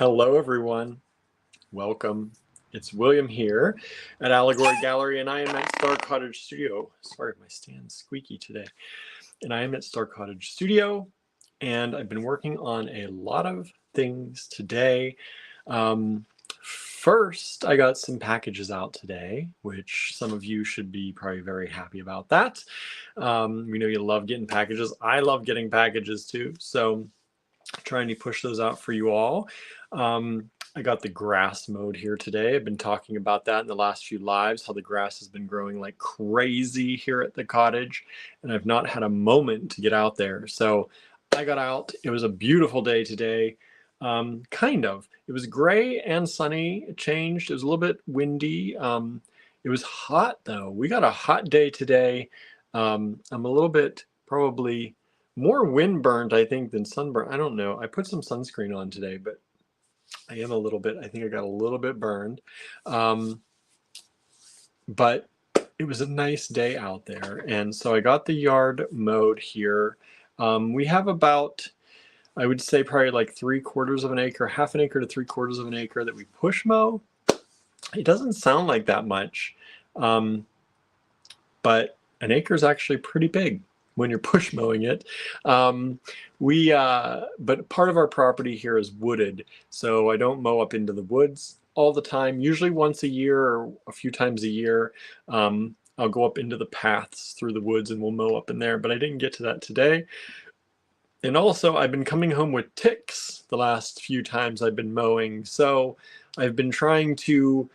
Hello, everyone. Welcome. It's William here at Allegory Gallery, and I am at Star Cottage Studio. Sorry, my stand's squeaky today. And I am at Star Cottage Studio, and I've been working on a lot of things today. First, I got some packages out today, which some of you should be probably very happy about that. We know you love getting packages. I love getting packages too, so trying to push those out for you all. I got the grass mowed here today. I've been talking about that in the last few lives, how the grass has been growing like crazy here at the cottage, and I've not had a moment to get out there. So I got out. It was a beautiful day today. Kind of. It was gray and sunny. It changed. It was a little bit windy. It was hot though. We got a hot day today. I'm a little bit probably more windburned, I think, than sunburned. I don't know. I put some sunscreen on today, but I am a little bit, I think I got a little bit burned. But it was a nice day out there. And so I got the yard mowed here. We have about, I would say probably like 3/4 of an acre, half an acre to 3/4 of an acre that we push mow. It doesn't sound like that much, but an acre is actually pretty big when you're push mowing it. But part of our property here is wooded, so I don't mow up into the woods all the time. Usually once a year or a few times a year, I'll go up into the paths through the woods and we'll mow up in there, but I didn't get to that today. And also I've been coming home with ticks the last few times I've been mowing, so I've been trying to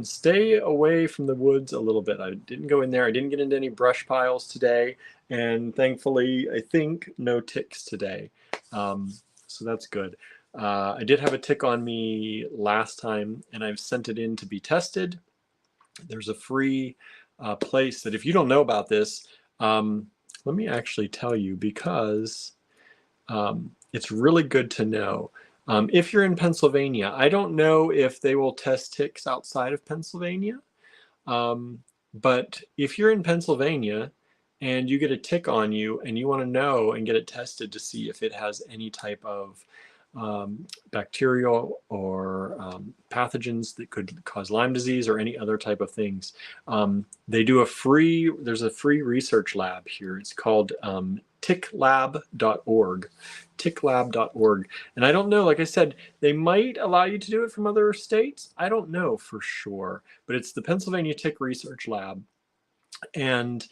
stay away from the woods a little bit. I didn't go in there. I didn't get into any brush piles today. And thankfully, I think no ticks today. So that's good. I did have a tick on me last time, and I've sent it in to be tested. There's a free place that if you don't know about this, let me actually tell you, because it's really good to know. If you're in Pennsylvania, I don't know if they will test ticks outside of Pennsylvania, but if you're in Pennsylvania and you get a tick on you and you want to know and get it tested to see if it has any type of bacterial or pathogens that could cause Lyme disease or any other type of things, they do there's a free research lab here. It's called ticklab.org. ticklab.org. And I don't know, like I said, they might allow you to do it from other states. I don't know for sure, but it's the Pennsylvania Tick Research Lab. And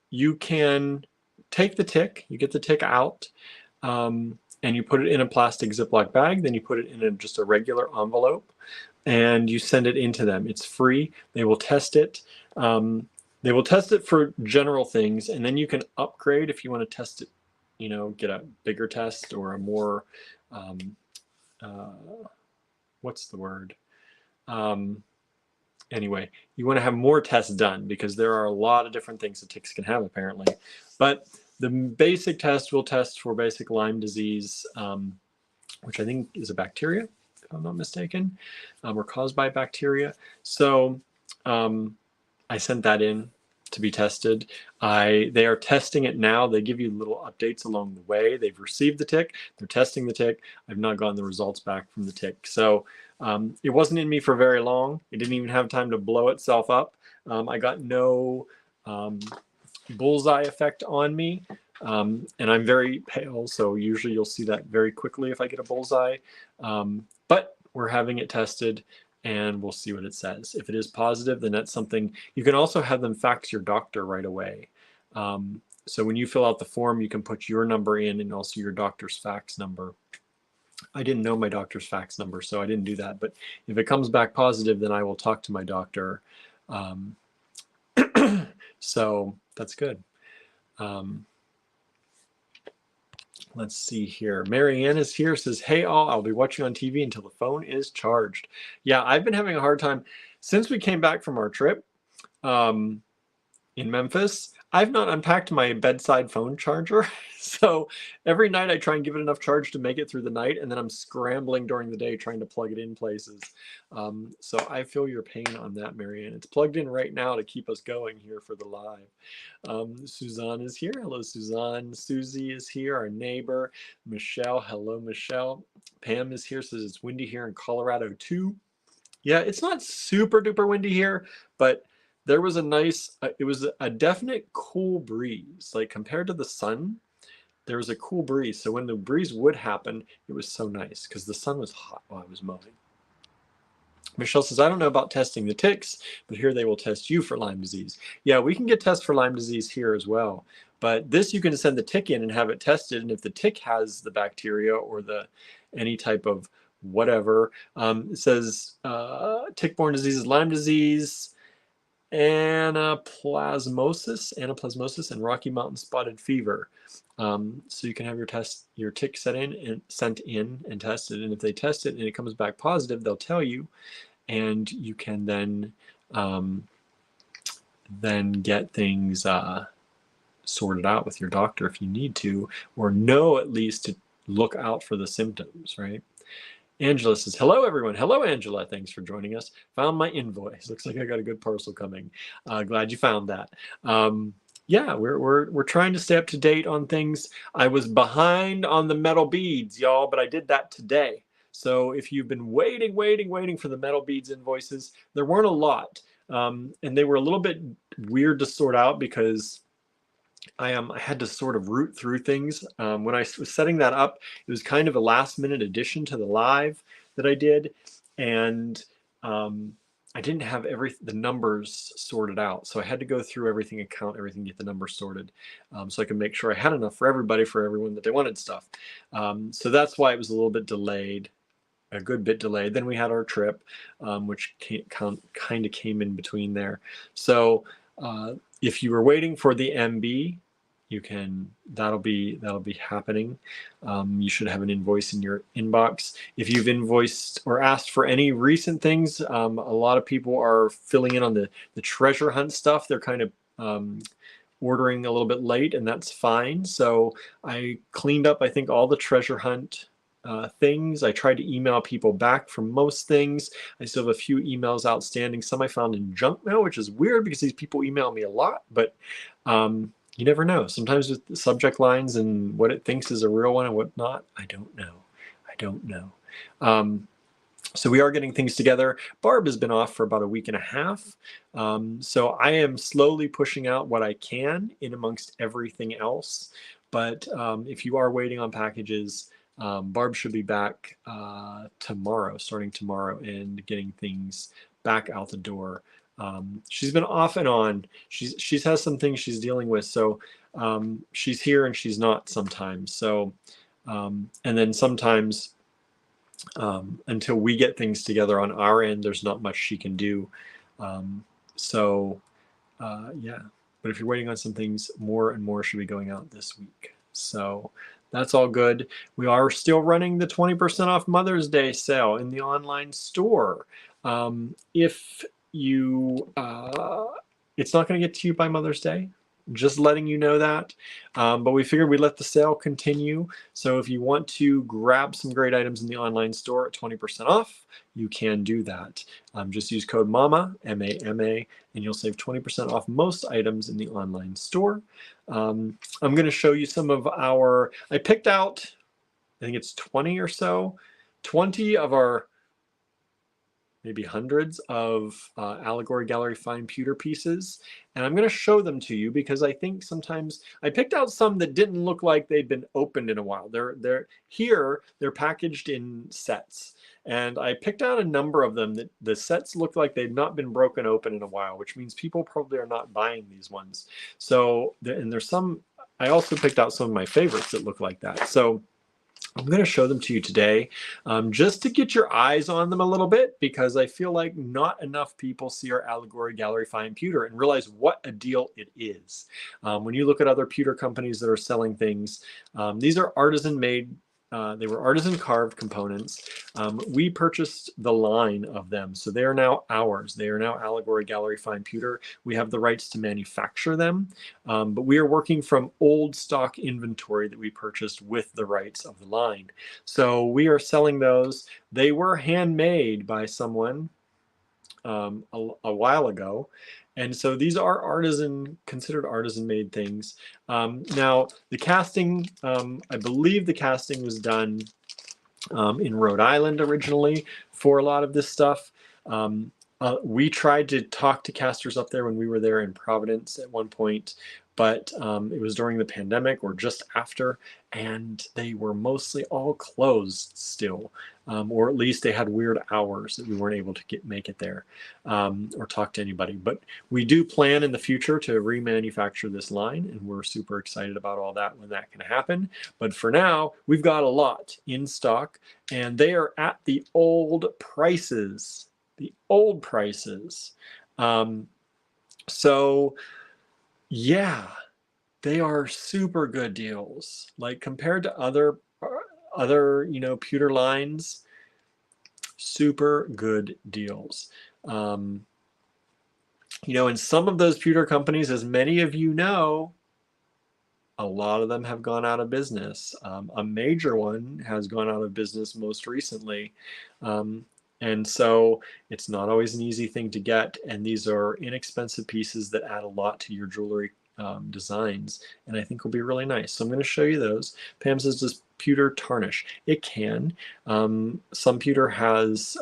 you can take the tick, you get the tick out, and you put it in a plastic Ziploc bag, then you put it in just a regular envelope, and you send it into them. It's free. They will test it. They will test it for general things, and then you can upgrade if you want to test it, get a bigger test or a more, what's the word? Anyway, you want to have more tests done because there are a lot of different things that ticks can have apparently. But the basic test will test for basic Lyme disease, which I think is a bacteria, if I'm not mistaken, or caused by bacteria. So I sent that in to be tested. They are testing it now. They give you little updates along the way. They've received the tick. They're testing the tick. I've not gotten the results back from the tick. So it wasn't in me for very long. It didn't even have time to blow itself up. I got no bullseye effect on me. And I'm very pale, so usually you'll see that very quickly if I get a bullseye. But we're having it tested, and we'll see what it says. If it is positive, then that's something. You can also have them fax your doctor right away. So when you fill out the form, you can put your number in and also your doctor's fax number. I didn't know my doctor's fax number, so I didn't do that. But if it comes back positive, then I will talk to my doctor. So that's good. Let's see here. Marianne is here, says, hey all, I'll be watching on TV until the phone is charged. Yeah, I've been having a hard time since we came back from our trip in Memphis. I've not unpacked my bedside phone charger. So every night I try and give it enough charge to make it through the night, and then I'm scrambling during the day trying to plug it in places. So I feel your pain on that, Marianne. It's plugged in right now to keep us going here for the live. Suzanne is here. Hello, Suzanne. Susie is here, our neighbor. Michelle. Hello, Michelle. Pam is here, says it's windy here in Colorado too. Yeah, it's not super duper windy here, but there was a nice, it was a definite cool breeze. Like compared to the sun, there was a cool breeze. So when the breeze would happen, it was so nice because the sun was hot while I was mowing. Michelle says, I don't know about testing the ticks, but here they will test you for Lyme disease. Yeah, we can get tests for Lyme disease here as well. But this, you can send the tick in and have it tested. And if the tick has the bacteria or any type of whatever, it says tick-borne disease is Lyme disease, anaplasmosis, and Rocky Mountain spotted fever. So you can have your tick sent in and tested. And if they test it and it comes back positive, they'll tell you, and you can then get things sorted out with your doctor if you need to, or know at least to look out for the symptoms, right? Angela says, hello, everyone. Hello, Angela. Thanks for joining us. Found my invoice. Looks like I got a good parcel coming. Glad you found that. Yeah, we're trying to stay up to date on things. I was behind on the metal beads, y'all, but I did that today. So if you've been waiting for the metal beads invoices, there weren't a lot. And they were a little bit weird to sort out because I had to sort of root through things. When I was setting that up, it was kind of a last minute addition to the live that I did. And I didn't have the numbers sorted out. So I had to go through everything and count everything, get the numbers sorted, so I could make sure I had enough for everybody, for everyone that they wanted stuff. So that's why it was a little bit delayed, a good bit delayed. Then we had our trip, which kind of came in between there. So if you were waiting for the MB, that'll be happening. You should have an invoice in your inbox. If you've invoiced or asked for any recent things, a lot of people are filling in on the treasure hunt stuff. They're kind of ordering a little bit late, and that's fine. So I cleaned up, I think, all the treasure hunt things. I tried to email people back for most things. I still have a few emails outstanding. Some I found in junk mail, which is weird because these people email me a lot, but you never know. Sometimes with the subject lines and what it thinks is a real one and what not, I don't know. So we are getting things together. Barb has been off for about a week and a half. So I am slowly pushing out what I can in amongst everything else. But if you are waiting on packages, Barb should be back starting tomorrow, and getting things back out the door. She's been off and on. She's has some things she's dealing with, so she's here and she's not sometimes. So and then sometimes until we get things together on our end, there's not much she can do. Yeah. But if you're waiting on some things, more and more should be going out this week. So that's all good. We are still running the 20% off Mother's Day sale in the online store. If you, it's not going to get to you by Mother's Day, just letting you know that. But we figured we'd let the sale continue. So if you want to grab some great items in the online store at 20% off, you can do that. Just use code MAMA, M-A-M-A, and you'll save 20% off most items in the online store. I'm going to show you some of I picked out, I think it's 20 or so, 20 of our maybe hundreds of Allegory Gallery Fine Pewter pieces. And I'm going to show them to you because I think sometimes I picked out some that didn't look like they'd been opened in a while. They're packaged in sets. And I picked out a number of them that the sets look like they've not been broken open in a while, which means people probably are not buying these ones. So, and there's some, I also picked out some of my favorites that look like that. So I'm going to show them to you today, just to get your eyes on them a little bit, because I feel like not enough people see our Allegory Gallery Fine Pewter and realize what a deal it is. When you look at other pewter companies that are selling things, these are artisan made they were artisan carved components. We purchased the line of them, so they are now ours. They are now Allegory Gallery Fine Pewter. We have the rights to manufacture them, but we are working from old stock inventory that we purchased with the rights of the line. So we are selling those. They were handmade by someone a while ago. And so these are considered artisan made things. Now the casting, I believe the casting was done in Rhode Island originally for a lot of this stuff. We tried to talk to casters up there when we were there in Providence at one point, but it was during the pandemic or just after, and they were mostly all closed still, or at least they had weird hours that we weren't able to make it there or talk to anybody. But we do plan in the future to remanufacture this line, and we're super excited about all that when that can happen. But for now, we've got a lot in stock, and they are at the old prices. The old prices. So yeah, they are super good deals. Like compared to other pewter lines, super good deals. And some of those pewter companies, as many of you know, a lot of them have gone out of business. A major one has gone out of business most recently. And so it's not always an easy thing to get. And these are inexpensive pieces that add a lot to your jewelry designs. And I think will be really nice. So I'm going to show you those. Pam says, does pewter tarnish? It can. Some pewter has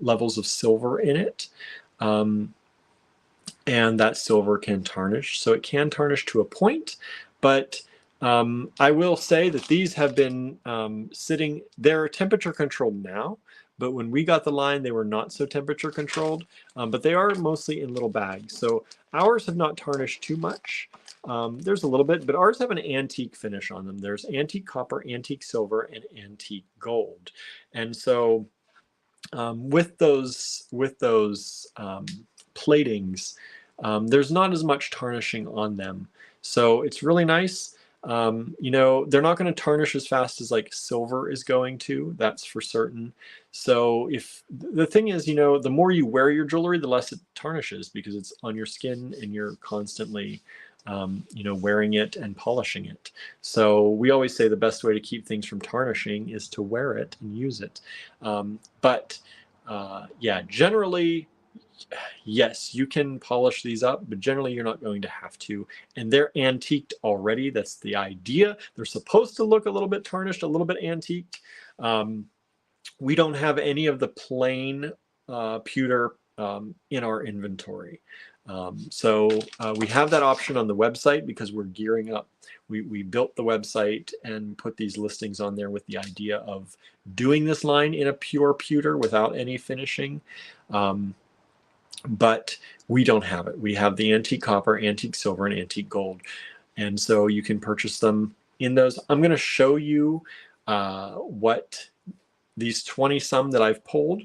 levels of silver in it. And that silver can tarnish. So it can tarnish to a point, but I will say that these have been sitting, they're temperature controlled now, but when we got the line, they were not so temperature controlled, but they are mostly in little bags. So ours have not tarnished too much. There's a little bit, but ours have an antique finish on them. There's antique copper, antique silver, and antique gold. And so with those platings, there's not as much tarnishing on them. So it's really nice. They're not going to tarnish as fast as like silver is going to, that's for certain. So if the thing is, the more you wear your jewelry, the less it tarnishes because it's on your skin and you're constantly, wearing it and polishing it. So we always say the best way to keep things from tarnishing is to wear it and use it. Yeah, generally, yes, you can polish these up, but generally you're not going to have to. And they're antiqued already. That's the idea. They're supposed to look a little bit tarnished, a little bit antiqued. We don't have any of the plain pewter in our inventory. So we have that option on the website because we're gearing up. We built the website and put these listings on there with the idea of doing this line in a pure pewter without any finishing. But we don't have it. We have the antique copper, antique silver, and antique gold. And so you can purchase them in those. I'm going to show you what these 20 some that I've pulled.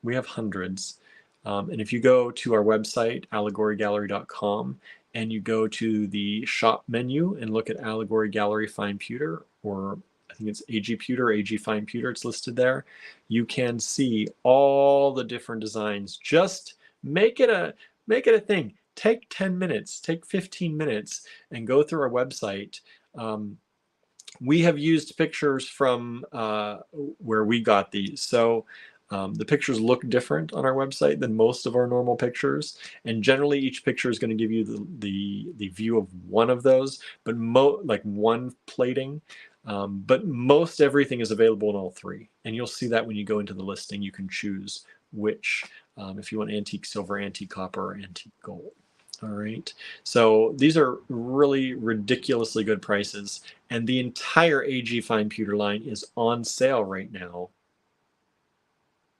We have hundreds. And if you go to our website, allegorygallery.com, and you go to the shop menu and look at Allegory Gallery Fine Pewter, or I think it's AG Pewter, AG Fine Pewter, it's listed there, you can see all the different designs. Just make it a thing. Take 10 minutes, take 15 minutes, and go through our website. We have used pictures from where we got these. So the pictures look different on our website than most of our normal pictures. And generally each picture is going to give you the view of one of those, but like one plating. But most everything is available in all three. And you'll see that when you go into the listing, you can choose which, if you want antique silver, antique copper, or antique gold. All right. So these are really ridiculously good prices. And the entire AG Fine Pewter line is on sale right now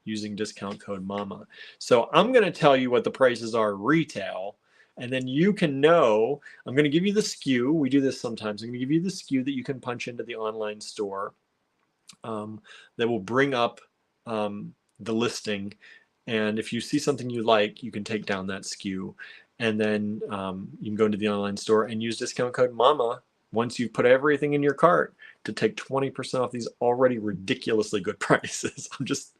using discount code MAMA. So I'm going to tell you what the prices are retail, and then you can know. I'm going to give you the SKU. We do this sometimes. I'm going to give you the SKU that you can punch into the online store that will bring up the listing. And if you see something you like, you can take down that SKU. And then you can go into the online store and use discount code MAMA once you put everything in your cart, to take 20% off these already ridiculously good prices. I'm just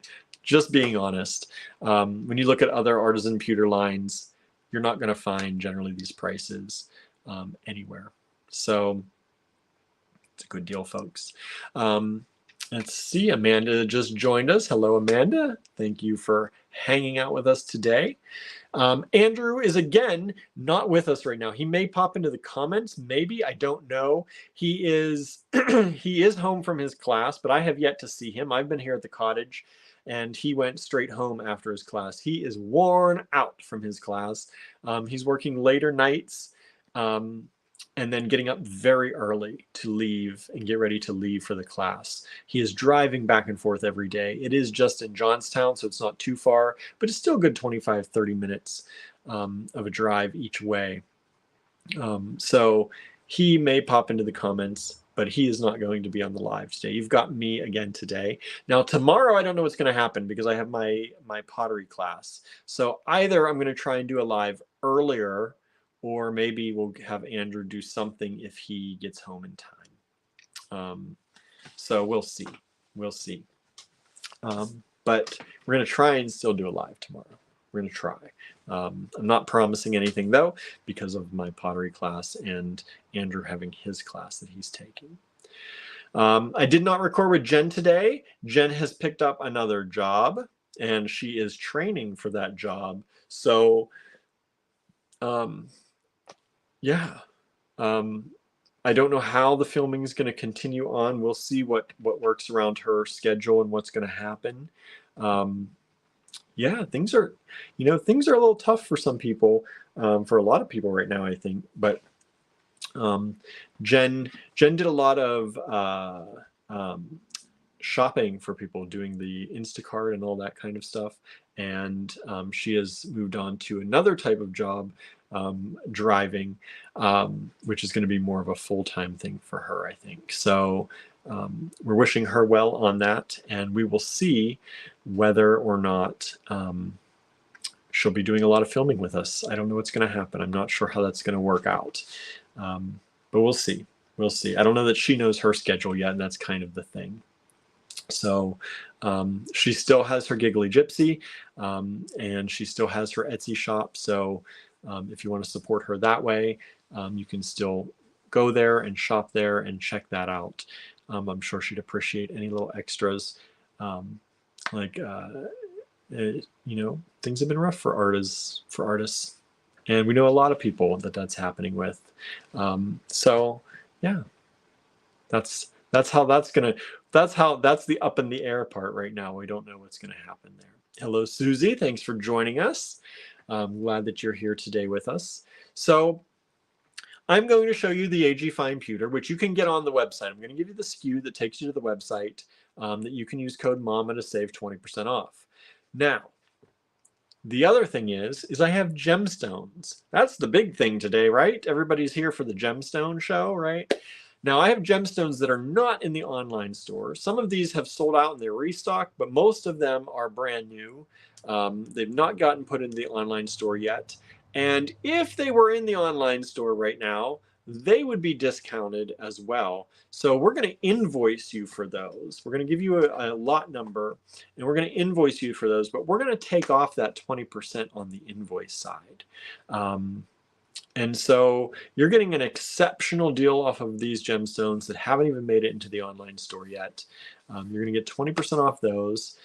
being honest. When you look at other artisan pewter lines, you're not going to find generally these prices anywhere. So it's a good deal, folks. Let's see, Amanda just joined us. Hello, Amanda. Thank you for hanging out with us today. Andrew is again not with us right now. He may pop into the comments, maybe, I don't know. He is he is home from his class, but I have yet to see him. I've been here at the cottage, and he went straight home after his class. He is worn out from his class. He's working later nights, and then getting up very early to leave and get ready to leave for the class. He is driving back and forth every day. It is just in Johnstown, so it's not too far, but it's still a good 25, 30 minutes of a drive each way. So he may pop into the comments, but he is not going to be on the live today. You've got me again today. Now tomorrow, I don't know what's going to happen because I have my pottery class. So either I'm going to try and do a live earlier, or maybe we'll have Andrew do something if he gets home in time. So we'll see. We'll see. But we're going to try and still do a live tomorrow. We're going to try. I'm not promising anything, though, because of my pottery class and Andrew having his class that he's taking. I did not record with Jen today. Jen has picked up another job, and she is training for that job. So, yeah, I don't know how the filming is going to continue on. We'll see what works around her schedule and what's going to happen. Yeah, things are a little tough for some people, for a lot of people right now, I think. But Jen did a lot of shopping for people, doing the Instacart and all that kind of stuff. And she has moved on to another type of job, driving, which is going to be more of a full-time thing for her, I think. So we're wishing her well on that, and we will see whether or not she'll be doing a lot of filming with us. I don't know what's going to happen. I'm not sure how that's going to work out, but we'll see. We'll see. I don't know that she knows her schedule yet, and that's kind of the thing. So she still has her Giggly Gypsy, and she still has her Etsy shop. So if you want to support her that way, you can still go there and shop there and check that out. I'm sure she'd appreciate any little extras. Things have been rough for artists, and we know a lot of people that's happening with. So yeah, that's the up in the air part right now. We don't know what's going to happen there. Hello, Susie. Thanks for joining us. I'm glad that you're here today with us. So I'm going to show you the AG Fine Pewter, which you can get on the website. I'm going to give you the SKU that takes you to the website, that you can use code MAMA to save 20% off. Now, the other thing is I have gemstones. That's the big thing today, right? Everybody's here for the gemstone show, right? Now, I have gemstones that are not in the online store. Some of these have sold out and they're restocked, but most of them are brand new. They've not gotten put in the online store yet. And if they were in the online store right now, they would be discounted as well. So we're going to invoice you for those. We're going to give you a lot number, and we're going to invoice you for those, but we're going to take off that 20% on the invoice side. And so you're getting an exceptional deal off of these gemstones that haven't even made it into the online store yet. You're going to get 20% off those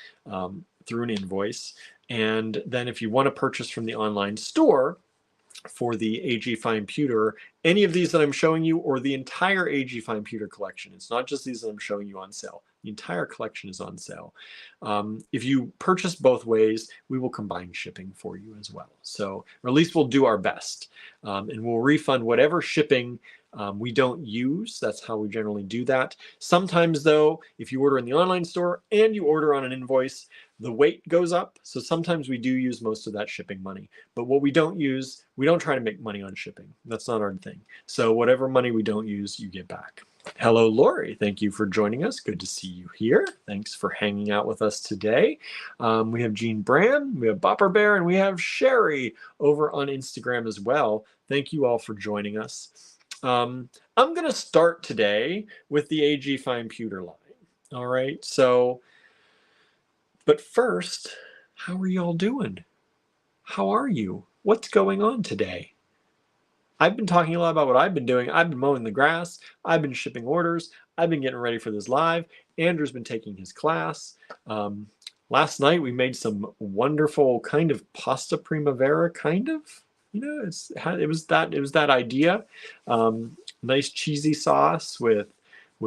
through an invoice. And then if you want to purchase from the online store for the AG Fine Pewter, any of these that I'm showing you, or the entire AG Fine Pewter collection, it's not just these that I'm showing you on sale. The entire collection is on sale. If you purchase both ways, we will combine shipping for you as well. So, or at least we'll do our best. And we'll refund whatever shipping we don't use. That's how we generally do that. Sometimes, though, if you order in the online store and you order on an invoice, the weight goes up. So sometimes we do use most of that shipping money. But what we don't use, we don't try to make money on shipping. That's not our thing. So whatever money we don't use, you get back. Hello, Lori. Thank you for joining us. Good to see you here. Thanks for hanging out with us today. We have Jean Brand, we have Bopper Bear, and we have Sherry over on Instagram as well. Thank you all for joining us. I'm going to start today with the AG Fine Pewter line. All right. So, but first, how are y'all doing? How are you? What's going on today? I've been talking a lot about what I've been doing. I've been mowing the grass. I've been shipping orders. I've been getting ready for this live. Andrew's been taking his class. Last night we made some wonderful kind of pasta primavera, kind of. You know, it was that idea. Nice cheesy sauce with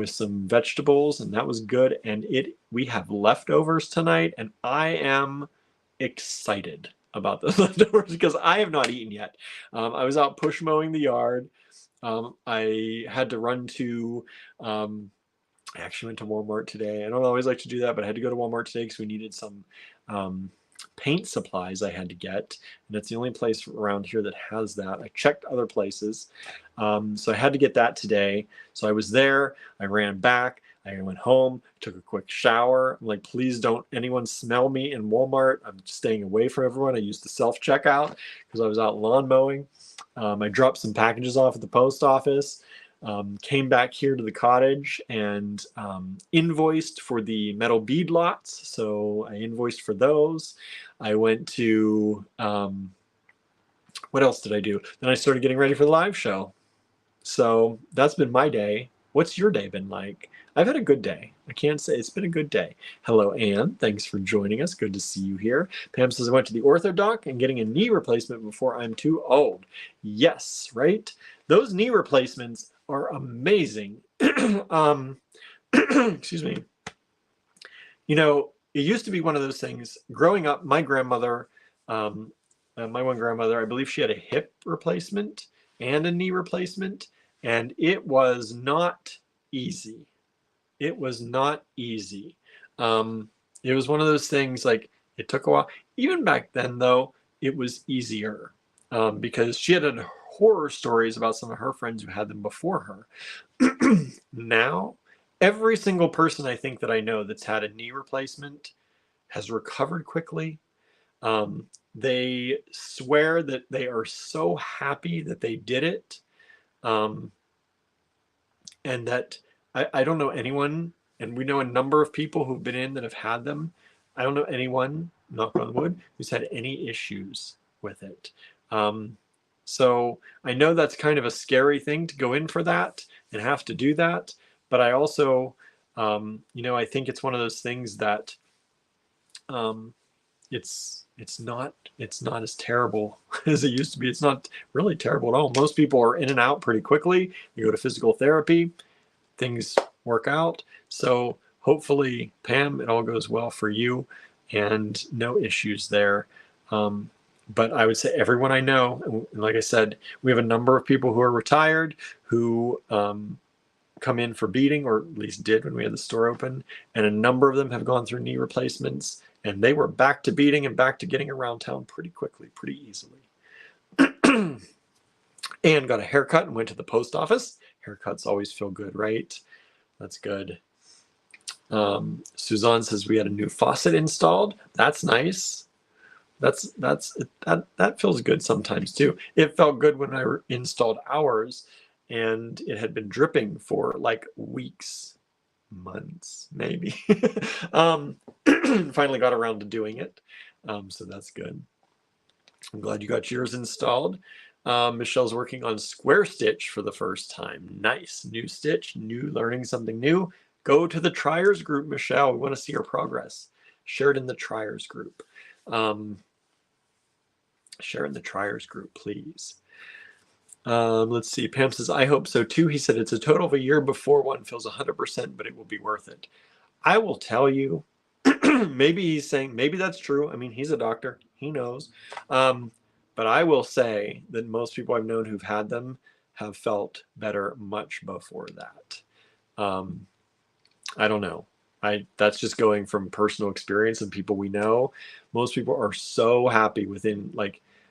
some vegetables, and that was good. And we have leftovers tonight, and I am excited about those leftovers because I have not eaten yet. I was out push mowing the yard. I had to run to I actually went to Walmart today. I don't always like to do that, but I had to go to Walmart today because we needed some paint supplies I had to get. And it's the only place around here that has that. I checked other places. So I had to get that today. So I was there. I ran back. I went home, took a quick shower. I'm like, please don't anyone smell me in Walmart. I'm staying away from everyone. I used the self-checkout because I was out lawn mowing. I dropped some packages off at the post office. Came back here to the cottage and invoiced for the metal bead lots. So I invoiced for those. I went to, what else did I do? Then I started getting ready for the live show. So that's been my day. What's your day been like? I've had a good day. I can't say it's been a good day. Hello, Anne. Thanks for joining us. Good to see you here. Pam says, I went to the ortho doc and getting a knee replacement before I'm too old. Yes, right? Those knee replacements are amazing. Excuse me. You know, it used to be one of those things. Growing up, my grandmother, my one grandmother, I believe she had a hip replacement and a knee replacement, and it was not easy. It was not easy. It was one of those things like it took a while. Even back then, though, it was easier because she had horror stories about some of her friends who had them before her. Now, every single person I think that I know that's had a knee replacement has recovered quickly. They swear that they are so happy that they did it. And that I don't know anyone, and we know a number of people who've been in that have had them. I don't know anyone, knock on wood, who's had any issues with it. So I know that's kind of a scary thing to go in for that and have to do that. But I also, I think it's one of those things that it's not as terrible as it used to be. It's not really terrible at all. Most people are in and out pretty quickly. You go to physical therapy, things work out. So hopefully, Pam, it all goes well for you and no issues there. But I would say everyone I know, and like I said, we have a number of people who are retired who come in for beading, or at least did when we had the store open. And a number of them have gone through knee replacements, and they were back to beading and back to getting around town pretty quickly, pretty easily. And got a haircut and went to the post office. Haircuts always feel good, right? That's good. Suzanne says we had a new faucet installed. That's nice. That feels good sometimes too. It felt good when I installed ours, and it had been dripping for like weeks, months, maybe. Finally got around to doing it. So that's good. I'm glad you got yours installed. Michelle's working on square stitch for the first time. Nice. New stitch, learning something new. Go to the Triers group, Michelle. We want to see your progress. Share it in the Triers group. Share in the Triers group, please. Let's see. Pam says, I hope so too. He said it's a total of a year before one feels 100%, but it will be worth it. I will tell you, maybe he's saying, maybe that's true. I mean, he's a doctor. He knows. But I will say that most people I've known who've had them have felt better much before that. I don't know. That's just going from personal experience and people we know. Most people are so happy within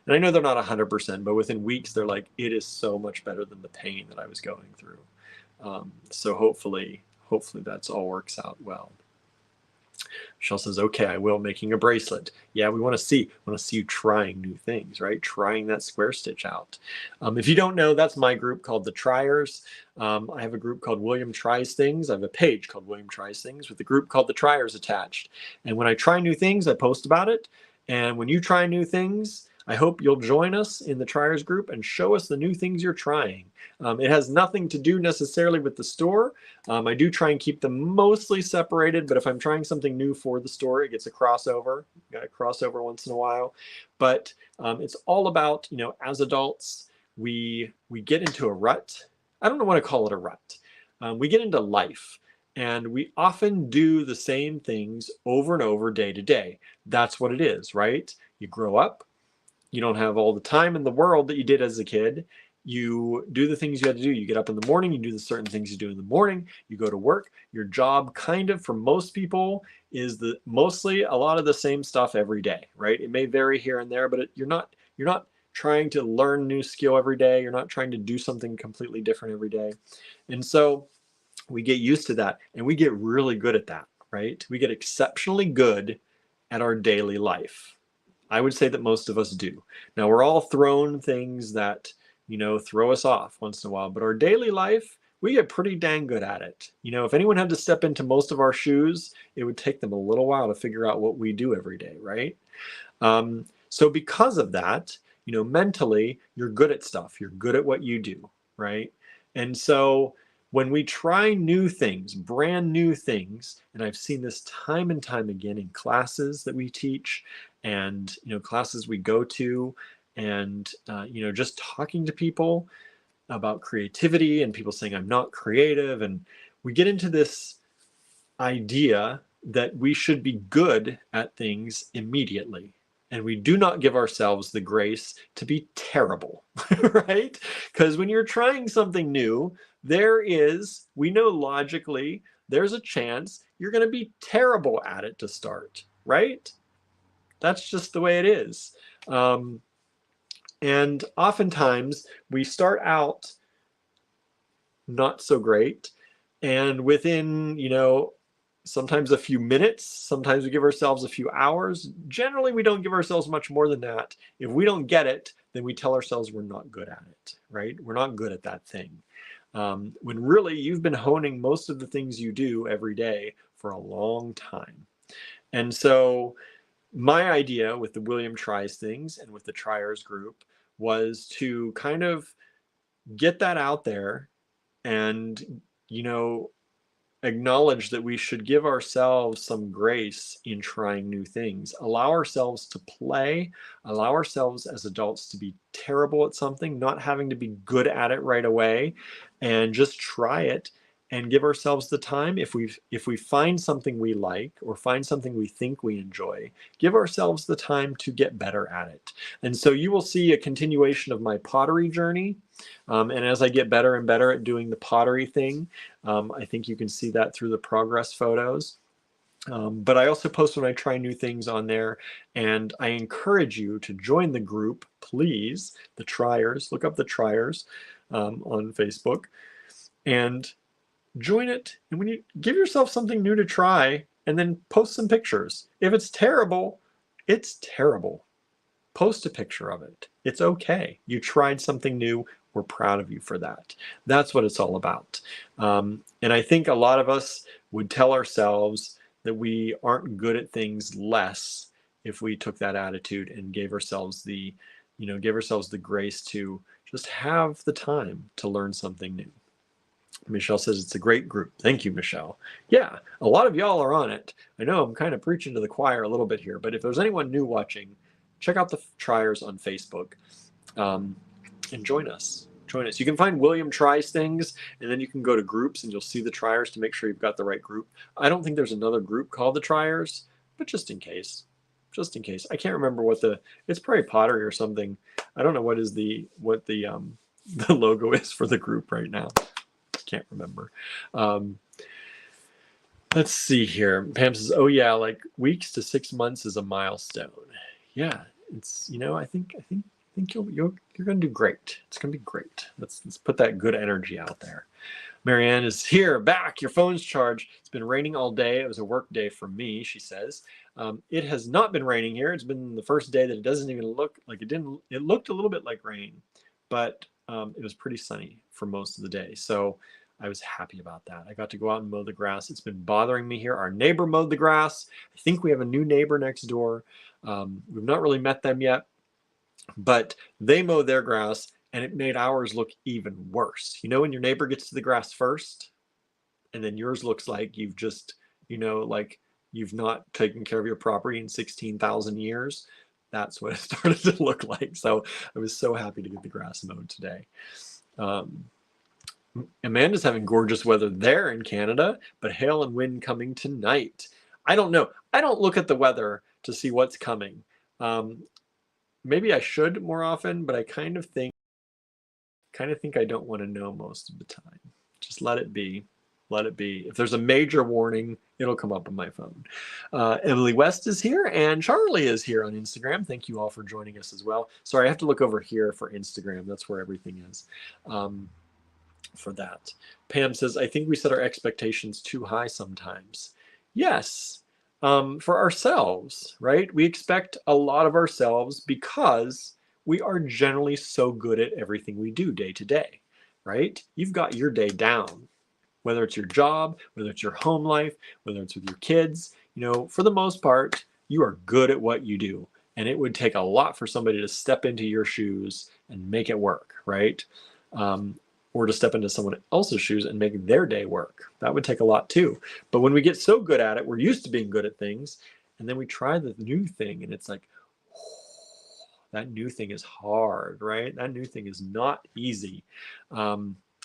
and I know they're not 100%, but within weeks they're like, it is so much better than the pain that I was going through. So hopefully that's all works out well. Michelle says, okay, I will, making a bracelet. Yeah, we want to see you trying new things, right? Trying that square stitch out. If you don't know, that's my group called the Triers. I have a group called William Tries Things. I have a page called William Tries Things with a group called the Triers attached. And when I try new things, I post about it. And when you try new things, I hope you'll join us in the Triers group and show us the new things you're trying. It has nothing to do necessarily with the store. I do try and keep them mostly separated, but if I'm trying something new for the store, it gets a crossover. Got a crossover once in a while. But it's all about, as adults, we get into a rut. I don't know what to call it, a rut. We get into life. And we often do the same things over and over day to day. That's what it is, right? You grow up. You don't have all the time in the world that you did as a kid. You do the things you had to do. You get up in the morning, you do the certain things you do in the morning, you go to work. Your job kind of, for most people, is mostly a lot of the same stuff every day, right? It may vary here and there, but you're not trying to learn new skill every day. You're not trying to do something completely different every day. And so we get used to that and we get really good at that, right? We get exceptionally good at our daily life. I would say that most of us do. Now, we're all thrown things that, throw us off once in a while, but our daily life, we get pretty dang good at it. If anyone had to step into most of our shoes, it would take them a little while to figure out what we do every day, right? So because of that, mentally, you're good at stuff. You're good at what you do, right? And so when we try new things, brand new things, and I've seen this time and time again in classes that we teach and, classes we go to and, just talking to people about creativity and people saying, I'm not creative. And we get into this idea that we should be good at things immediately. And we do not give ourselves the grace to be terrible, right? Because when you're trying something new, we know logically, there's a chance you're going to be terrible at it to start, right? That's just the way it is. And oftentimes we start out not so great. And within, sometimes a few minutes, sometimes we give ourselves a few hours. Generally, we don't give ourselves much more than that. If we don't get it, then we tell ourselves we're not good at it, right? We're not good at that thing. When really you've been honing most of the things you do every day for a long time. And so my idea with the William Tries Things and with the Triers group was to kind of get that out there and, acknowledge that we should give ourselves some grace in trying new things, allow ourselves to play, allow ourselves as adults to be terrible at something, not having to be good at it right away, and just try it and give ourselves the time. If we find something we like or find something we think we enjoy, give ourselves the time to get better at it. And so you will see a continuation of my pottery journey. And as I get better and better at doing the pottery thing, I think you can see that through the progress photos. But I also post when I try new things on there, and I encourage you to join the group, please, the Triers. Look up the Triers on Facebook and join it. And when you give yourself something new to try, and then post some pictures. If it's terrible, it's terrible. Post a picture of it. It's okay. You tried something new. We're proud of you for that. That's what it's all about. And I think a lot of us would tell ourselves that we aren't good at things less if we took that attitude and gave ourselves the grace to just have the time to learn something new. Michelle says it's a great group. Thank you, Michelle. Yeah, a lot of y'all are on it. I know I'm kind of preaching to the choir a little bit here, but if there's anyone new watching, check out the Triers on Facebook and join us. Join us. You can find William Tries Things, and then you can go to groups and you'll see the Triers to make sure you've got the right group. I don't think there's another group called the Triers, but just in case. I can't remember it's probably pottery or something. I don't know what the logo is for the group right now. Can't remember. Let's see here. Pam says, oh yeah, like weeks to 6 months is a milestone. Yeah, it's, I think think you're going to do great. It's going to be great. Let's put that good energy out there. Marianne is here, back. Your phone's charged. It's been raining all day. It was a work day for me, she says. It has not been raining here. It's been the first day that it doesn't even look like it didn't. It looked a little bit like rain, but it was pretty sunny for most of the day. So I was happy about that. I got to go out and mow the grass. It's been bothering me here. Our neighbor mowed the grass. I think we have a new neighbor next door. We've not really met them yet, but they mowed their grass and it made ours look even worse. You know, when your neighbor gets to the grass first and then yours looks like you've just, like you've not taken care of your property in 16,000 years. That's what it started to look like. So I was so happy to get the grass mowed today. Amanda's having gorgeous weather there in Canada, but hail and wind coming tonight. I don't know. I don't look at the weather to see what's coming. Maybe I should more often, but I kind of think I don't want to know most of the time. Just let it be. Let it be. If there's a major warning, it'll come up on my phone. Emily West is here and Charlie is here on Instagram. Thank you all for joining us as well. Sorry, I have to look over here for Instagram. That's where everything is. For that. Pam says, I think we set our expectations too high sometimes. Yes, for ourselves, right? We expect a lot of ourselves because we are generally so good at everything we do day to day, right? You've got your day down, whether it's your job, whether it's your home life, whether it's with your kids, for the most part, you are good at what you do. And it would take a lot for somebody to step into your shoes and make it work, right? Or to step into someone else's shoes and make their day work. That would take a lot too. But when we get so good at it, we're used to being good at things, and then we try the new thing and it's like, that new thing is hard, right? That new thing is not easy.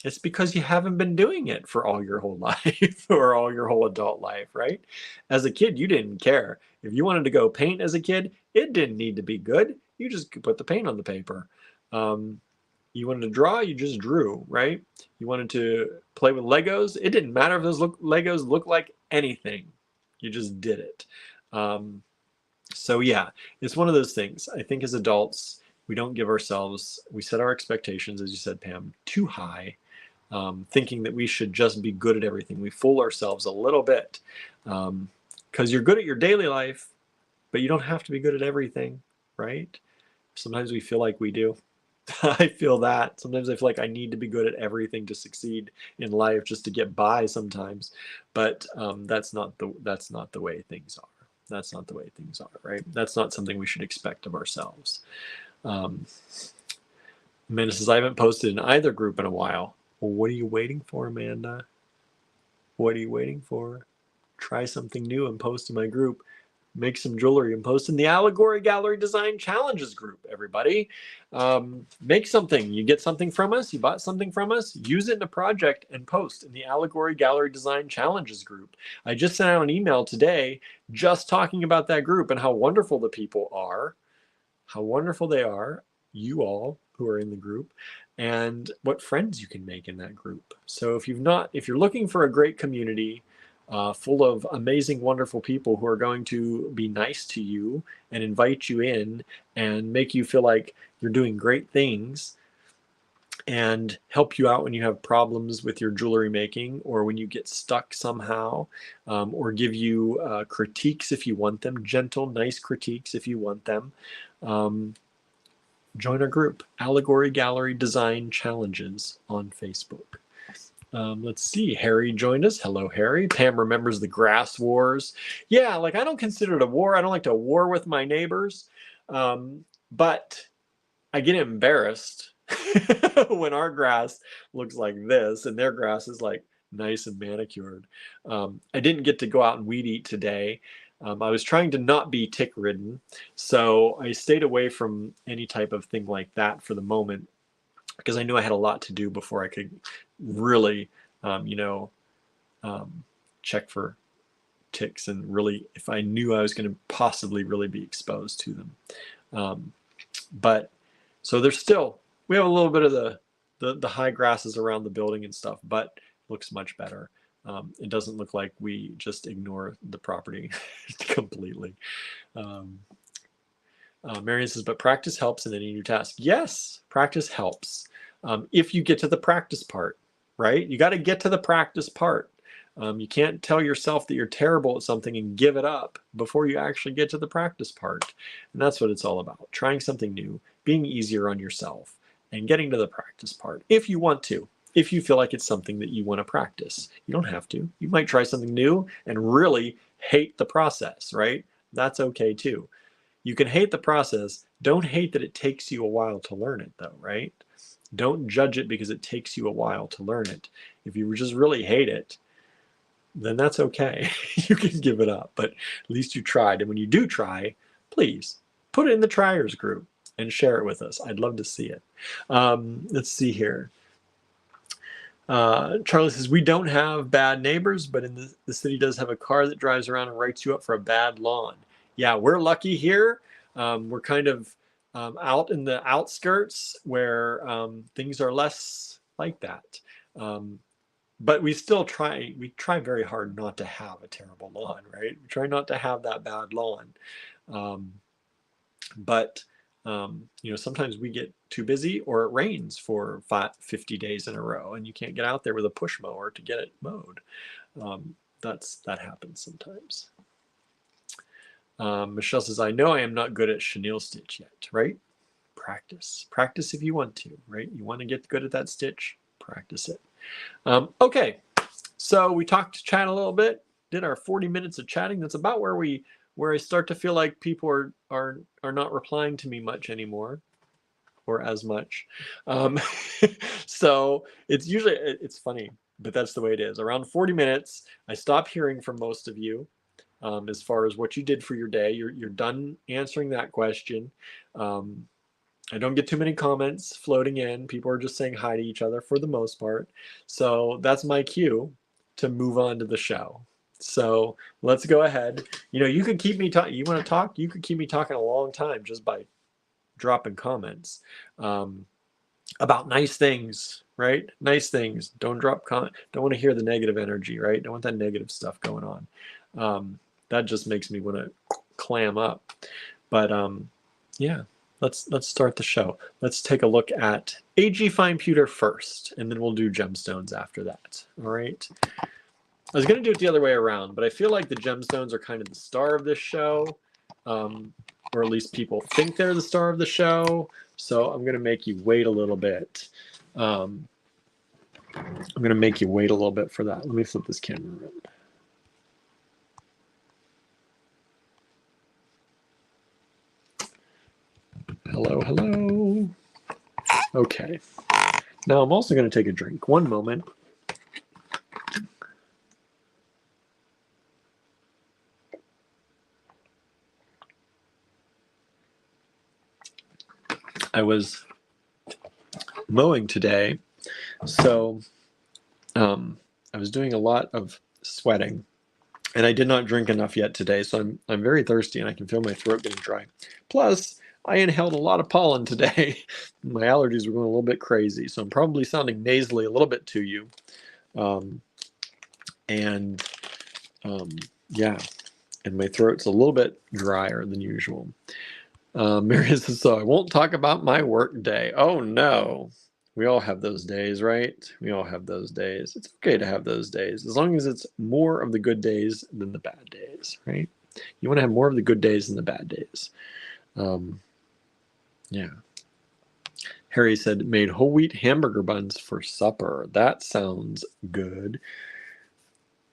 It's because you haven't been doing it for all your whole life or all your whole adult life, right? As a kid, you didn't care. If you wanted to go paint as a kid, it didn't need to be good. You just put the paint on the paper. You wanted to draw, you just drew, right? You wanted to play with Legos. It didn't matter if those Legos looked like anything. You just did it. So yeah, it's one of those things. I think as adults, we don't give ourselves, we set our expectations, as you said, Pam, too high, thinking that we should just be good at everything. We fool ourselves a little bit because you're good at your daily life, but you don't have to be good at everything, right? Sometimes we feel like we do. I feel that. Sometimes I feel like I need to be good at everything to succeed in life just to get by sometimes. But that's not the way things are. That's not the way things are, right? That's not something we should expect of ourselves. Amanda says, I haven't posted in either group in a while. Well, what are you waiting for, Amanda? What are you waiting for? Try something new and post in my group. Make some jewelry and post in the Allegory Gallery Design Challenges group, everybody. Make something. You get something from us, you bought something from us, use it in a project and post in the Allegory Gallery Design Challenges group. I just sent out an email today just talking about that group and how wonderful the people are, how wonderful they are, you all who are in the group, and what friends you can make in that group. So if you're looking for a great community, full of amazing, wonderful people who are going to be nice to you and invite you in and make you feel like you're doing great things and help you out when you have problems with your jewelry making or when you get stuck somehow, or give you critiques if you want them, gentle, nice critiques if you want them. Join our group, Allegory Gallery Design Challenges on Facebook. Let's see, Harry joined us. Hello, Harry. Pam remembers the grass wars. Yeah, like I don't consider it a war. I don't like to war with my neighbors, but I get embarrassed when our grass looks like this and their grass is like nice and manicured. I didn't get to go out and weed eat today. I was trying to not be tick ridden, so I stayed away from any type of thing like that for the moment, because I knew I had a lot to do before I could really, check for ticks and really, if I knew I was going to possibly really be exposed to them. But so we have a little bit of the high grasses around the building and stuff, but it looks much better. It doesn't look like we just ignore the property completely. Marion says, but practice helps in any new task. Yes, practice helps. If you get to the practice part, right? You got to get to the practice part. You can't tell yourself that you're terrible at something and give it up before you actually get to the practice part. And that's what it's all about. Trying something new, being easier on yourself, and getting to the practice part if you want to. If you feel like it's something that you want to practice. You don't have to. You might try something new and really hate the process, right? That's okay too. You can hate the process. Don't hate that it takes you a while to learn it though, right? Don't judge it because it takes you a while to learn it. If you just really hate it, then that's okay. You can give it up, but at least you tried. And when you do try, please put it in the triers group and share it with us. I'd love to see it. Let's see here. Charlie says, we don't have bad neighbors, but in the city does have a car that drives around and writes you up for a bad lawn. Yeah, we're lucky here. We're kind of out in the outskirts where things are less like that. But we still try very hard not to have a terrible lawn, right? We try not to have that bad lawn. But sometimes we get too busy or it rains for 50 days in a row and you can't get out there with a push mower to get it mowed. That happens sometimes. Michelle says, I know I am not good at chenille stitch yet, right? Practice if you want to, right? You want to get good at that stitch, practice it. Okay, so we talked to chat a little bit, did our 40 minutes of chatting. That's about where I start to feel like people are not replying to me much anymore, or as much. So it's funny, but that's the way it is. Around 40 minutes, I stop hearing from most of you as far as what you did for your day. You're done answering that question. I don't get too many comments floating in. People are just saying hi to each other for the most part. So that's my cue to move on to the show. So let's go ahead. You could keep me talking. You want to talk? You could keep me talking a long time just by dropping comments about nice things, right? Nice things. Don't drop comment. Don't want to hear the negative energy, right? Don't want that negative stuff going on. That just makes me want to clam up. But yeah. Let's start the show. Let's take a look at AG Fine Pewter first, and then we'll do gemstones after that. All right. I was going to do it the other way around, but I feel like the gemstones are kind of the star of this show, or at least people think they're the star of the show. So I'm going to make you wait a little bit. I'm going to make you wait a little bit for that. Let me flip this camera around. Hello. Okay. Now I'm also going to take a drink. One moment. I was mowing today, so I was doing a lot of sweating, and I did not drink enough yet today, so I'm very thirsty, and I can feel my throat getting dry. Plus, I inhaled a lot of pollen today. My allergies were going a little bit crazy, so I'm probably sounding nasally a little bit to you. Yeah, and my throat's a little bit drier than usual. Mary says, so I won't talk about my work day. Oh no. We all have those days, right? We all have those days. It's okay to have those days, as long as it's more of the good days than the bad days, right? You want to have more of the good days than the bad days. Yeah. Harry said, made whole wheat hamburger buns for supper. That sounds good.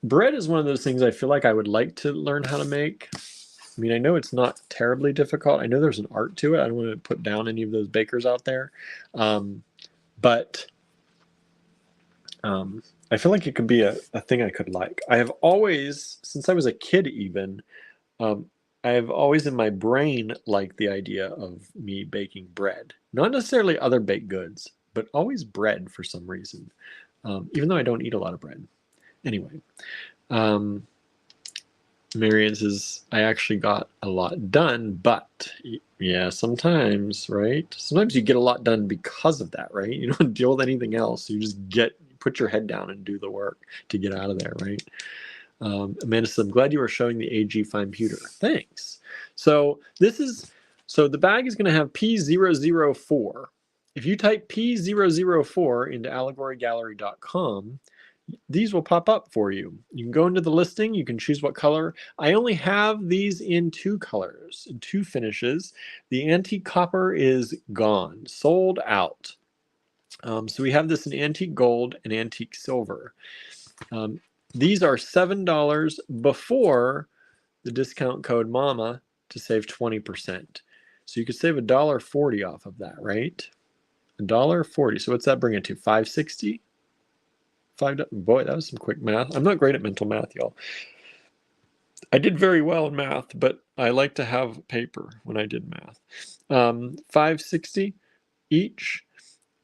Bread is one of those things I feel like I would like to learn how to make. I mean, I know it's not terribly difficult. I know there's an art to it. I don't want to put down any of those bakers out there. But I feel like it could be a thing I could like. I have always, since I was a kid even, I have always in my brain liked the idea of me baking bread. Not necessarily other baked goods, but always bread for some reason, even though I don't eat a lot of bread. Anyway, Marianne says, I actually got a lot done, but yeah, sometimes, right? Sometimes you get a lot done because of that, right? You don't deal with anything else. You just put your head down and do the work to get out of there, right? Amanda says, I'm glad you were showing the AG Fine Pewter. Thanks. So this is So the bag is going to have P004. If you type P004 into allegorygallery.com, these will pop up for you. You can go into the listing, you can choose what color. I only have these in 2 colors, in 2 finishes. The antique copper is gone, sold out. So we have this in antique gold and antique silver. These are $7 before the discount code MAMA to save 20%. So you could save $1.40 off of that, right? $1.40. So what's that bring it to? $5.60? Boy, that was some quick math. I'm not great at mental math, y'all. I did very well in math, but I like to have paper when I did math. $5.60 each,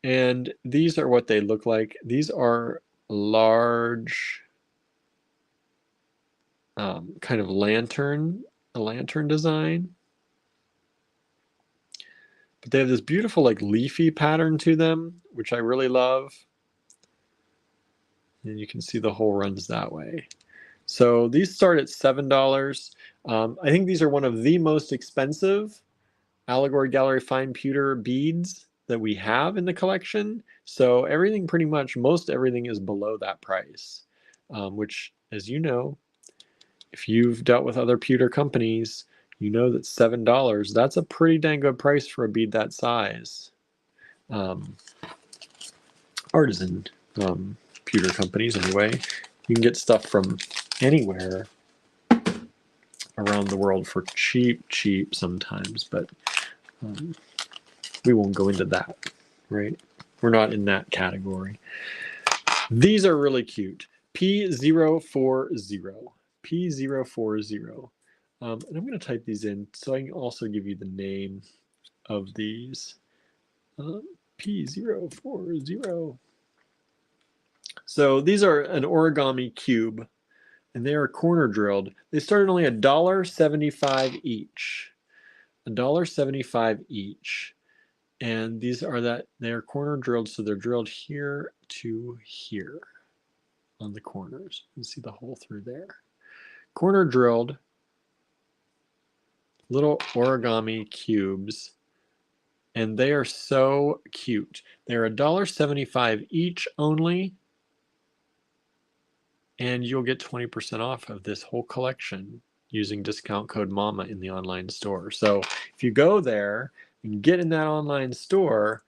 and these are what they look like. These are large, kind of a lantern design. But they have this beautiful like leafy pattern to them, which I really love. And you can see the hole runs that way. So these start at $7. I think these are one of the most expensive Allegory Gallery Fine Pewter beads that we have in the collection. So everything, pretty much, most everything is below that price, which, as you know, if you've dealt with other pewter companies, you know that $7, that's a pretty dang good price for a bead that size. Artisan pewter companies, anyway. You can get stuff from anywhere around the world for cheap sometimes, but we won't go into that, right? We're not in that category. These are really cute. P040. P040. And I'm going to type these in so I can also give you the name of these. P040. So these are an origami cube, and they are corner drilled. They start at only $1.75 each. $1.75 each. And these are they are corner drilled, so they're drilled here to here on the corners. You can see the hole through there. Corner drilled, little origami cubes, and they are so cute. They're $1.75 each only, and you'll get 20% off of this whole collection using discount code MAMA in the online store. So if you go there and get in that online store,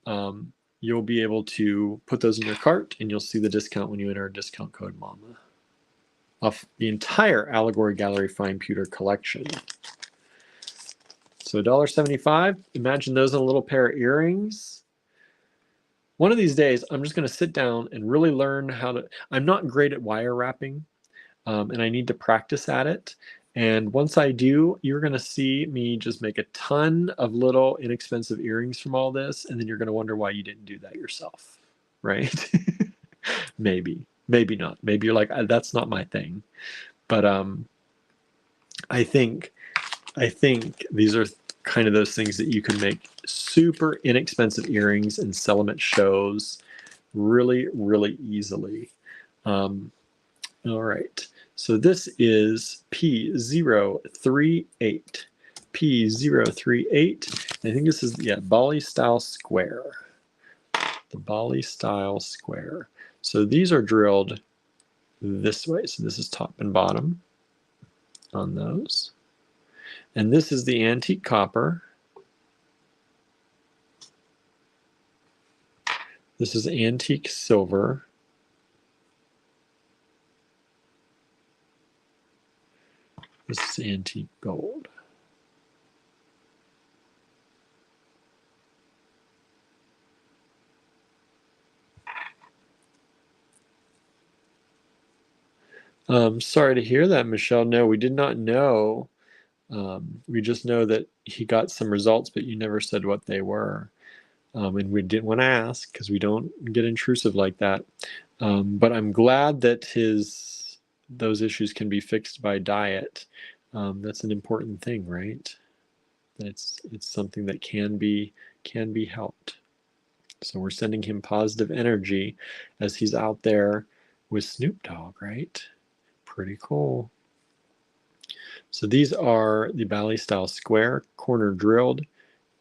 you'll be able to put those in your cart, and you'll see the discount when you enter discount code MAMA off the entire Allegory Gallery Fine Pewter collection. So $1.75, imagine those in a little pair of earrings. One of these days, I'm just going to sit down and really learn how to, I'm not great at wire wrapping, and I need to practice at it. And once I do, you're going to see me just make a ton of little inexpensive earrings from all this, and then you're going to wonder why you didn't do that yourself, right? Maybe not. Maybe you're like, that's not my thing. But I think these are kind of those things that you can make super inexpensive earrings and sell them at shows really, really easily. All right. So this is P038. P038. I think this is, yeah, Bali style square. The Bali style square. So these are drilled this way. So this is top and bottom on those. And this is the antique copper. This is antique silver. This is antique gold. Sorry to hear that, Michelle. No, we did not know. We just know that he got some results, but you never said what they were. And we didn't want to ask because we don't get intrusive like that. But I'm glad that those issues can be fixed by diet. That's an important thing, right? It's something that can be helped. So we're sending him positive energy as he's out there with Snoop Dogg, right? Pretty cool. So these are the Bally style square, corner drilled,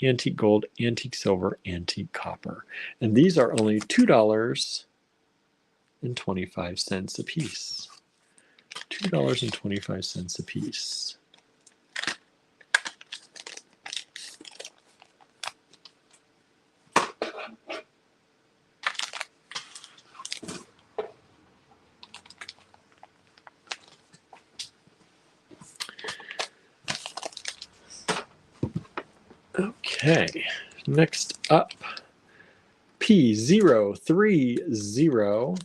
antique gold, antique silver, antique copper. And these are only $2.25 a piece. $2.25 a piece. Okay, next up, P030.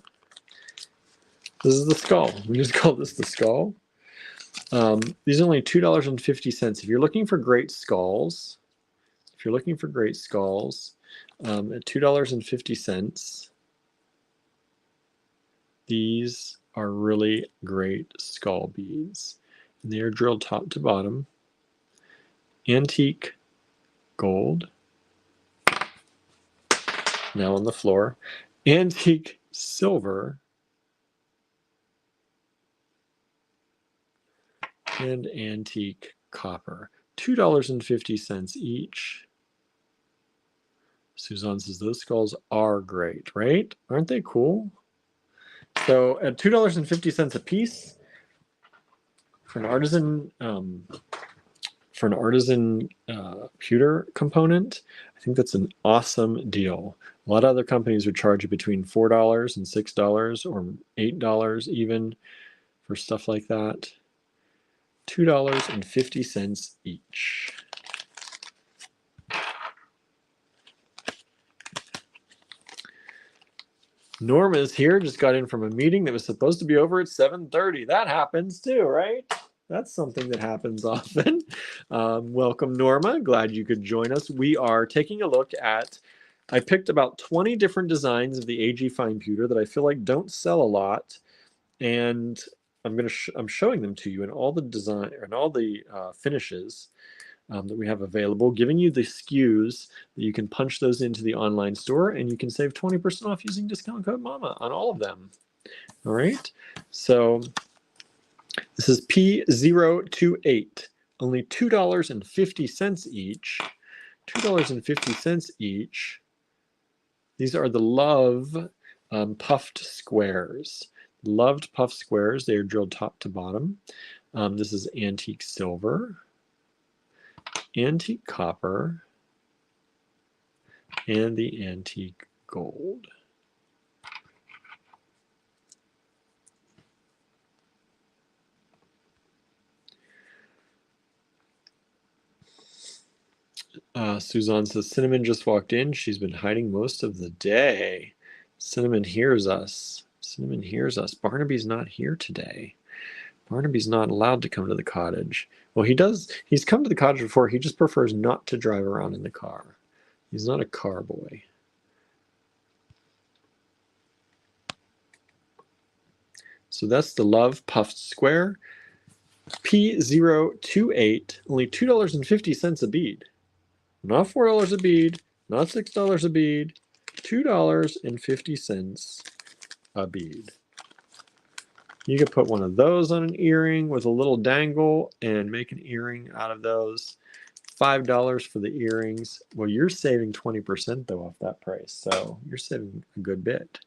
This is the skull. We just call this the skull. These are only $2.50. If you're looking for great skulls, at $2.50, these are really great skull beads. And they are drilled top to bottom. Antique gold. Now on the floor. Antique silver. And antique copper. $2.50 each. Suzanne says those skulls are great, right? Aren't they cool? So at $2.50 a piece for an artisan pewter component, I think that's an awesome deal. A lot of other companies would charge you between $4 and $6 or $8 even for stuff like that. $2.50 each. Norma's here, just got in from a meeting that was supposed to be over at 7:30. That happens too, right? That's something that happens often. Welcome, Norma. Glad you could join us. We are taking a look at, I picked about 20 different designs of the AG Fine Pewter that I feel like don't sell a lot. And I'm showing them to you in all the design and all the finishes that we have available, giving you the SKUs that you can punch those into the online store, and you can save 20% off using discount code MAMA on all of them. All right, so this is P028, only $2.50 each. $2.50 each. These are the Love puffed squares. Loved puffed squares. They are drilled top to bottom. This is antique silver, antique copper, and the antique gold. Suzanne says, Cinnamon just walked in. She's been hiding most of the day. Cinnamon hears us. Cinnamon hears us. Barnaby's not here today. Barnaby's not allowed to come to the cottage. Well, he does. He's come to the cottage before. He just prefers not to drive around in the car. He's not a car boy. So that's the Love Puffed Square. P028, only $2.50 a bead. Not $4 a bead, not $6 a bead, $2.50 a bead. You could put one of those on an earring with a little dangle and make an earring out of those. $5 for the earrings. Well, you're saving 20% though off that price, so you're saving a good bit.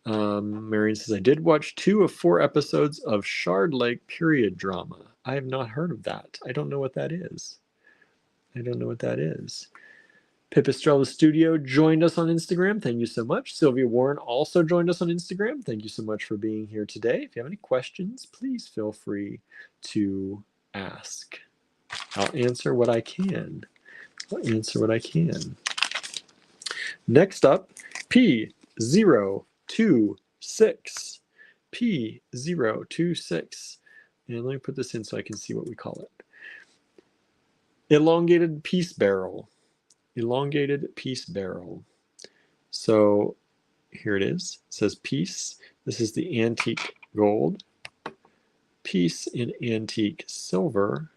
Marion says, I did watch 2 of 4 episodes of Shard Lake period drama. I have not heard of that. I don't know what that is. Pipistrella Studio joined us on Instagram. Thank you so much. Sylvia Warren also joined us on Instagram. Thank you so much for being here today. If you have any questions, please feel free to ask. I'll answer what I can. Next up, P026. P026. And let me put this in so I can see what we call it. Elongated piece barrel. So here it is. It says piece. This is the antique gold. Piece in antique silver.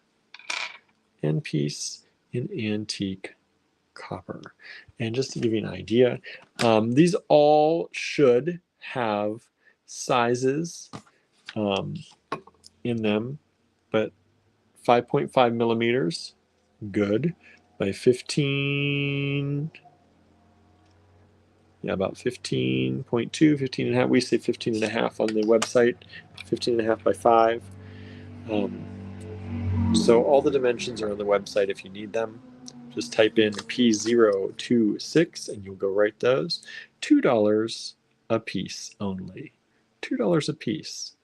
And piece in antique copper. And just to give you an idea, these all should have sizes in them, but 5.5 millimeters, good. By 15, yeah, about 15.2, 15 and a half. We say 15 and a half on the website, 15 and a half by 5. So all the dimensions are on the website if you need them. Just type in P026 and you'll go write those. $2 a piece only. $2 a piece.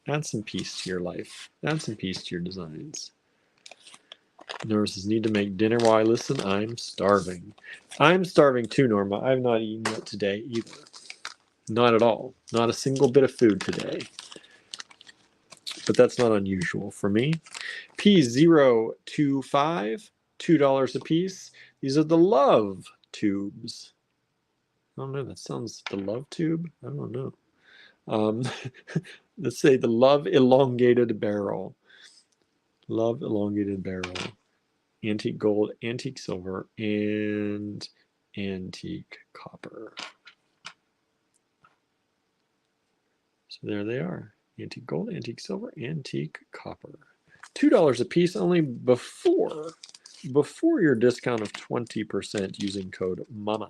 Add some peace to your life. Add some peace to your designs. Norma says, need to make dinner while I listen. I'm starving. I'm starving too, Norma. I've not eaten yet today either. Not at all. Not a single bit of food today. But that's not unusual for me. P025, $2 a piece. These are the love tubes. I don't know. That sounds, the love tube? I don't know. Let's say the love elongated barrel. Love elongated barrel. Antique gold, antique silver, and antique copper. So there they are. Antique gold, antique silver, antique copper. $2 a piece only before your discount of 20% using code MAMA.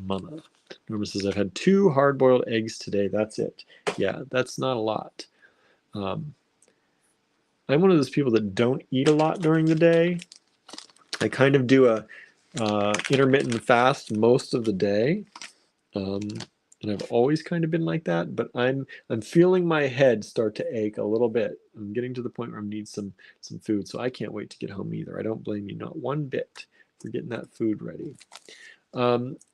MAMA. Norma says, I've had 2 hard-boiled eggs today. That's it. Yeah, that's not a lot. I'm one of those people that don't eat a lot during the day. I kind of do a intermittent fast most of the day. And I've always kind of been like that, but I'm feeling my head start to ache a little bit. I'm getting to the point where I need some food, so I can't wait to get home either. I don't blame you, not one bit, for getting that food ready.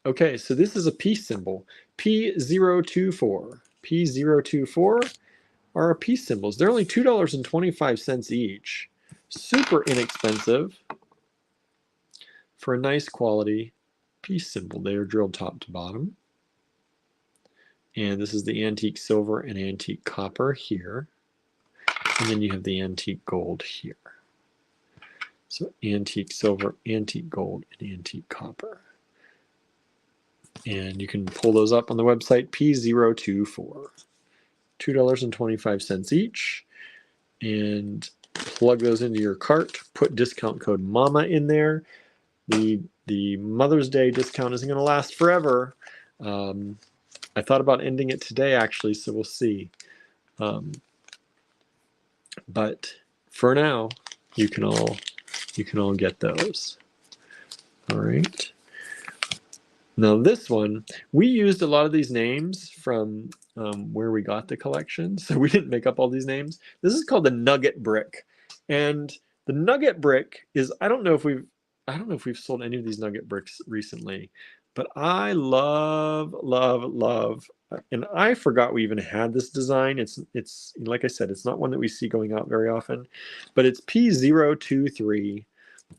Okay, so this is a piece symbol, P024. P024 are our piece symbols. They're only $2.25 each. Super inexpensive for a nice quality piece symbol. They are drilled top to bottom. And this is the antique silver and antique copper here. And then you have the antique gold here. So antique silver, antique gold, and antique copper. And you can pull those up on the website, P024. $2.25 each. And plug those into your cart. Put discount code MAMA in there. The Mother's Day discount isn't going to last forever. I thought about ending it today, actually, so we'll see. But for now, you can all get those. All right. Now this one, we used a lot of these names from where we got the collection, so we didn't make up all these names. This is called the nugget brick, and the nugget brick is, I don't know if we've sold any of these nugget bricks recently. But I love, and I forgot we even had this design. It's like I said, it's not one that we see going out very often, but it's P023.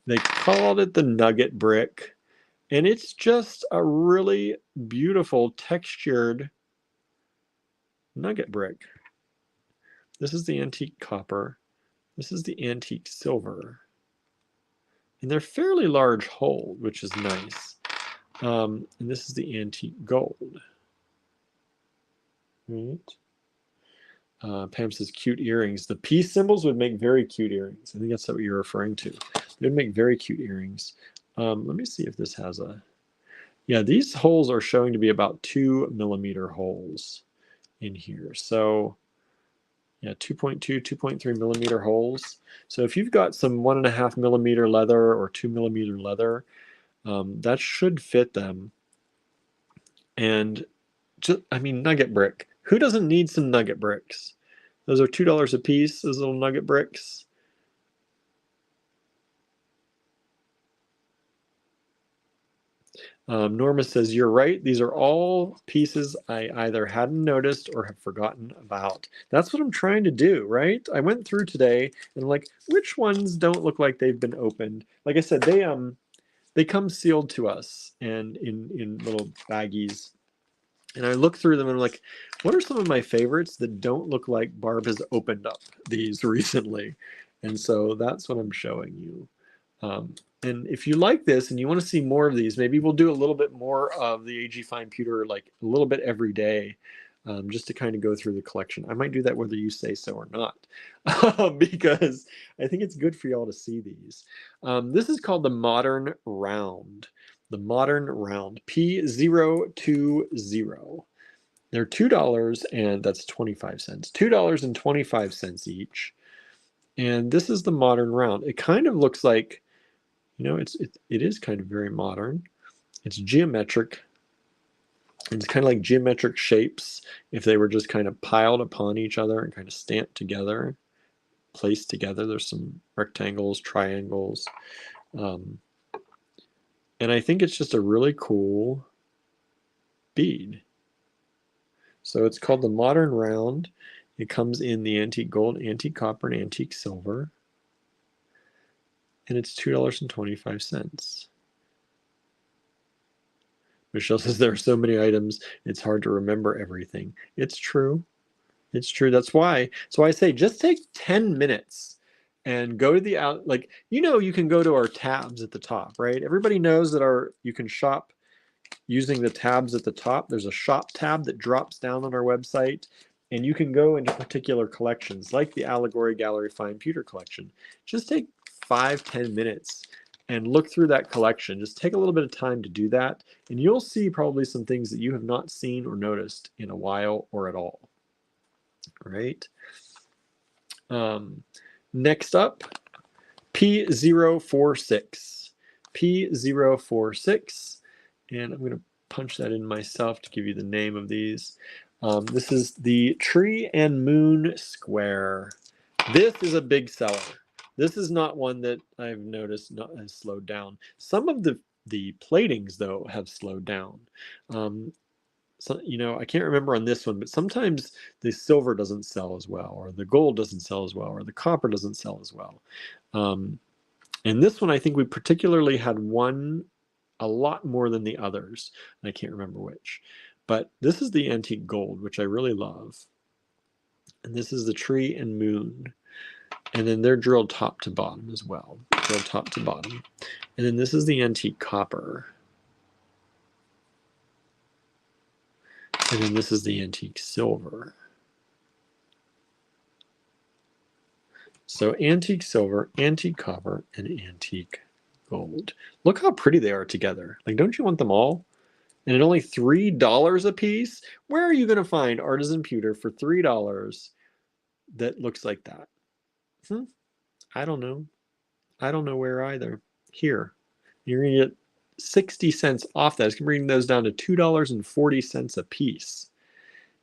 They called it the nugget brick, and it's just a really beautiful textured nugget brick. This is the antique copper. This is the antique silver. And they're fairly large holes, which is nice. And this is the antique gold. Right. Pam says cute earrings. The piece symbols would make very cute earrings. I think that's what you're referring to. They would make very cute earrings. Let me see if this has a... Yeah, these holes are showing to be about 2 millimeter holes in here. So yeah, 2.2, 2.3 millimeter holes. So if you've got some 1.5 millimeter leather or 2 millimeter leather, that should fit them. And just, I mean, nugget brick. Who doesn't need some nugget bricks? Those are $2 a piece, those little nugget bricks. Norma says, you're right. These are all pieces I either hadn't noticed or have forgotten about. That's what I'm trying to do, right? I went through today and like, which ones don't look like they've been opened? Like I said, they come sealed to us and in little baggies. And I look through them and I'm like, what are some of my favorites that don't look like Barb has opened up these recently? And so that's what I'm showing you. And if you like this and you want to see more of these, maybe we'll do a little bit more of the AG Fine Pewter, like a little bit every day. just to kind of go through the collection. I might do that whether you say so or not, because I think it's good for y'all to see these. This is called the Modern Round. The Modern Round, P020. They're $2 and that's 25 cents. $2.25 each. And this is the Modern Round. It kind of looks like, you know, it is kind of very modern. It's geometric. It's kind of like geometric shapes if they were just kind of piled upon each other and kind of stamped together, placed together. There's some rectangles, triangles. And I think it's just a really cool bead. So it's called the Modern Round. It comes in the antique gold, antique copper, and antique silver. And it's $2.25. Michelle says there are so many items, it's hard to remember everything. It's true. It's true. That's why. So I say just take 10 minutes and go to the out. Like, you know, you can go to our tabs at the top, right? Everybody knows that you can shop using the tabs at the top. There's a shop tab that drops down on our website, and you can go into particular collections like the Allegory Gallery Fine Pewter collection. Just take 5-10 minutes and look through that collection. Just take a little bit of time to do that, and you'll see probably some things that you have not seen or noticed in a while or at all. Right? Next up, P046. P046, and I'm going to punch that in myself to give you the name of these. This is the Tree and Moon Square. This is a big seller. This is not one that I've noticed has slowed down. Some of the platings, though, have slowed down. So, you know, I can't remember on this one, but sometimes the silver doesn't sell as well, or the gold doesn't sell as well, or the copper doesn't sell as well. And this one, I think we particularly had one a lot more than the others. I can't remember which. But this is the antique gold, which I really love. And this is the Tree and Moon. And then they're drilled top to bottom as well. Drilled top to bottom. And then this is the antique copper. And then this is the antique silver. So antique silver, antique copper, and antique gold. Look how pretty they are together. Like, don't you want them all? And at only $3 a piece? Where are you going to find artisan pewter for $3 that looks like that? I don't know. I don't know where either. Here. You're going to get 60 cents off that. It's going to bring those down to $2.40 a piece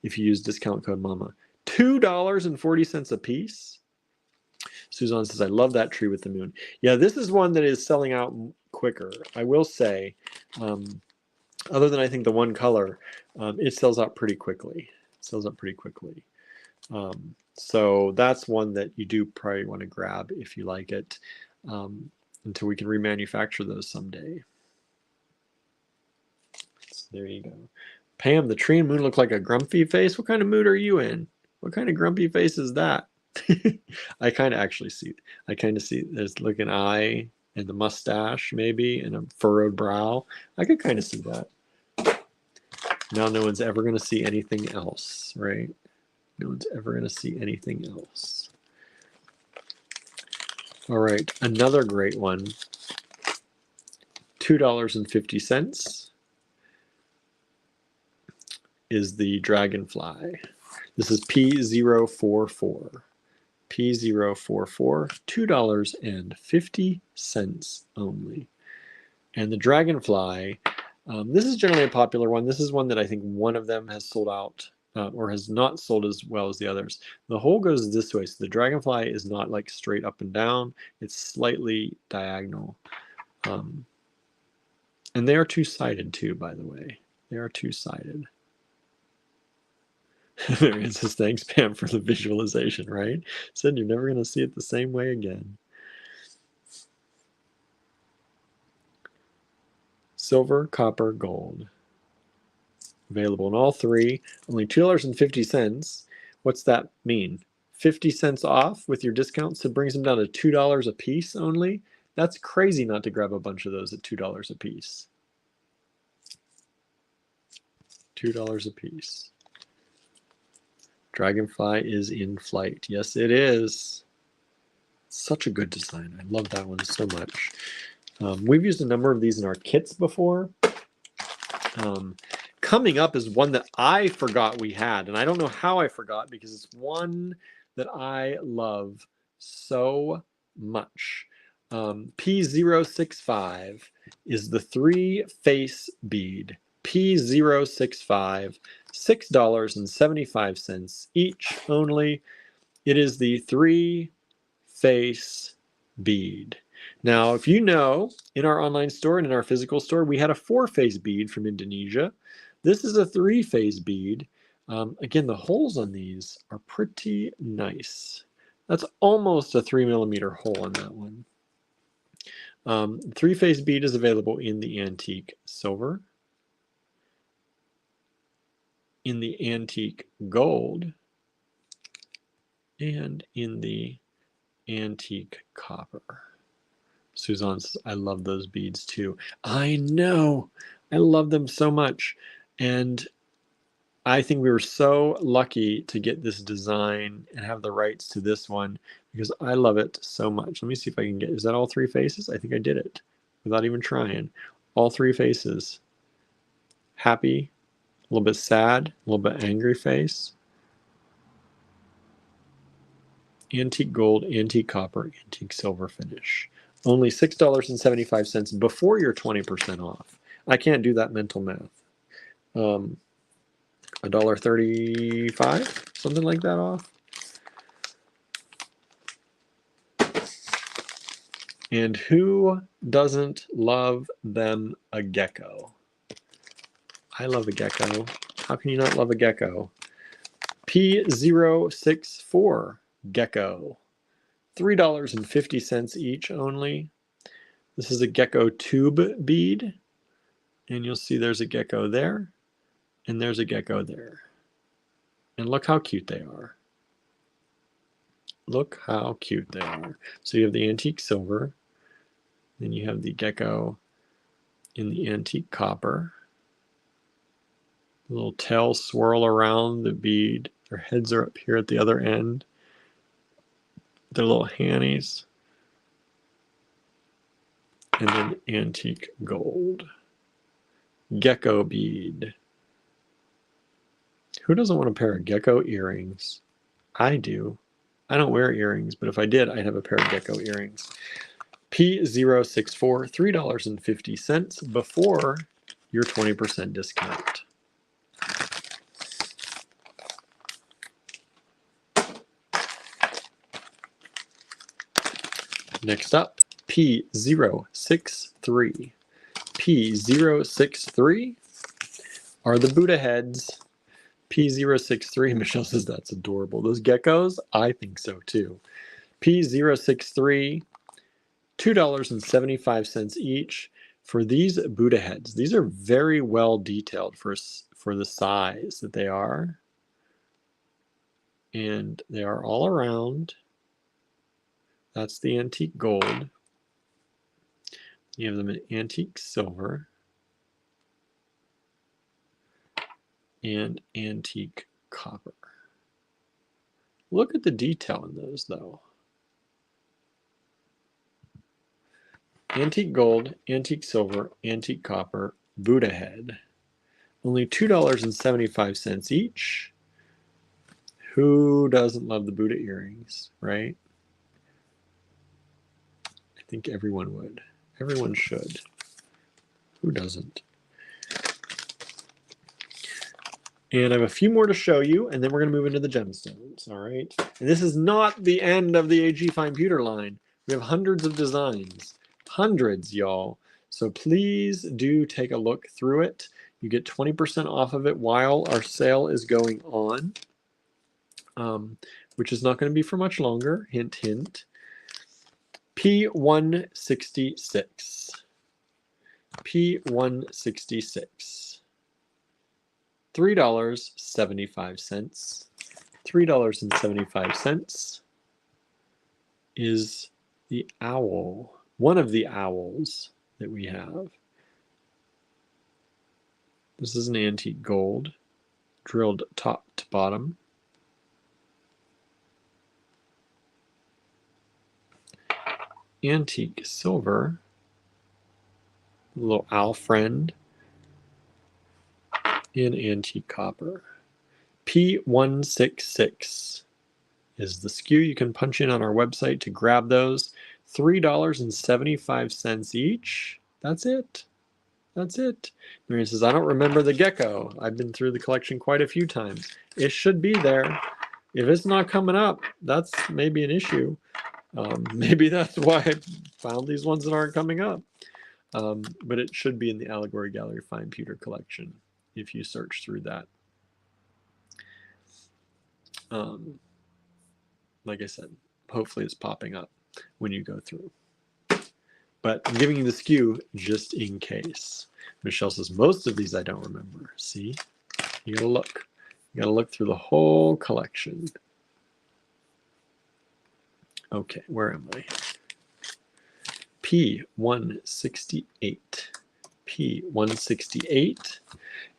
if you use discount code MAMA. $2.40 a piece? Suzanne says, I love that tree with the moon. Yeah, this is one that is selling out quicker. I will say, other than I think the one color, it sells out pretty quickly. It sells out pretty quickly. So that's one that you do probably want to grab if you like it, until we can remanufacture those someday. So there you go. Pam, the tree and moon look like a grumpy face. What kind of mood are you in? What kind of grumpy face is that? I kind of actually see. I kind of see there's like an eye and the mustache maybe and a furrowed brow. I could kind of see that. Now no one's ever going to see anything else, right? No one's ever going to see anything else. All right, another great one. $2.50 is the dragonfly. This is P044. P044, $2.50 only. And the dragonfly, this is generally a popular one. This is one that I think one of them has sold out or has not sold as well as the others. The hole goes this way, so the dragonfly is not like straight up and down. It's slightly diagonal. And they are two-sided too, by the way. They are two-sided. Marianne says, thanks, Pam, for the visualization, right? Said you're never going to see it the same way again. Silver, copper, gold. Available in all three. Only $2.50. What's that mean? 50 cents off with your discounts, so it brings them down to $2 a piece only? That's crazy not to grab a bunch of those at $2 a piece. $2 a piece. Dragonfly is in flight. Yes, it is. Such a good design. I love that one so much. We've used a number of these in our kits before. Coming up is one that I forgot we had, and I don't know how I forgot because it's one that I love so much. P065 is the 3-face bead. P065, $6.75 each only. It is the 3-face bead. Now, if you know, in our online store and in our physical store, we had a 4-face bead from Indonesia. This is a 3-face bead. Again, the holes on these are pretty nice. That's almost a 3mm hole in that one. 3-face bead is available in the antique silver, in the antique gold, and in the antique copper. Suzanne says, I love those beads too. I know. I love them so much. And I think we were so lucky to get this design and have the rights to this one because I love it so much. Let me see if I can get, is that all 3 faces? I think I did it without even trying. All 3 faces. Happy, a little bit sad, a little bit angry face. Antique gold, antique copper, antique silver finish. Only $6.75 before your 20% off. I can't do that mental math. $1.35, something like that off. And who doesn't love them a gecko? I love a gecko. How can you not love a gecko? P064 gecko. $3.50 each only. This is a gecko tube bead. And you'll see there's a gecko there. And there's a gecko there. And look how cute they are. Look how cute they are. So you have the antique silver. Then you have the gecko in the antique copper. The little tails swirl around the bead. Their heads are up here at the other end. Their little hannies. And then antique gold. Gecko bead. Who doesn't want a pair of gecko earrings? I do. I don't wear earrings, but if I did, I'd have a pair of gecko earrings. P064, $3.50 before your 20% discount. Next up, P063. P063 are the Buddha heads. P063, Michelle says that's adorable. Those geckos, I think so too. P063, $2.75 each for these Buddha heads. These are very well detailed for the size that they are. And they are all around. That's the antique gold. You have them in antique silver and antique copper. Look at the detail in those, though. Antique gold, antique silver, antique copper, Buddha head. Only $2.75 each. Who doesn't love the Buddha earrings, right? I think everyone would. Everyone should. Who doesn't? And I have a few more to show you, and then we're going to move into the gemstones, all right? And this is not the end of the AG Fine Pewter line. We have hundreds of designs. Hundreds, y'all. So please do take a look through it. You get 20% off of it while our sale is going on, which is not going to be for much longer. Hint, hint. P166. P166. $3.75. $3.75 is the owl, one of the owls that we have. This is an antique gold, drilled top to bottom. antique silver, a little owl friend, and antique copper. P166 is the SKU. You can punch in on our website to grab those. $3.75 each. That's it. That's it. Marion says, I don't remember the gecko. I've been through the collection quite a few times. It should be there. If it's not coming up, that's maybe an issue. Maybe that's why I found these ones that aren't coming up. But it should be in the Allegory Gallery Fine Pewter collection if you search through that. Like I said, hopefully it's popping up when you go through. But I'm giving you the SKU just in case. Michelle says, most of these I don't remember. See? You gotta look. You gotta look through the whole collection. Okay, where am I? P168. P168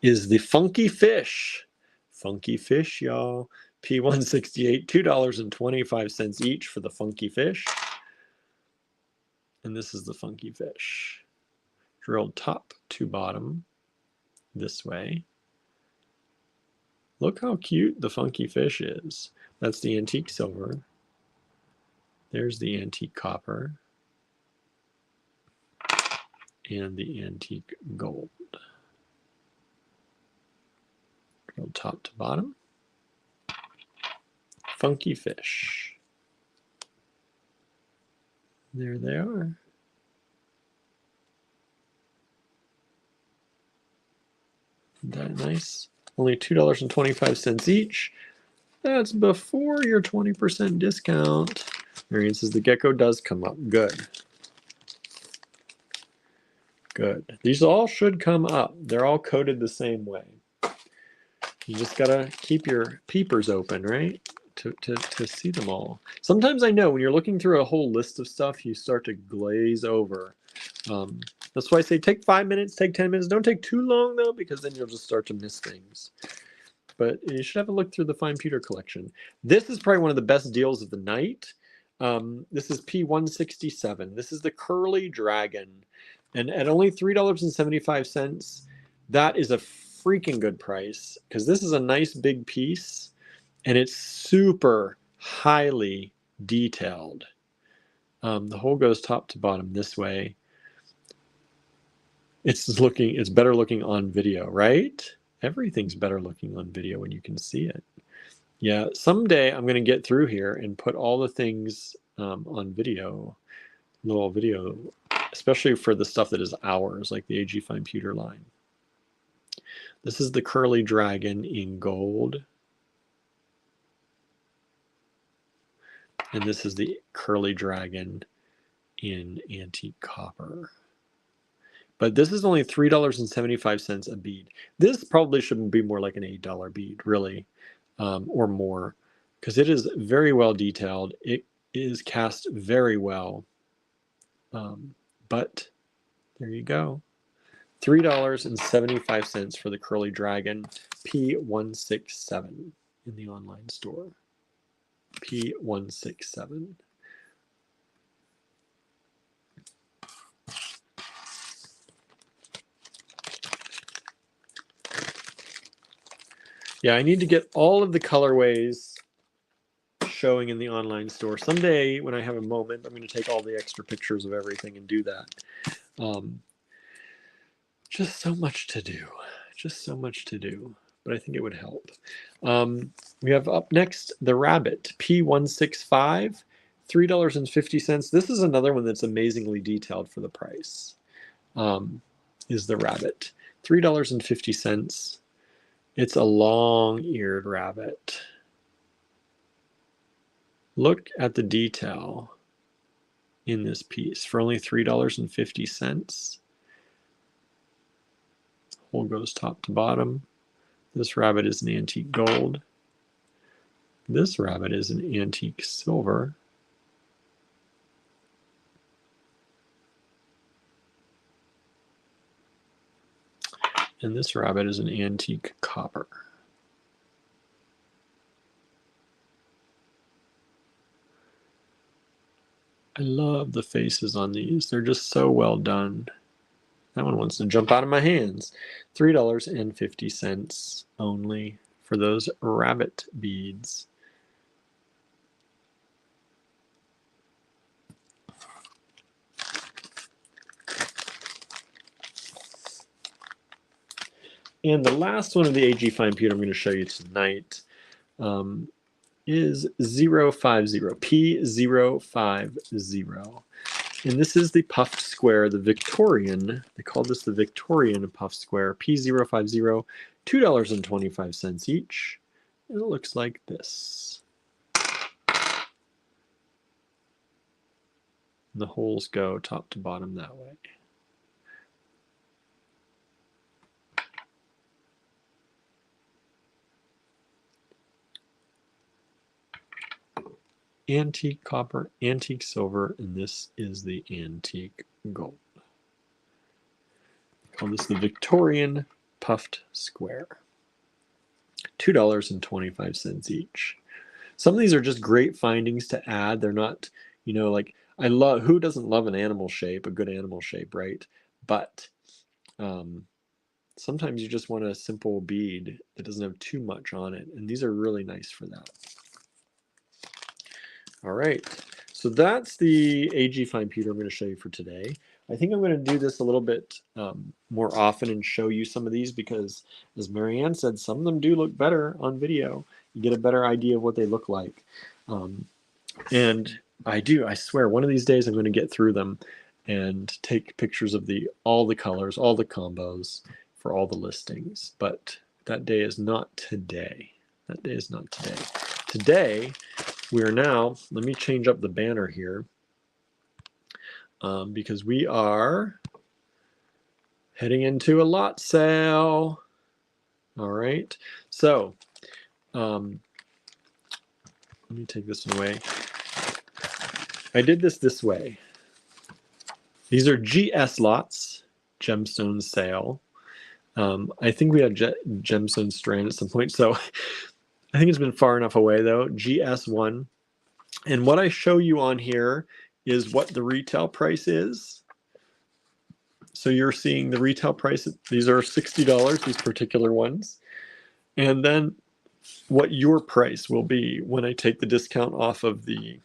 is the funky fish. Funky fish, y'all. P168, $2.25 each for the funky fish. And this is the funky fish. Drilled top to bottom this way. Look how cute the funky fish is. That's the antique silver. There's the antique copper. And the antique gold. Drilled top to bottom. Funky fish. There they are. Isn't that nice? Only $2.25 each. That's before your 20% discount. Marion says the gecko does come up. Good. Good. These all should come up. They're all coded the same way. You just gotta keep your peepers open, right? To see them all. Sometimes I know when you're looking through a whole list of stuff, you start to glaze over. That's why I say take 5 minutes, take 10 minutes. Don't take too long though, because then you'll just start to miss things. But you should have a look through the Fine Pewter collection. This is probably one of the best deals of the night. This is P167. This is the Curly Dragon. And at only $3.75, that is a freaking good price because this is a nice big piece and it's super highly detailed. The hole goes top to bottom this way. It's better looking on video, right? Everything's better looking on video when you can see it. Yeah, someday I'm going to get through here and put all the things on video, little video, especially for the stuff that is ours, like the AG Fine Pewter line. This is the Curly Dragon in gold. And this is the Curly Dragon in antique copper. But this is only $3.75 a bead. This probably shouldn't be more like an $8 bead, really, or more, because it is very well detailed. It is cast very well. But there you go. $3.75 for the Curly Dragon P167 in the online store. P167. Yeah, I need to get all of the colorways showing in the online store. Someday when I have a moment, I'm going to take all the extra pictures of everything and do that. Just so much to do. Just so much to do. But I think it would help. We have up next the Rabbit P165, $3.50. This is another one that's amazingly detailed for the price. Is the Rabbit. $3.50. It's a long-eared rabbit. Look at the detail in this piece for only $3.50. Hole goes top to bottom. This rabbit is an antique gold. This rabbit is an antique silver. And this rabbit is an antique copper. I love the faces on these. They're just so well done. That one wants to jump out of my hands. $3.50 only for those rabbit beads. And the last one of the AG Fine Pewter I'm going to show you tonight is 050, P050. And this is the puffed square, the Victorian. They call this the Victorian puffed square, P050, $2.25 each. And it looks like this. And the holes go top to bottom that way. Antique copper, antique silver, and this is the antique gold. I call this the Victorian puffed square. $2.25 each. Some of these are just great findings to add. They're not, you know, like who doesn't love an animal shape, a good animal shape, right? But sometimes you just want a simple bead that doesn't have too much on it, and these are really nice for that. All right, so that's the AG Fine Pewter I'm going to show you for today. I think I'm going to do this a little bit more often and show you some of these because, as Marianne said, some of them do look better on video. You get a better idea of what they look like. And I swear, one of these days I'm going to get through them and take pictures of all the colors, all the combos for all the listings. But that day is not today. That day is not today. Today, we are now, let me change up the banner here because we are heading into a lot sale. All right, so let me take this one away. I did this way. These are GS lots, Gemstone sale. I think we had Gemstone Strand at some point, so I think it's been far enough away though. GS1. And what I show you on here is what the retail price is. So you're seeing the retail price. These are $60, these particular ones. And then what your price will be when I take the discount off of the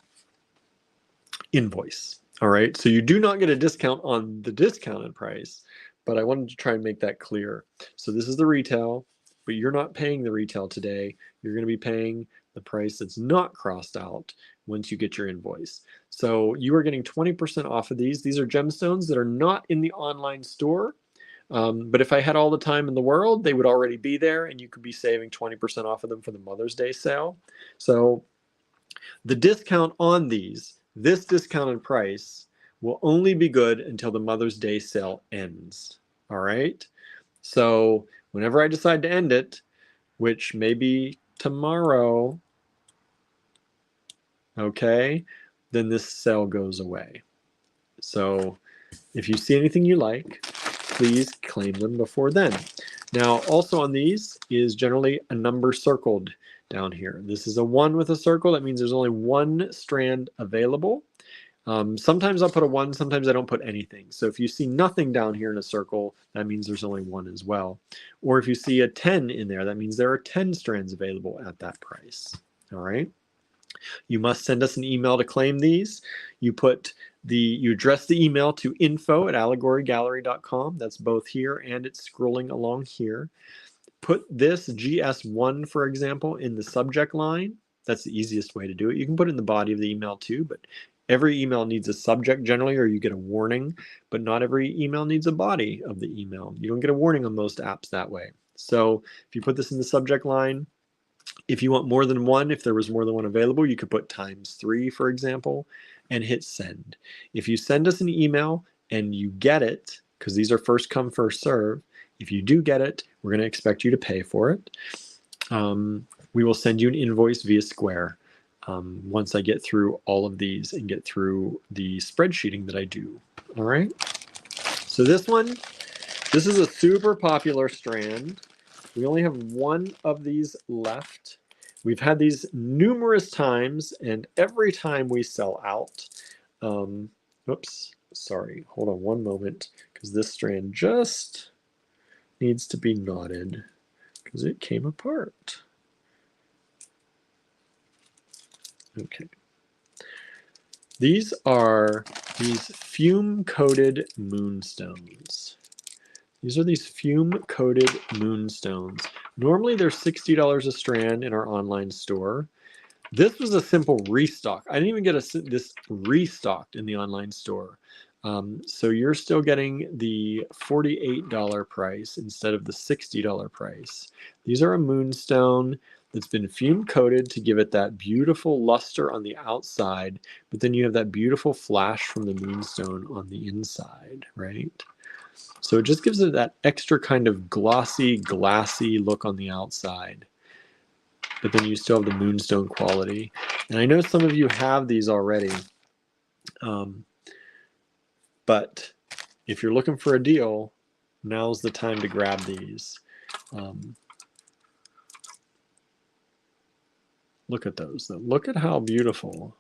invoice. All right. So you do not get a discount on the discounted price, but I wanted to try and make that clear. So this is the retail, but you're not paying the retail today. You're going to be paying the price that's not crossed out once you get your invoice. So you are getting 20% off of these. These are gemstones that are not in the online store. But if I had all the time in the world, they would already be there and you could be saving 20% off of them for the Mother's Day sale. So the discount on these, this discounted price, will only be good until the Mother's Day sale ends. All right. So whenever I decide to end it, which may be tomorrow, okay, then this sale goes away. So if you see anything you like, please claim them before then. Now, also on these is generally a number circled down here. This is a 1 with a circle. That means there's only one strand available. Sometimes I'll put a 1, sometimes I don't put anything. So if you see nothing down here in a circle, that means there's only 1 as well. Or if you see a 10 in there, that means there are 10 strands available at that price. All right. You must send us an email to claim these. You address the email to info@allegorygallery.com. That's both here and it's scrolling along here. Put this GS1, for example, in the subject line. That's the easiest way to do it. You can put it in the body of the email too, but every email needs a subject generally, or you get a warning, but not every email needs a body of the email. You don't get a warning on most apps that way. So if you put this in the subject line, if you want more than one, if there was more than one available, you could put ×3, for example, and hit send. If you send us an email and you get it, because these are first come, first serve, if you do get it, we're going to expect you to pay for it. We will send you an invoice via Square once I get through all of these and get through the spreadsheeting that I do. All right. So this is a super popular strand. We only have one of these left. We've had these numerous times, and every time we sell out. Oops, sorry, hold on one moment, because this strand just needs to be knotted because it came apart. Okay. These are these fume-coated moonstones. These are these fume-coated moonstones. Normally they're $60 a strand in our online store. This was a simple restock. I didn't even get this restocked in the online store. So you're still getting the $48 price instead of the $60 price. These are a moonstone that's been fume coated to give it that beautiful luster on the outside, but then you have that beautiful flash from the moonstone on the inside, right? So it just gives it that extra kind of glossy, glassy look on the outside, but then you still have the moonstone quality. And I know some of you have these already, but if you're looking for a deal, now's the time to grab these. Look at those, though. Look at how beautiful.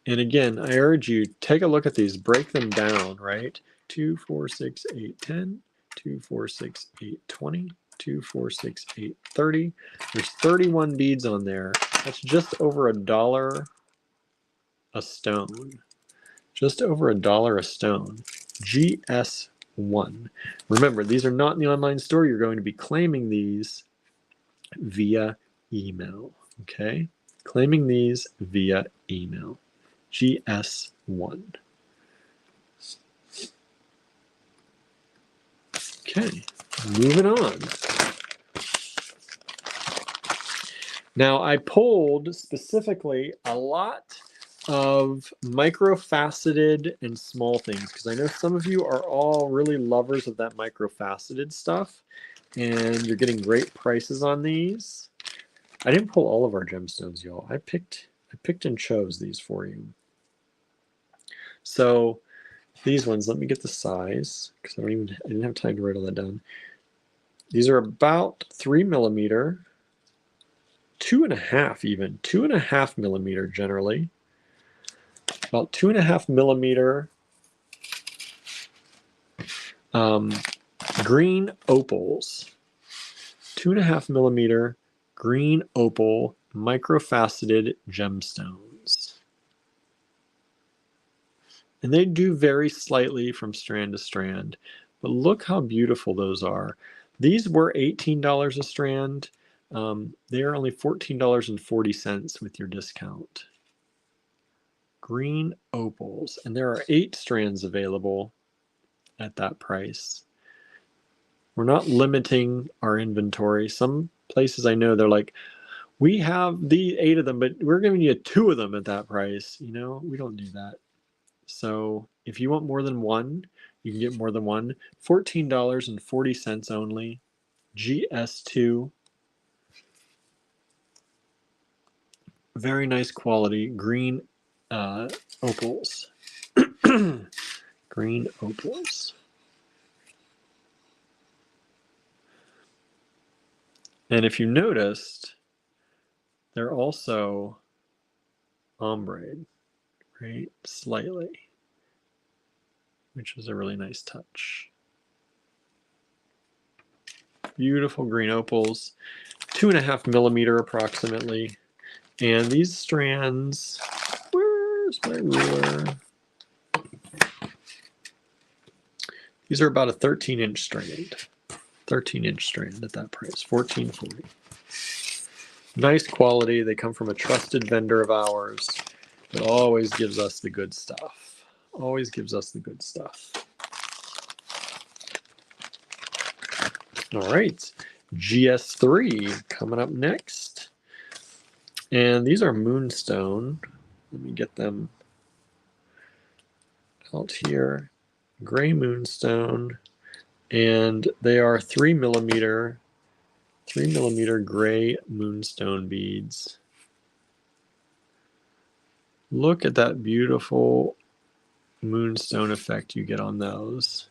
And again, I urge you, take a look at these, break them down, right? 2, 4, 6, 8, 10, 2, 4, 6, 8, 20, 2, 4, 6, 8, 30. There's 31 beads on there. That's just over $1 a stone. Just over $1 a stone. GS1. Remember, these are not in the online store. You're going to be claiming these via email. Okay? Claiming these via email. GS1. Okay, moving on. Now, I pulled specifically a lot of microfaceted and small things because I know some of you are all really lovers of that microfaceted stuff, and you're getting great prices on these. I didn't pull all of our gemstones, y'all. I picked and chose these for you. So these ones, let me get the size because I didn't have time to write all that down. These are about 3 millimeter, 2.5 even, 2.5 millimeter generally. About 2.5 millimeter green opals. 2.5 millimeter green opal microfaceted gemstones. And they do vary slightly from strand to strand, but look how beautiful those are. These were $18 a strand. They are only $14.40 with your discount. Green opals, and there are 8 strands available at that price. We're not limiting our inventory. Some places I know they're like, we have the 8 of them, but we're giving you 2 of them at that price. You know, we don't do that. So if you want more than one, you can get more than one. $14.40 only. GS2. Very nice quality. Green opals. Green opals. And if you noticed, they're also ombre, right? Slightly, which is a really nice touch. Beautiful green opals, 2.5 millimeter approximately. And these strands, where's my ruler? These are about a 13-inch strand. 13-inch strand at that price, $14.40. Nice quality. They come from a trusted vendor of ours that always gives us the good stuff. Always gives us the good stuff. All right, GS3 coming up next. And these are moonstone. Let me get them out here. Gray moonstone. And they are 3 millimeter gray moonstone beads. Look at that beautiful moonstone effect you get on those.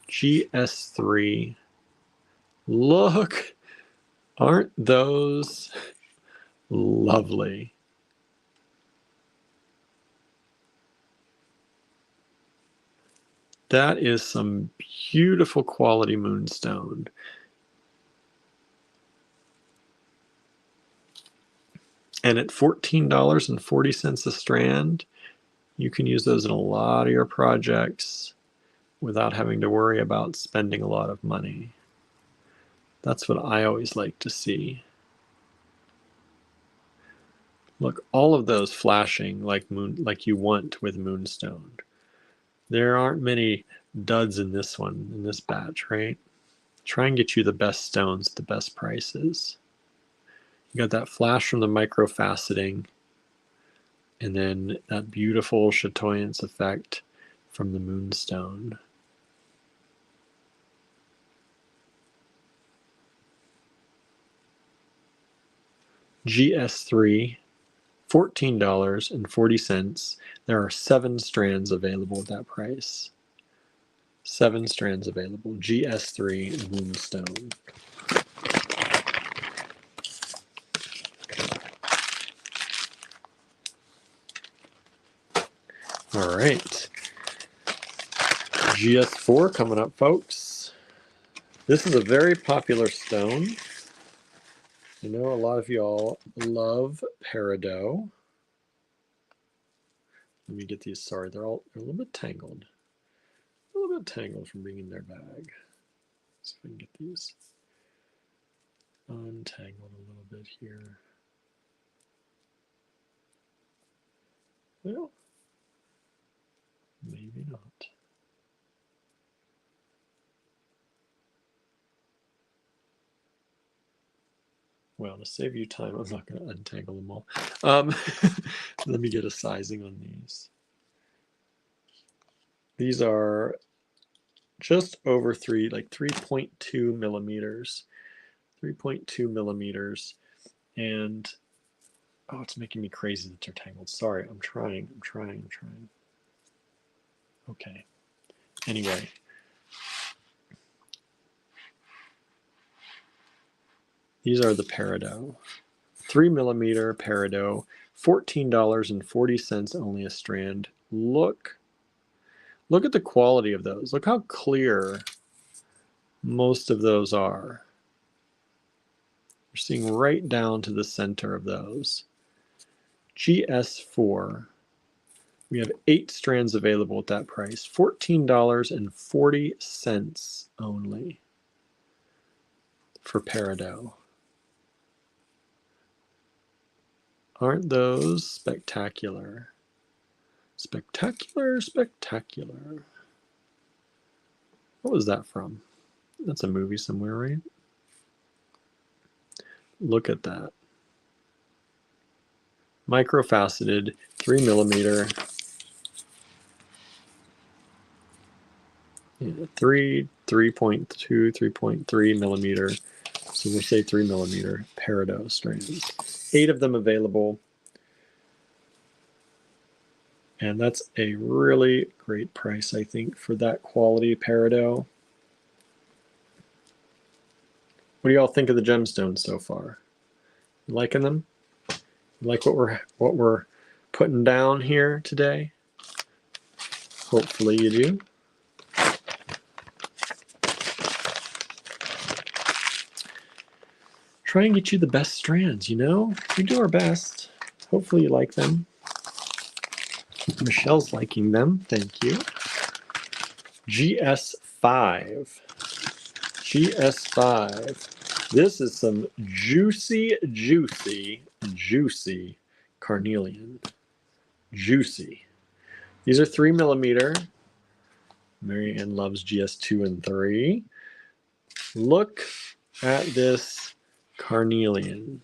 GS3. Look, aren't those lovely? That is some beautiful quality moonstone. And at $14.40 a strand, you can use those in a lot of your projects without having to worry about spending a lot of money. That's what I always like to see. Look, all of those flashing like you want with moonstone. There aren't many duds in this one, in this batch, right? Try and get you the best stones, the best prices. You got that flash from the microfaceting, and then that beautiful chatoyance effect from the moonstone. GS3, $14.40. There are 7 strands available at that price. 7 strands available. GS3 moonstone. All right. GS4 coming up, folks. This is a very popular stone. I know a lot of y'all love peridot. Let me get these. Sorry, they're a little bit tangled. A little bit tangled from being in their bag. Let's see if I can get these untangled a little bit here. Well, maybe not. Well, to save you time, I'm not going to untangle them all. Let me get a sizing on these. These are just over 3.2 millimeters. 3.2 millimeters. And, oh, it's making me crazy that they're tangled. Sorry, I'm trying. Okay. Anyway. These are the peridot. 3 millimeter peridot, $14.40 only a strand. Look at the quality of those. Look how clear most of those are. You're seeing right down to the center of those. GS4. We have 8 strands available at that price. $14.40 only for peridot. Aren't those spectacular? Spectacular, spectacular. What was that from? That's a movie somewhere, right? Look at that. Microfaceted, 3 millimeter. Yeah, 3.2, 3.3 millimeter. So we'll say 3 millimeter peridot strands. 8 of them available. And that's a really great price, I think, for that quality peridot. What do y'all think of the gemstones so far? You liking them? You like what we're putting down here today? Hopefully you do. Try and get you the best strands, you know? We do our best. Hopefully you like them. Michelle's liking them. Thank you. GS5. GS5. This is some juicy carnelian. Juicy. These are 3 millimeter. Mary Ann loves GS2 and 3. Look at this carnelian.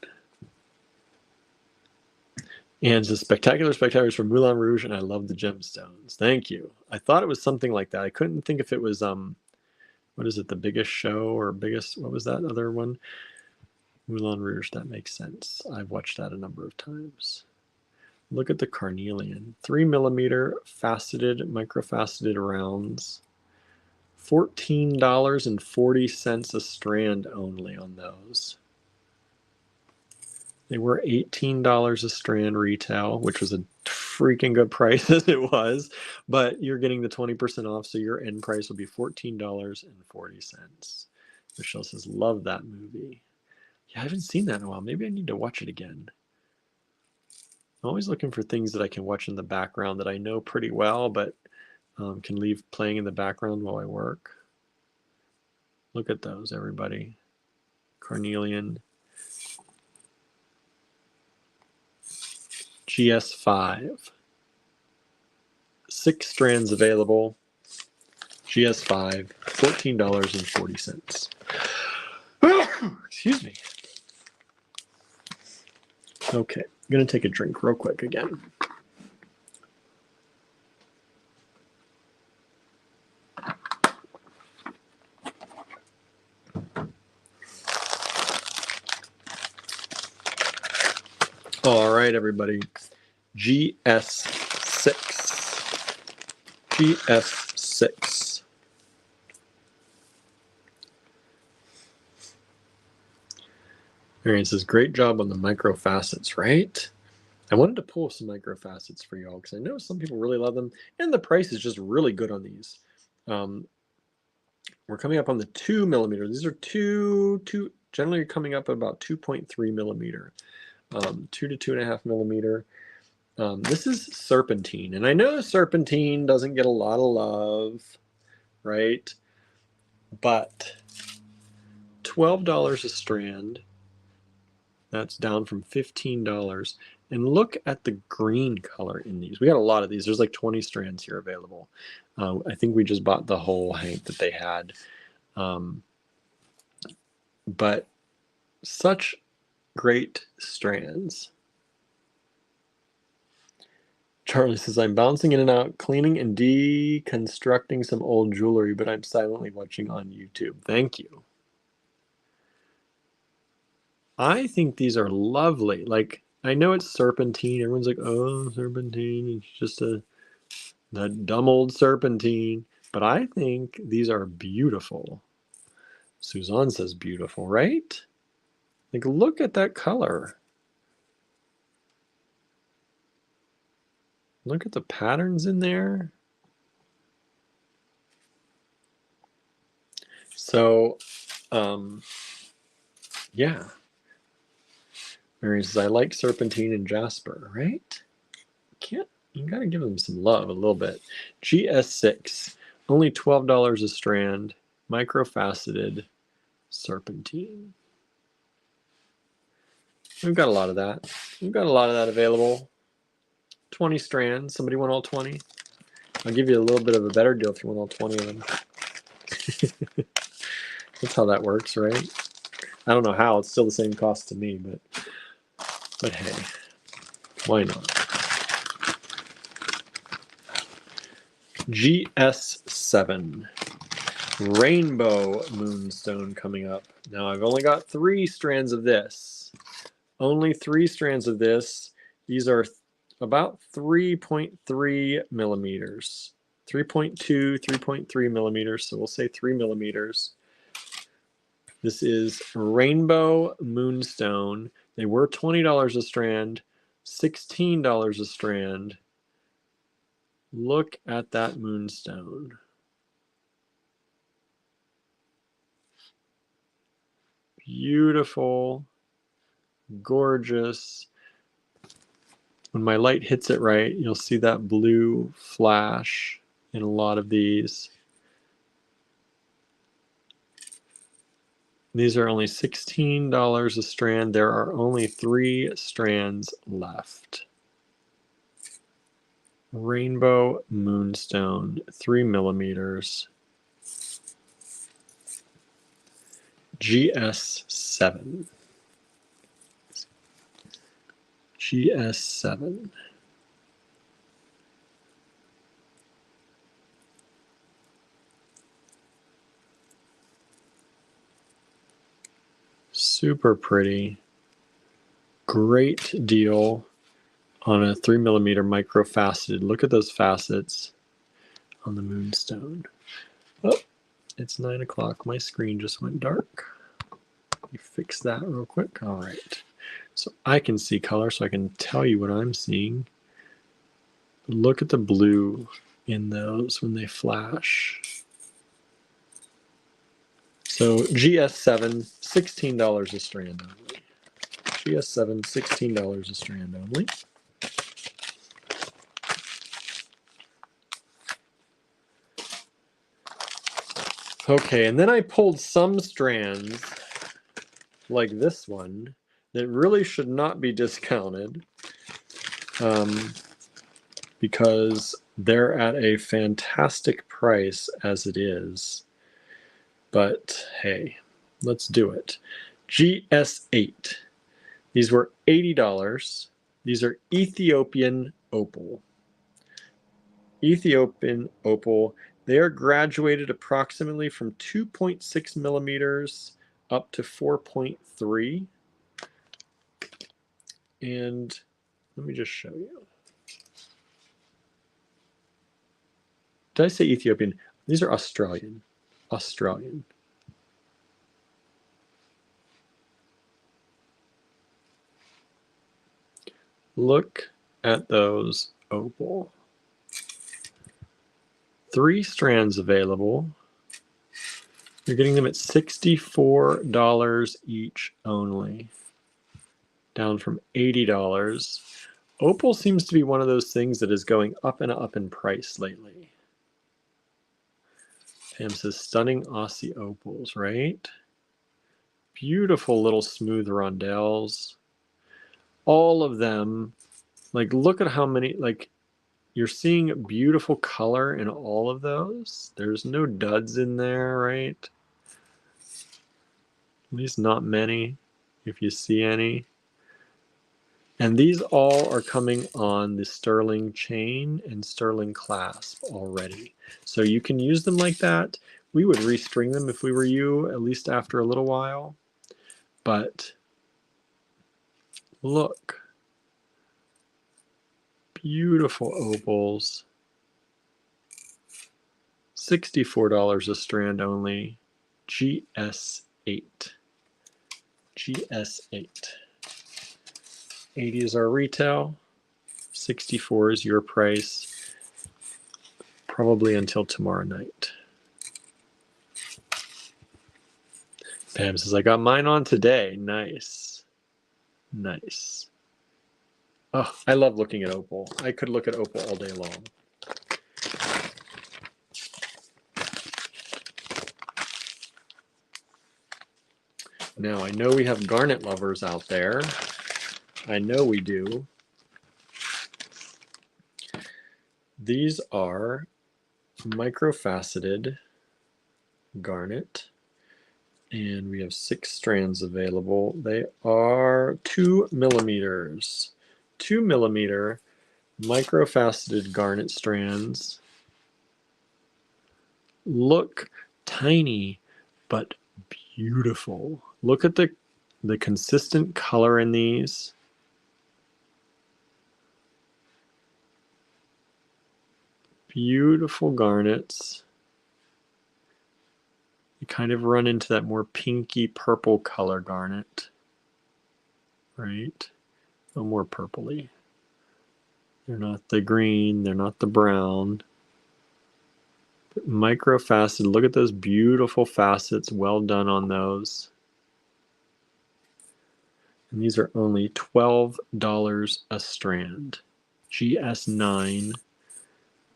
And the spectaculars from Moulin Rouge, and I love the gemstones. Thank you. I thought it was something like that. I couldn't think if it was what is it, The Biggest Show or Biggest, what was that other one? Moulin Rouge, that makes sense. I've watched that a number of times. Look at the carnelian. 3 millimeter faceted, microfaceted rounds. $14.40 a strand only on those. They were $18 a strand retail, which was a freaking good price as it was, but you're getting the 20% off, so your end price will be $14.40. Michelle says, love that movie. Yeah, I haven't seen that in a while. Maybe I need to watch it again. I'm always looking for things that I can watch in the background that I know pretty well, but can leave playing in the background while I work. Look at those, everybody. Carnelian. GS5. 6 strands available. GS5, $14.40. Excuse me. Okay, I'm going to take a drink real quick again. All right, everybody. GS6. GS6. Marion says, great job on the micro facets, right? I wanted to pull some micro facets for y'all because I know some people really love them, and the price is just really good on these. We're coming up on the 2 millimeter. These are two generally coming up at about 2.3 millimeter, 2 to 2.5 millimeter. This is serpentine, and I know serpentine doesn't get a lot of love, right? But $12 a strand. That's down from $15. And look at the green color in these. We got a lot of these. There's like 20 strands here available. I think we just bought the whole hank that they had. But such great strands. Charlie says, I'm bouncing in and out, cleaning and deconstructing some old jewelry, but I'm silently watching on YouTube. Thank you. I think these are lovely. Like, I know it's serpentine. Everyone's like, oh, serpentine. It's just the dumb old serpentine. But I think these are beautiful. Suzanne says beautiful, right? Like, look at that color. Look at the patterns in there. So, yeah. Mary says, I like serpentine and jasper, right? You gotta give them some love a little bit. GS6, only $12 a strand, micro-faceted serpentine. We've got a lot of that. We've got a lot of that available. 20 strands. Somebody want all 20? I'll give you a little bit of a better deal if you want all 20 of them. That's how that works, right? I don't know how. It's still the same cost to me, but hey, why not? GS7. Rainbow Moonstone coming up. Now, I've only got 3 strands of this. Only 3 strands of this. These are about 3.3 millimeters. 3.2, 3.3 millimeters. So we'll say 3 millimeters. This is Rainbow Moonstone. They were $20 a strand, $16 a strand. Look at that moonstone. Beautiful, gorgeous. When my light hits it right, you'll see that blue flash in a lot of these. These are only $16 a strand. There are only 3 strands left. Rainbow Moonstone, 3 millimeters. GS7. GS7. Super pretty. Great deal on a 3 millimeter micro faceted. Look at those facets on the moonstone. Oh, it's 9 o'clock. My screen just went dark. Let me fix that real quick. All right. So I can see color, so I can tell you what I'm seeing. Look at the blue in those when they flash. So GS7, $16 a strand only. GS7, $16 a strand only. Okay, and then I pulled some strands like this one that really should not be discounted because they're at a fantastic price as it is. But hey, let's do it. GS8. These were $80. These are Ethiopian opal. Ethiopian opal. They are graduated approximately from 2.6 millimeters up to 4.3. And let me just show you. Did I say Ethiopian? These are Australian. Australian. Look at those opal. 3 strands available. You're getting them at $64 each only, down from $80. Opal seems to be one of those things that is going up and up in price lately. Pam says stunning Aussie opals, right? Beautiful little smooth rondelles. All of them, like look at how many, like you're seeing beautiful color in all of those. There's no duds in there, right? At least not many, if you see any. And these all are coming on the sterling chain and sterling clasp already. So you can use them like that. We would restring them if we were you, at least after a little while. But look, beautiful opals. $64 a strand only. GS8. GS8. 80 is our retail. 64 is your price. Probably until tomorrow night. Pam says, I got mine on today. Nice. Nice. Oh, I love looking at opal. I could look at opal all day long. Now, I know we have garnet lovers out there. I know we do. These are microfaceted garnet. And we have 6 strands available. They are 2 millimeters. 2 millimeter microfaceted garnet strands. Look tiny, but beautiful. Look at the consistent color in these. Beautiful garnets. You kind of run into that more pinky purple color garnet, right? A more purpley. They're not the green, they're not the brown. But microfaceted, look at those beautiful facets, well done on those. And these are only $12 a strand. GS9,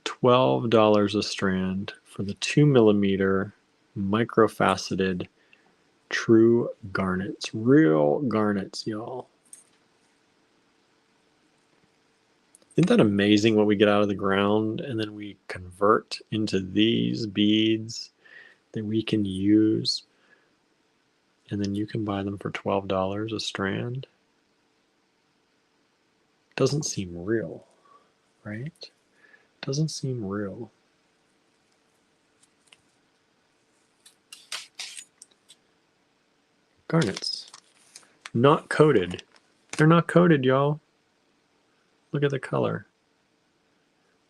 $12 a strand for the 2 millimeter microfaceted true garnets. Real garnets, y'all. Isn't that amazing what we get out of the ground and then we convert into these beads that we can use? And then you can buy them for $12 a strand. Doesn't seem real, right? Doesn't seem real. Garnets. Not coated. They're not coated, y'all. Look at the color.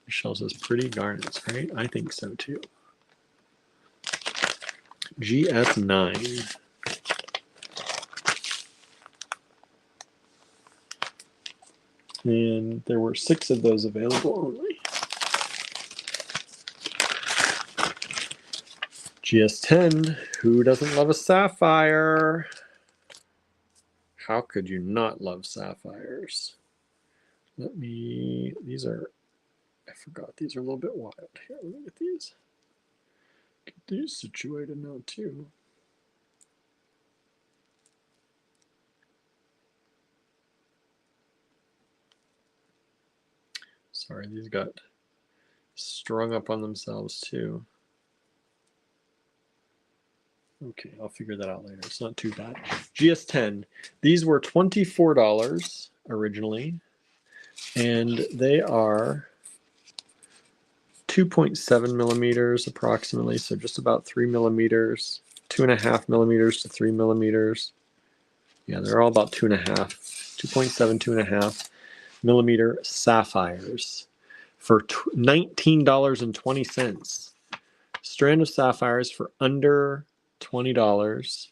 Michelle says pretty garnets, right? I think so too. GS9. And there were 6 of those available only. GS10, who doesn't love a sapphire? How could you not love sapphires? These are, I forgot, these are a little bit wild. Here, let me get these. Get these situated now too. Sorry, these got strung up on themselves too. Okay, I'll figure that out later. It's not too bad. GS10. These were $24 originally, and they are 2.7 millimeters approximately, so just about 3 millimeters, 2.5 millimeters to 3 millimeters. Yeah, they're all about 2.5, 2.7, 2.5 millimeter sapphires for $19.20. Strand of sapphires for under $20.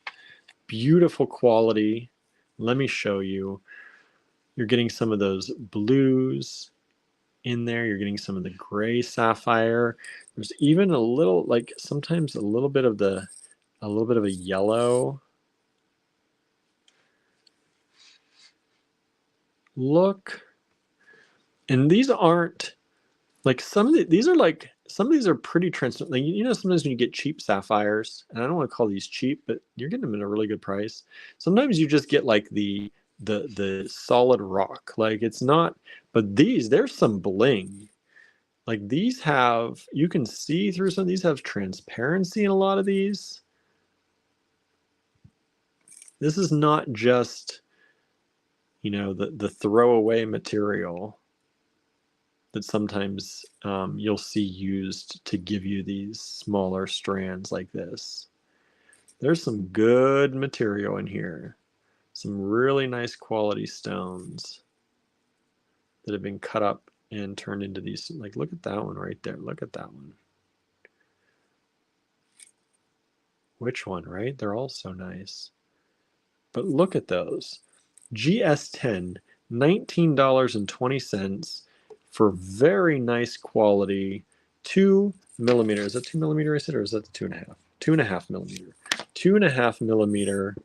Beautiful quality. Let me show you. You're getting some of those blues in there. You're getting some of the gray sapphire. There's even a little, like sometimes a little bit of a yellow. Look. And these aren't like some of these are pretty transparent. Like, you know, sometimes when you get cheap sapphires, and I don't want to call these cheap, but you're getting them at a really good price. Sometimes you just get like the solid rock. Like it's not, but there's some bling. Like these have, you can see through some of these, have transparency in a lot of these. This is not just, you know, the throwaway material that sometimes you'll see used to give you these smaller strands like this. There's some good material in here. Some really nice quality stones that have been cut up and turned into these. Like, look at that one right there. Look at that one. Which one, right? They're all so nice. But look at those. GS10, $19.20 for very nice quality 2 millimeters. Is that 2 millimeter I said, or is that 2.5? 2.5 millimeter. 2.5 millimeter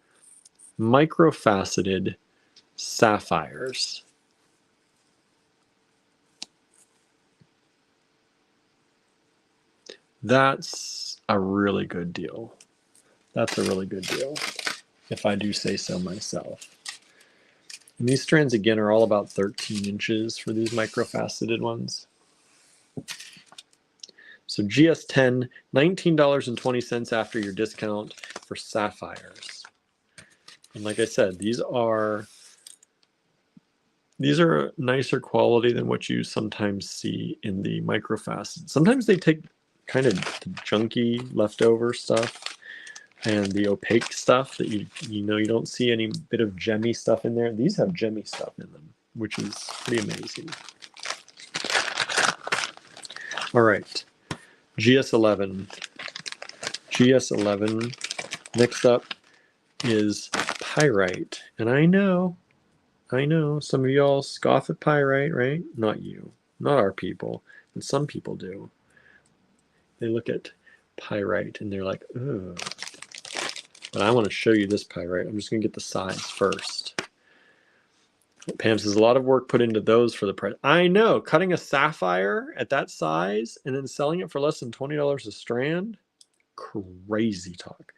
microfaceted sapphires. That's a really good deal. That's a really good deal, if I do say so myself. And these strands, again, are all about 13 inches for these microfaceted ones. So GS10, $19.20 after your discount for sapphires. And like I said, these are nicer quality than what you sometimes see in the microfacets. Sometimes they take kind of the junky leftover stuff and the opaque stuff that you don't see any bit of gemmy stuff in there. These have gemmy stuff in them, which is pretty amazing. All right, GS11. GS11. Next up is pyrite, and I know some of y'all scoff at pyrite, right? Not you, not our people, but some people do. They look at pyrite and they're like, ugh. But I want to show you this pyrite. I'm just going to get the size first. Pam says, a lot of work put into those for the price. I know. Cutting a sapphire at that size and then selling it for less than $20 a strand? Crazy talk.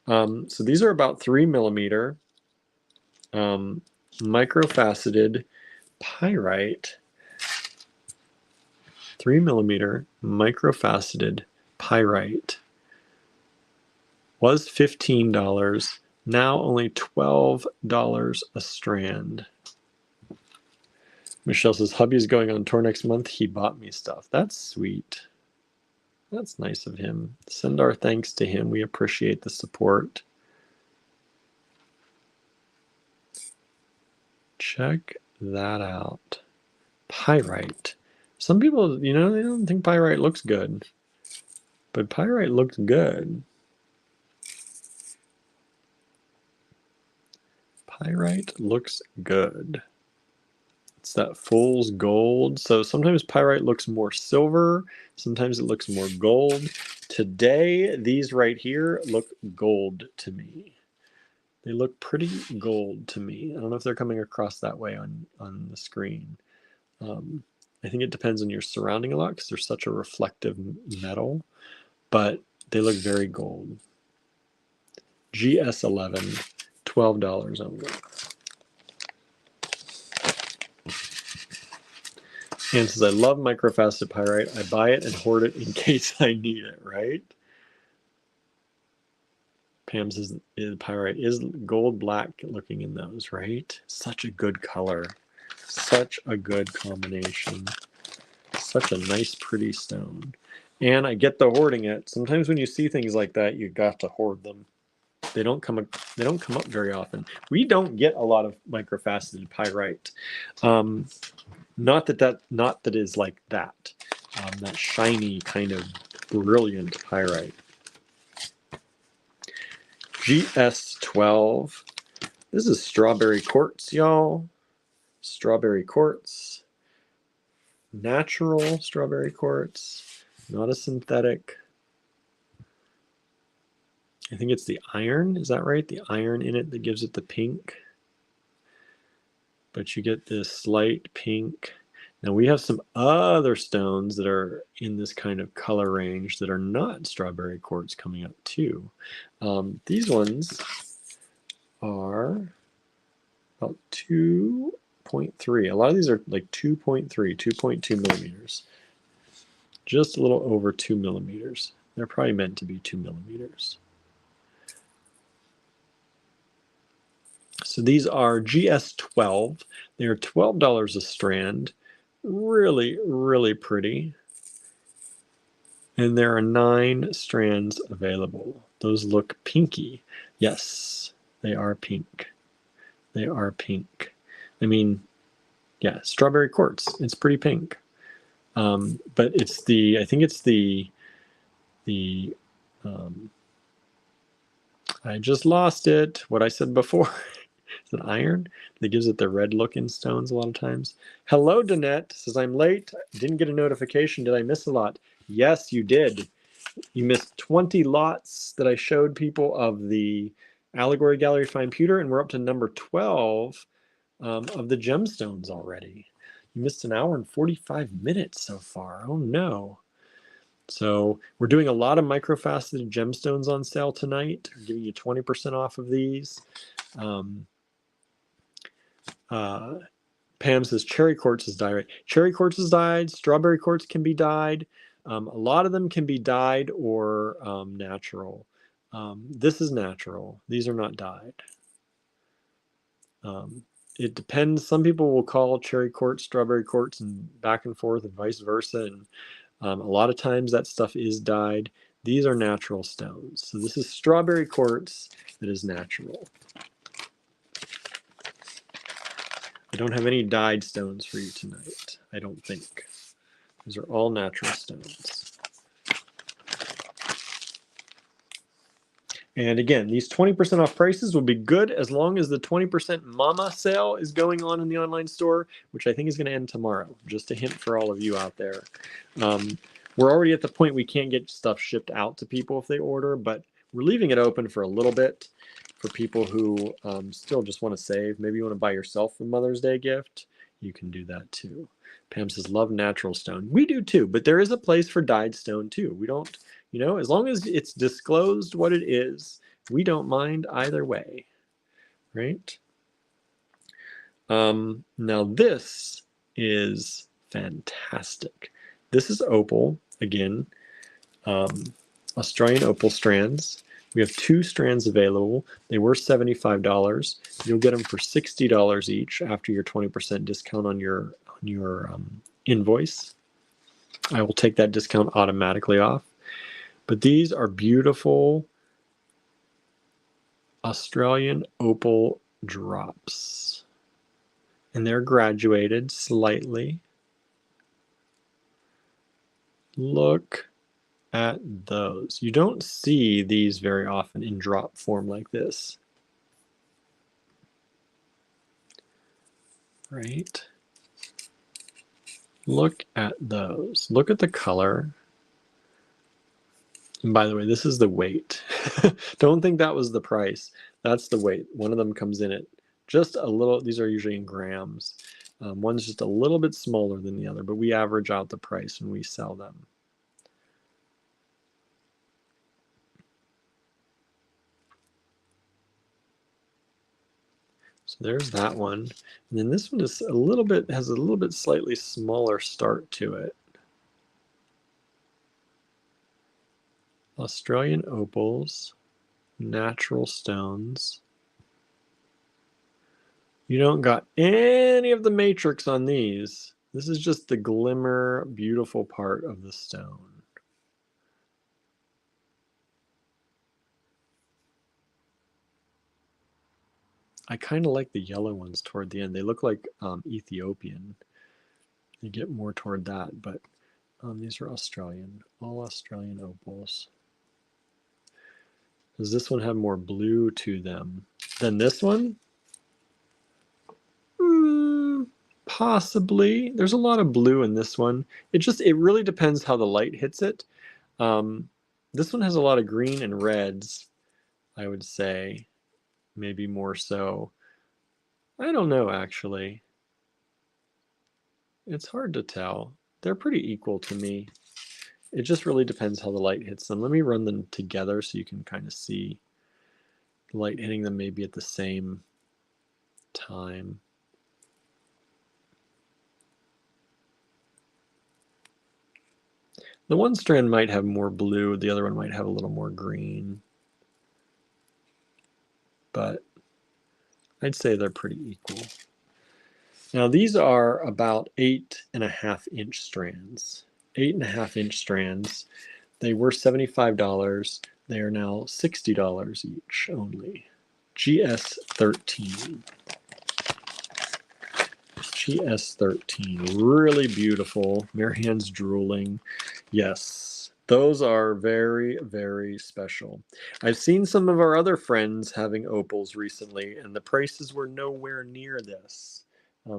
So these are about 3 millimeter microfaceted pyrite. 3 millimeter microfaceted pyrite. Was $15, now only $12 a strand. Michelle says, hubby's going on tour next month. He bought me stuff. That's sweet. That's nice of him. Send our thanks to him. We appreciate the support. Check that out. Pyrite. Some people, they don't think pyrite looks good. But pyrite looks good. Pyrite looks good. Let's It's that fool's gold. So sometimes pyrite looks more silver, sometimes it looks more gold. Today, these right here look gold to me. They look pretty gold to me. I don't know if they're coming across that way on the screen. I think it depends on your surrounding a lot because they're such a reflective metal, but they look very gold. GS11, $12 only. And says, I love microfaceted pyrite. I buy it and hoard it in case I need it, right? Pam says the pyrite is gold black looking in those, right? Such a good color. Such a good combination. Such a nice, pretty stone. And I get the hoarding it. Sometimes when you see things like that, you got to hoard them. They don't come up very often. We don't get a lot of microfaceted pyrite. Not that is like that. That shiny kind of brilliant pyrite. GS12. This is strawberry quartz, y'all. Strawberry quartz. Natural strawberry quartz, not a synthetic. I think it's the iron, is that right? The iron in it that gives it the pink. But you get this slight pink. Now we have some other stones that are in this kind of color range that are not strawberry quartz coming up too. These ones are about 2.3. A lot of these are like 2.3, 2.2 millimeters. Just a little over 2 millimeters. They're probably meant to be 2 millimeters. So these are GS12. They are $12 a strand. Really, really pretty. And there are 9 strands available. Those look pinky. Yes, they are pink. They are pink. I mean, yeah, strawberry quartz. It's pretty pink. But it's I think it's I just lost it. What I said before. Is it iron that gives it the red look in stones a lot of times? Hello, Danette. Says, I'm late. Didn't get a notification. Did I miss a lot? Yes, you did. You missed 20 lots that I showed people of the Allegory Gallery Fine Pewter, and we're up to number 12 of the gemstones already. You missed an hour and 45 minutes so far. Oh, no. So we're doing a lot of microfaceted gemstones on sale tonight. We're giving you 20% off of these. Pam says cherry quartz is dyed. Cherry quartz is dyed. Strawberry quartz can be dyed. A lot of them can be dyed or natural. This is natural. These are not dyed. It depends. Some people will call cherry quartz strawberry quartz and back and forth and vice versa. And a lot of times that stuff is dyed. These are natural stones. So this is strawberry quartz that is natural. I don't have any dyed stones for you tonight, I don't think. These are all natural stones. And again, these 20% off prices will be good as long as the 20% mama sale is going on in the online store, which I think is going to end tomorrow. Just a hint for all of you out there. We're already at the point we can't get stuff shipped out to people if they order, but we're leaving it open for a little bit for people who still just want to save. Maybe you want to buy yourself a Mother's Day gift. You can do that too. Pam says, love natural stone. We do too, but there is a place for dyed stone too. We don't, you know, as long as it's disclosed what it is, we don't mind either way, right? Now this is fantastic. This is opal, again, Australian opal strands. We have 2 strands available. They were $75. You'll get them for $60 each after your 20% discount on your invoice. I will take that discount automatically off. But these are beautiful Australian opal drops. And they're graduated slightly. Look at those. You don't see these very often in drop form like this. Right? Look at those. Look at the color. And by the way, this is the weight. Don't think that was the price. That's the weight. One of them comes in at just a little, these are usually in grams. One's just a little bit smaller than the other, but we average out the price when we sell them. So there's that one. And then this one is a little bit, has a little bit slightly smaller start to it. Australian opals, natural stones. You don't got any of the matrix on these. This is just the glimmer, beautiful part of the stone. I kind of like the yellow ones toward the end. They look like Ethiopian. You get more toward that, but these are Australian, all Australian opals. Does this one have more blue to them than this one? Possibly. There's a lot of blue in this one. It really depends how the light hits it. This one has a lot of green and reds, I would say. Maybe more so. I don't know, actually. It's hard to tell. They're pretty equal to me. It just really depends how the light hits them. Let me run them together so you can kind of see the light hitting them maybe at the same time. The one strand might have more blue, the other one might have a little more green. But I'd say they're pretty equal. Now these are about 8.5-inch strands. 8.5-inch strands. They were $75. They are now $60 each only. GS13. GS13. Really beautiful. Marianne's drooling. Yes, those are very, very special. I've seen some of our other friends having opals recently, and the prices were nowhere near this.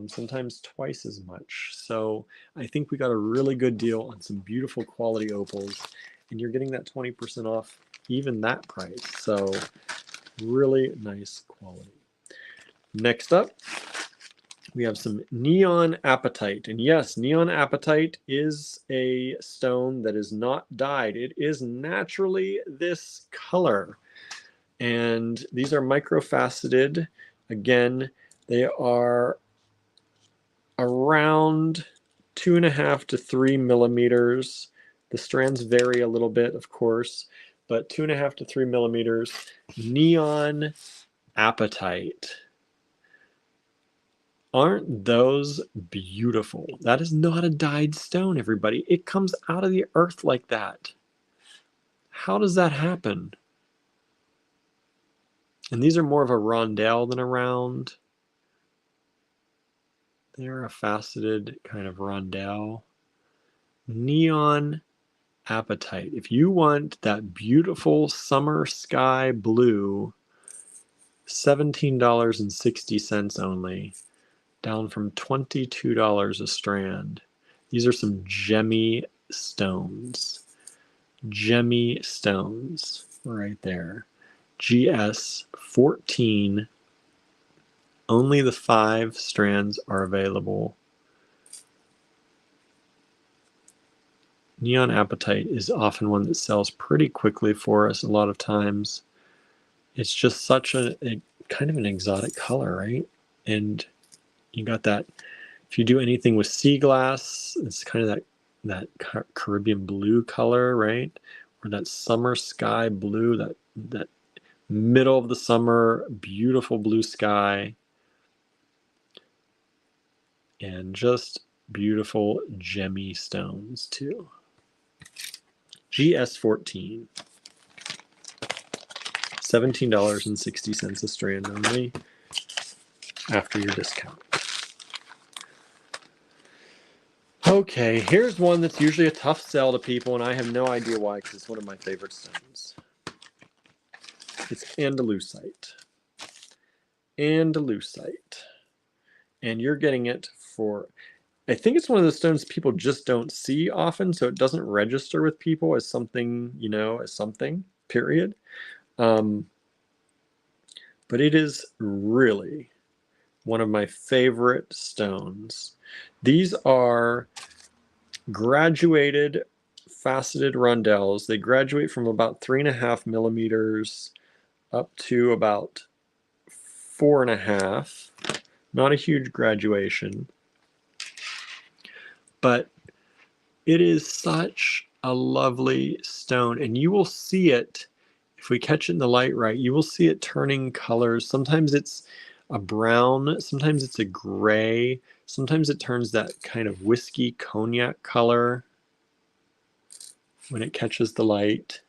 Sometimes twice as much. So I think we got a really good deal on some beautiful quality opals, and you're getting that 20% off even that price. So really nice quality. Next up, we have some neon apatite. And yes, neon apatite is a stone that is not dyed. It is naturally this color. And these are microfaceted. Again, they are around 2.5 to 3 millimeters. The strands vary a little bit, of course, but 2.5 to 3 millimeters. Neon apatite. Aren't those beautiful? That is not a dyed stone, everybody. It comes out of the earth like that. How does that happen? And these are more of a rondelle than a round. They're a faceted kind of rondelle. Neon apatite. If you want that beautiful summer sky blue, $17.60 only, down from $22 a strand. These are some gemmy stones. Gemmy stones right there. GS14. Only the 5 strands are available. Neon apatite is often one that sells pretty quickly for us a lot of times. It's just such a kind of an exotic color, right? And you got that, if you do anything with sea glass, it's kind of that Caribbean blue color, right? Or that summer sky blue, that middle of the summer, beautiful blue sky. And just beautiful gemmy stones too. GS14. $17.60 a strand only after your discount. Okay, here's one that's usually a tough sell to people, and I have no idea why, because it's one of my favorite stones. It's Andalusite. Andalusite. And you're getting it for I think it's one of those stones people just don't see often, so it doesn't register with people as something, you know, as something, period. But it is really one of my favorite stones. These are graduated faceted rondelles. They graduate from about 3.5 millimeters up to about 4.5. Not a huge graduation, but it is such a lovely stone, and you will see it if we catch it in the light right. You will see it turning colors. Sometimes it's a brown, sometimes it's a gray, sometimes it turns that kind of whiskey cognac color when it catches the light.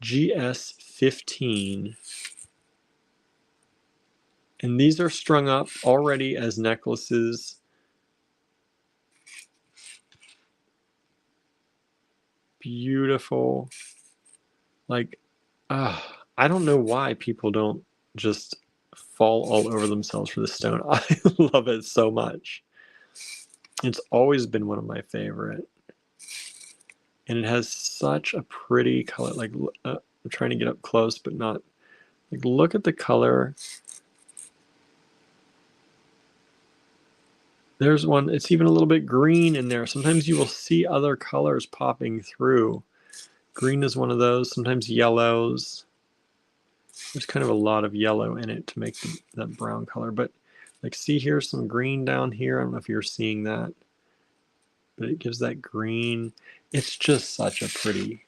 GS15. And these are strung up already as necklaces. Beautiful. Like, I don't know why people don't just fall all over themselves for this stone. I love it so much. It's always been one of my favorite. And it has such a pretty color. Like, I'm trying to get up close, but not. Like, look at the color. There's one, it's even a little bit green in there. Sometimes you will see other colors popping through. Green is one of those, sometimes yellows. There's kind of a lot of yellow in it to make that brown color. But like, see here, some green down here. I don't know if you're seeing that, but it gives that green. It's just such a pretty,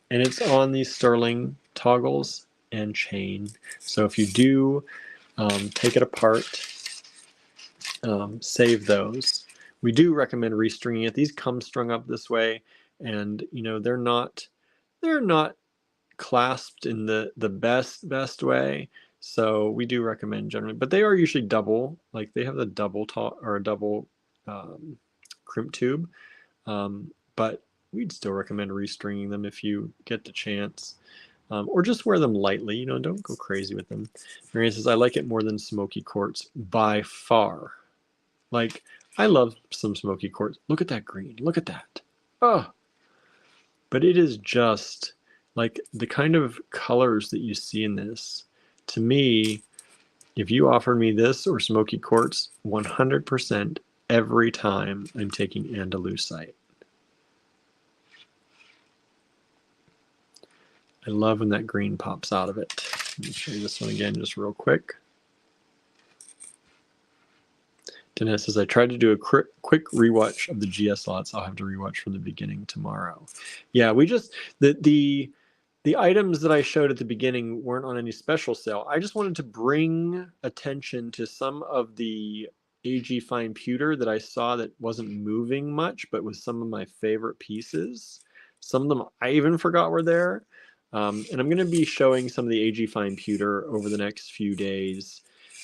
and it's on these sterling toggles and chain. So if you do take it apart, save those. We do recommend restringing it. These come strung up this way, and you know they're not clasped in the best way. So we do recommend generally, but they are usually double. Like they have the double or a double crimp tube, but we'd still recommend restringing them if you get the chance. Or just wear them lightly, you know, don't go crazy with them. Marianne says, I like it more than smoky quartz by far. Like, I love some smoky quartz. Look at that green. Look at that. Oh, but it is just like the kind of colors that you see in this. To me, if you offered me this or smoky quartz, 100% every time I'm taking Andalusite. I love when that green pops out of it. Let me show you this one again just real quick. Dennis says, I tried to do a quick rewatch of the GS lots. I'll have to rewatch from the beginning tomorrow. Yeah, we just, the items that I showed at the beginning weren't on any special sale. I just wanted to bring attention to some of the AG Fine Pewter that I saw that wasn't moving much, but was some of my favorite pieces. Some of them I even forgot were there. And I'm going to be showing some of the AG Fine Pewter over the next few days.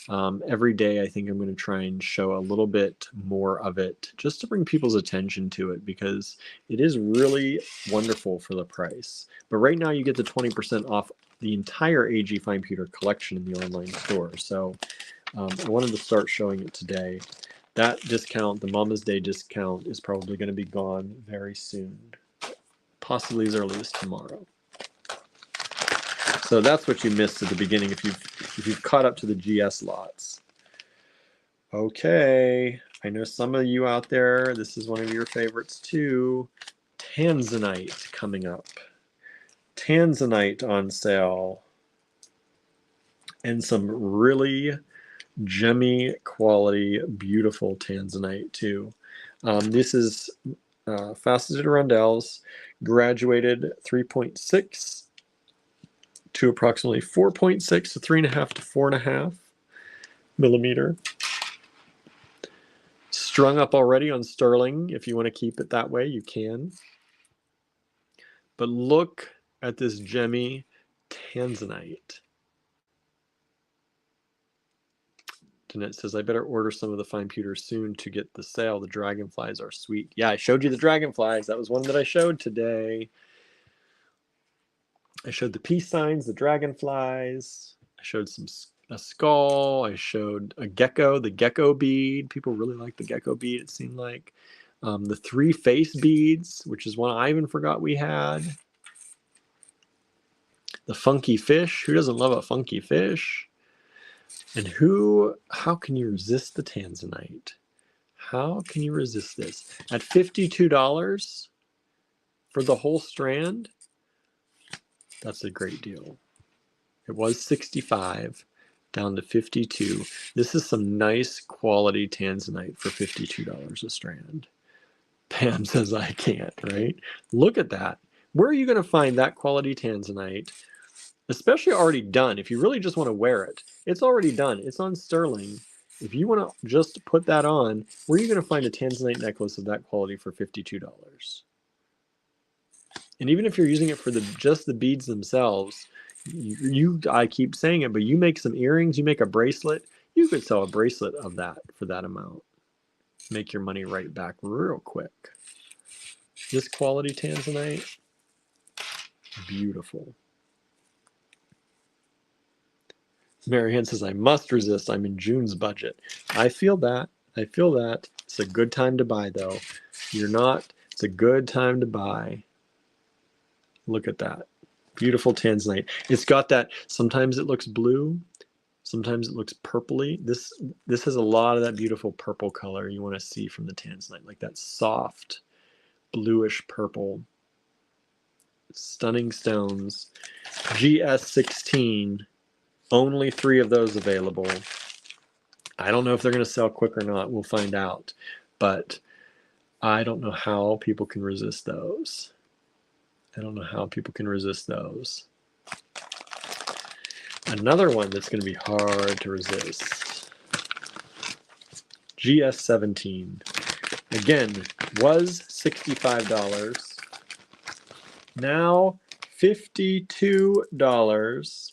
Every day, I think I'm going to try and show a little bit more of it just to bring people's attention to it because it is really wonderful for the price. But right now, you get the 20% off the entire AG Fine Pewter collection in the online store. So I wanted to start showing it today. That discount, the Mama's Day discount, is probably going to be gone very soon, possibly as early as tomorrow. So that's what you missed at the beginning if you've caught up to the GS lots. Okay, I know some of you out there, this is one of your favorites too. Tanzanite coming up. Tanzanite on sale. And some really gemmy quality, beautiful Tanzanite too. This is faceted rondelles, graduated 3.6 to approximately 4.6 to 3.5 to 4.5 millimeter. Strung up already on sterling. If you want to keep it that way, you can. But look at this gemmy Tanzanite. Danette says, I better order some of the fine pewter soon to get the sale. The dragonflies are sweet. Yeah, I showed you the dragonflies. That was one that I showed today. I showed the peace signs, the dragonflies. I showed some a skull. I showed a gecko, the gecko bead. People really like the gecko bead, it seemed like. The 3 face beads, which is one I even forgot we had. The funky fish. Who doesn't love a funky fish? And how can you resist the tanzanite? How can you resist this? At $52 for the whole strand, that's a great deal. It was $65 down to $52. This is some nice quality tanzanite for $52 a strand. Pam says I can't, right? Look at that. Where are you going to find that quality tanzanite? Especially already done. If you really just want to wear it, it's already done. It's on sterling. If you want to just put that on, where are you going to find a tanzanite necklace of that quality for $52? And even if you're using it for just the beads themselves, I keep saying it, but you make some earrings, you make a bracelet, you could sell a bracelet of that for that amount. Make your money right back real quick. This quality tanzanite, beautiful. Marianne says, I must resist. I'm in June's budget. I feel that. I feel that. It's a good time to buy, though. You're not. It's a good time to buy. Look at that. Beautiful tanzanite. It's got that. Sometimes it looks blue. Sometimes it looks purpley. This has a lot of that beautiful purple color you want to see from the tanzanite, like that soft bluish purple. Stunning stones. GS16. Only 3 of those available. I don't know if they're going to sell quick or not. We'll find out. But I don't know how people can resist those. I don't know how people can resist those. Another one that's going to be hard to resist. GS17. Again, was $65. Now $52.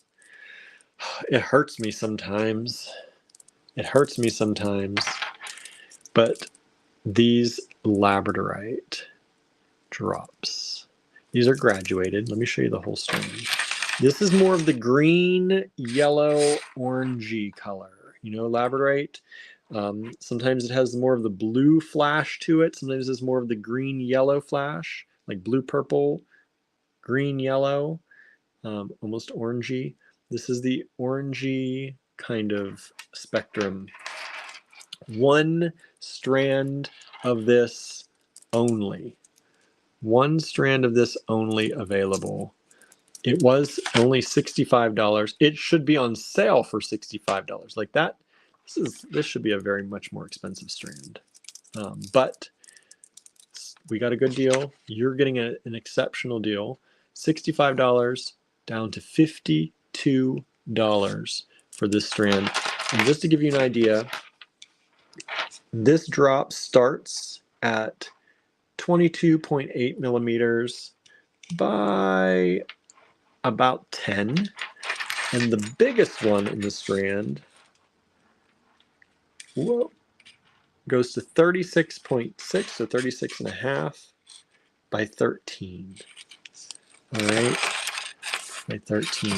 It hurts me sometimes. It hurts me sometimes. But these labradorite drops. These are graduated. Let me show you the whole strand. This is more of the green, yellow, orangey color. You know, labradorite. Sometimes it has more of the blue flash to it. Sometimes it's more of the green, yellow flash, like blue, purple, green, yellow, almost orangey. This is the orangey kind of spectrum. 1 strand of this only. 1 strand of this only available. It was only $65. It should be on sale for $65. Like that, this should be a very much more expensive strand. But we got a good deal. You're getting an exceptional deal. $65 down to $52 for this strand. And just to give you an idea, this drop starts at 22.8 millimeters by about 10. And the biggest one in the strand, goes to 36.6, so 36.5 by 13. All right, by 13.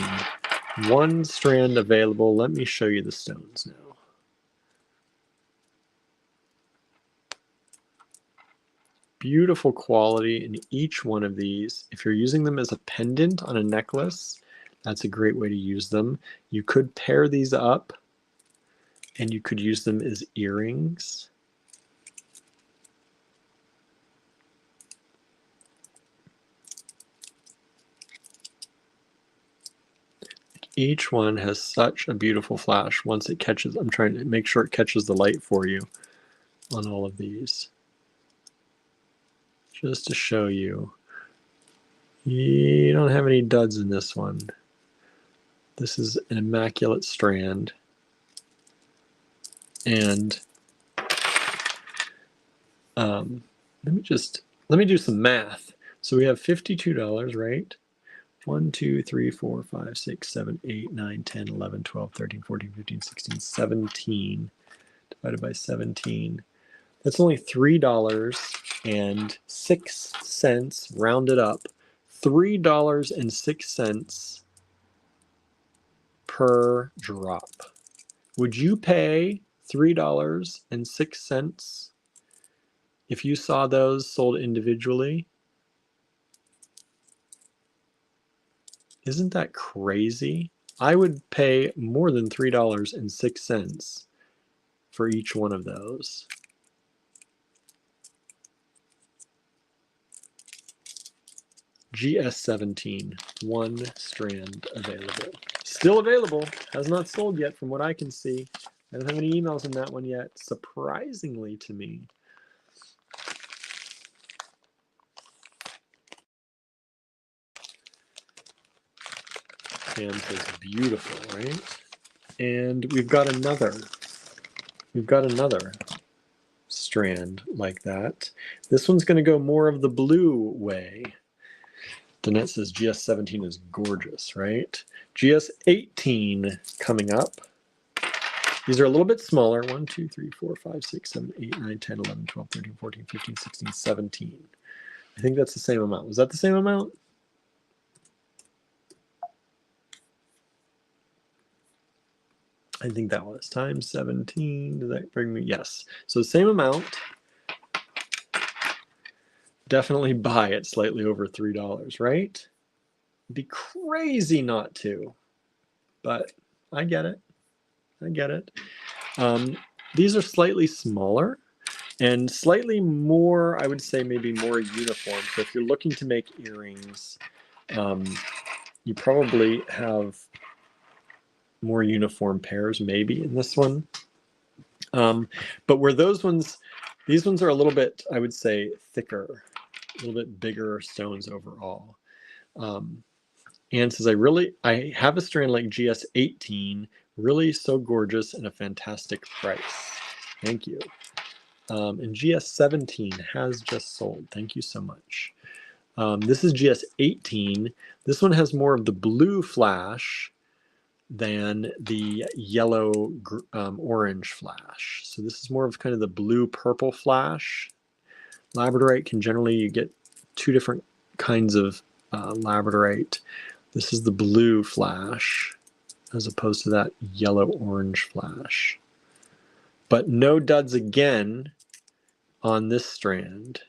1 strand available. Let me show you the stones now. Beautiful quality in each one of these. If you're using them as a pendant on a necklace, that's a great way to use them. You could pair these up and you could use them as earrings. Each one has such a beautiful flash once it catches. I'm trying to make sure it catches the light for you on all of these. Just to show you. You don't have any duds in this one. This is an immaculate strand. And let me do some math. So we have $52, right? 1, 2, 3, 4, 5, 6, 7, 8, 9, 10, 11, 12, 13, 14, 15, 16, 17 divided by 17. That's only $3.06 rounded up. $3.06 per drop. Would you pay $3.06 if you saw those sold individually? Isn't that crazy? I would pay more than $3.06 for each one of those. GS17, 1 strand available. Still available, has not sold yet from what I can see. I don't have any emails on that one yet, surprisingly to me. Sam says beautiful, right? And we've got another strand like that. This one's going to go more of the blue way. Danette says GS17 is gorgeous, right? GS18 coming up. These are a little bit smaller. 1, 2, 3, 4, 5, 6, 7, 8, 9, 10, 11, 12, 13, 14, 15, 16, 17. I think that's the same amount. Was that the same amount? I think that was times 17. Does that bring me? Yes. So same amount. Definitely buy it slightly over $3, right? It'd be crazy not to, but I get it. I get it. These are slightly smaller and slightly more, I would say maybe more uniform. So if you're looking to make earrings, you probably have more uniform pairs maybe in this one. But where these ones are a little bit, I would say, thicker, a little bit bigger stones overall. Anne says, I have a strand like GS18, really so gorgeous and a fantastic price. Thank you. And GS17 has just sold. Thank you so much. This is GS18. This one has more of the blue flash than the yellow orange flash. So this is more of kind of the blue purple flash. Labradorite can generally, you get two different kinds of labradorite. This is the blue flash as opposed to that yellow orange flash. But no duds again on this strand.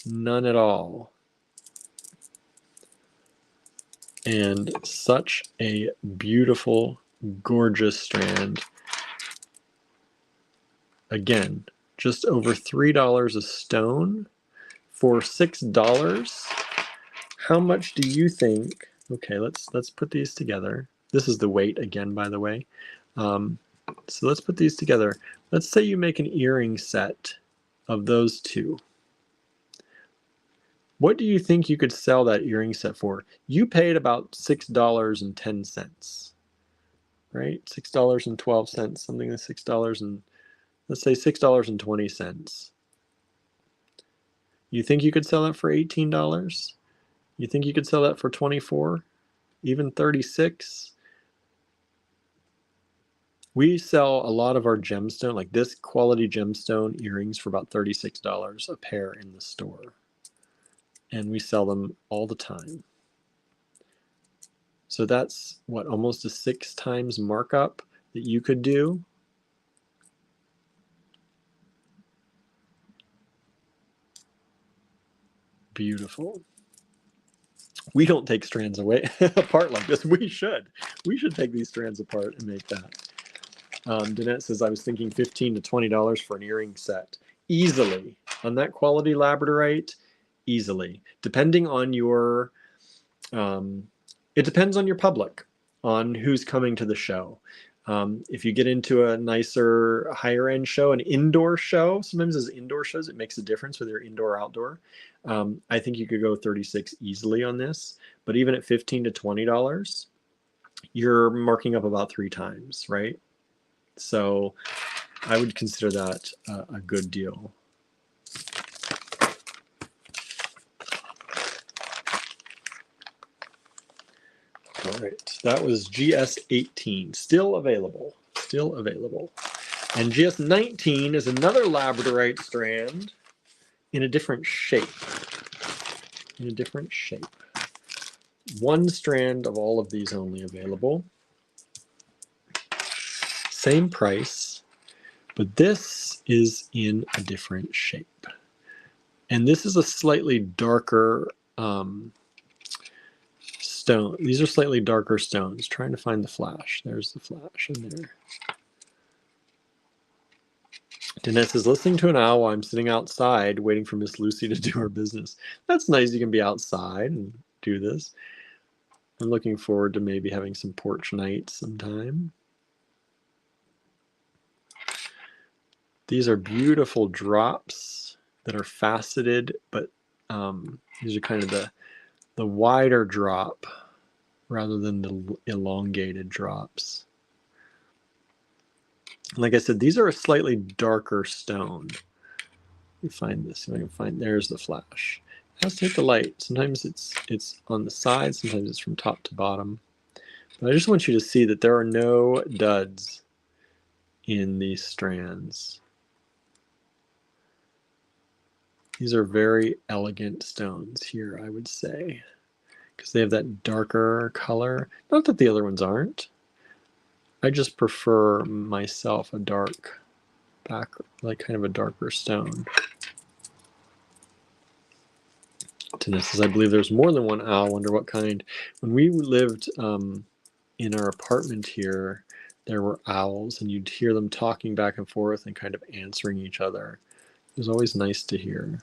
None at all. And such a beautiful, gorgeous strand. Again, just over $3 a stone for $6. How much do you think? Okay, let's put these together. This is the weight again, by the way. So let's put these together. Let's say you make an earring set of those two. What do you think you could sell that earring set for? You paid about $6.10, right? $6.12, something like $6 and let's say $6.20. You think you could sell that for $18? You think you could sell that for $24? Even $36? We sell a lot of our gemstone, like this quality gemstone earrings, for about $36 a pair in the store. And we sell them all the time. So that's what, almost a 6 times markup that you could do. Beautiful. We don't take strands away apart like this. We should take these strands apart and make that. Danette says, I was thinking $15 to $20 for an earring set. Easily. On that quality labradorite, easily. Depending on your, it depends on your public, on who's coming to the show. If you get into a nicer, higher end show, an indoor show, sometimes as indoor shows, it makes a difference whether you're indoor or outdoor. I think you could go 36 easily on this, but even at $15 to $20, you're marking up about 3 times, right? So I would consider that a good deal. All right, that was GS18, still available, still available. And GS19 is another labradorite strand in a different shape, One strand of all of these only available. Same price, but this is in a different shape. And this is a slightly darker stone. These are slightly darker stones. Trying to find the flash. There's the flash in there. Danette is listening to an owl while I'm sitting outside waiting for Miss Lucy to do her business. That's nice. You can be outside and do this. I'm looking forward to maybe having some porch night sometime. These are beautiful drops that are faceted, but these are kind of the wider drop rather than the elongated drops. Like I said, these are a slightly darker stone. Let me find this. If I can find, there's the flash. It has to hit the light. Sometimes it's on the side, sometimes it's from top to bottom. But I just want you to see that there are no duds in these strands. These are very elegant stones here, I would say, because they have that darker color. Not that the other ones aren't. I just prefer myself a dark back, like kind of a darker stone. Dennis says, I believe there's more than one owl. Wonder what kind. When we lived in our apartment here, there were owls, and you'd hear them talking back and forth and kind of answering each other. It was always nice to hear.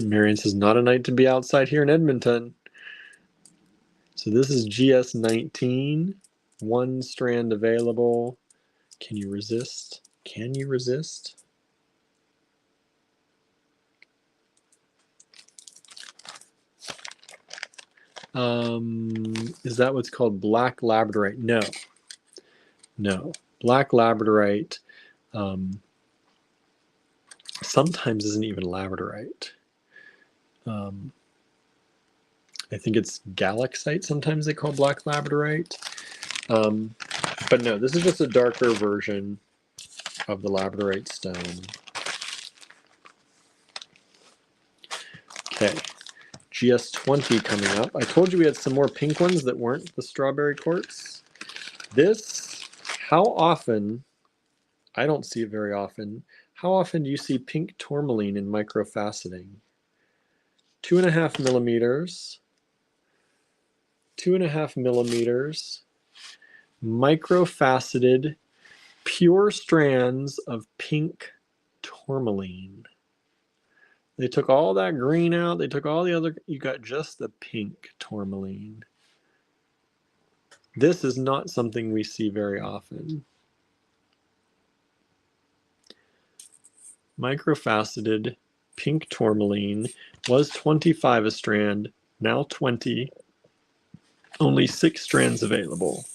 Marion says, not a night to be outside here in Edmonton. So this is GS19, one strand available. Can you resist? Can you resist? Is that what's called black labradorite? No. No. Black labradorite sometimes isn't even labradorite. I think it's galaxite, sometimes they call black labradorite. But no, this is just a darker version of the labradorite stone. Okay, GS20 coming up. I told you we had some more pink ones that weren't the strawberry quartz. This, how often, I don't see it very often, how often do you see pink tourmaline in microfaceting? 2.5 millimeters. 2.5 millimeters, microfaceted, pure strands of pink tourmaline. They took all that green out. They took all the other, you got just the pink tourmaline. This is not something we see very often. Microfaceted pink tourmaline was 25 a strand, now 20. Only 6 strands available.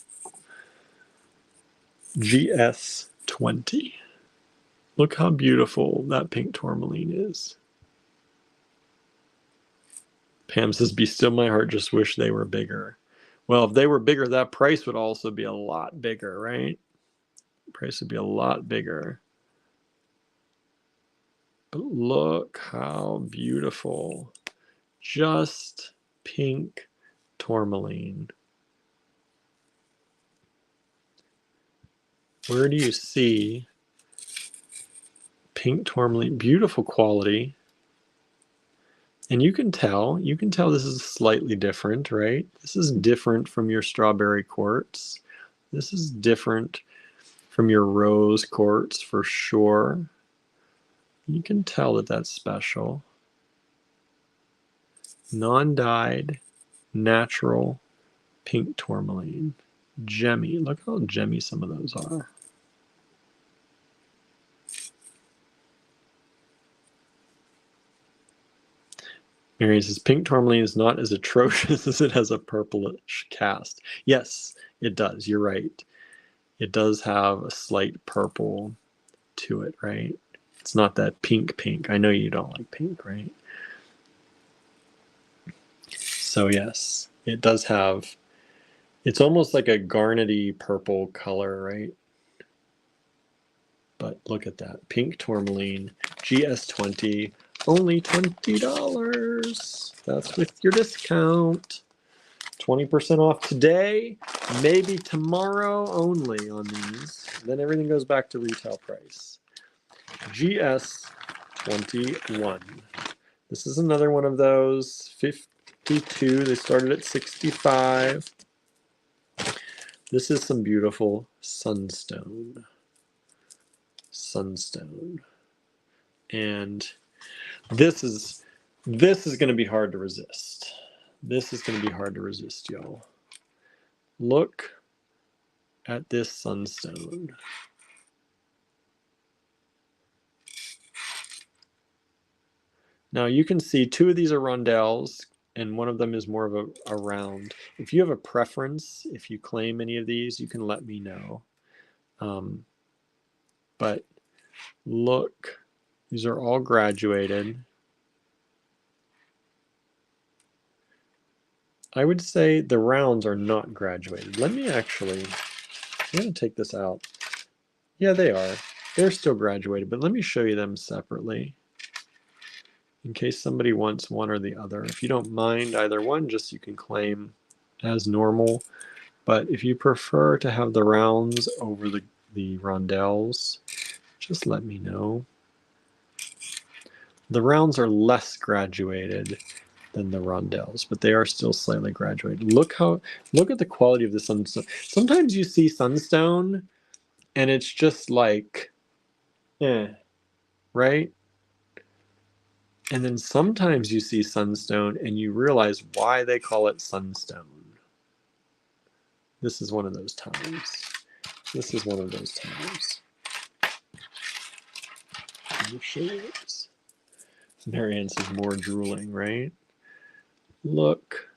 GS20. Look how beautiful that pink tourmaline is. Pam says, be still my heart, just wish they were bigger. Well, if they were bigger, that price would also be a lot bigger, right? The price would be a lot bigger. But look how beautiful. Just pink tourmaline. Where do you see pink tourmaline? Beautiful quality. And you can tell this is slightly different, right? This is different from your strawberry quartz. This is different from your rose quartz for sure. You can tell that that's special. Non-dyed, natural pink tourmaline. Gemmy. Look how gemmy some of those are. Mary says, pink tourmaline is not as atrocious as it has a purplish cast. Yes, it does. You're right. It does have a slight purple to it, right? It's not that pink. I know you don't like pink, right? So yes, it does have, it's almost like a garnety purple color, right? But look at that. Pink tourmaline, GS20, only $20. That's with your discount. 20% off today, maybe tomorrow only on these. Then everything goes back to retail price. GS21. This is another one of those. 52. They started at 65. This is some beautiful sunstone. Sunstone. And this is going to be hard to resist. This is going to be hard to resist, y'all. Look at this sunstone. Now you can see two of these are rondelles and one of them is more of a round. If you have a preference, if you claim any of these, you can let me know. But look, these are all graduated. I would say the rounds are not graduated. Let me actually, I'm going to take this out. Yeah, they are. They're still graduated, but let me show you them separately in case somebody wants one or the other. If you don't mind either one, just you can claim as normal. But if you prefer to have the rounds over the rondelles, just let me know. The rounds are less graduated than the rondelles, but they are still slightly graduated. Look at the quality of the sunstone. Sometimes you see sunstone and it's just like, right? And then sometimes you see sunstone and you realize why they call it sunstone. This is one of those times. This is one of those times. Let me show you this. Marianne says more drooling, right? Look.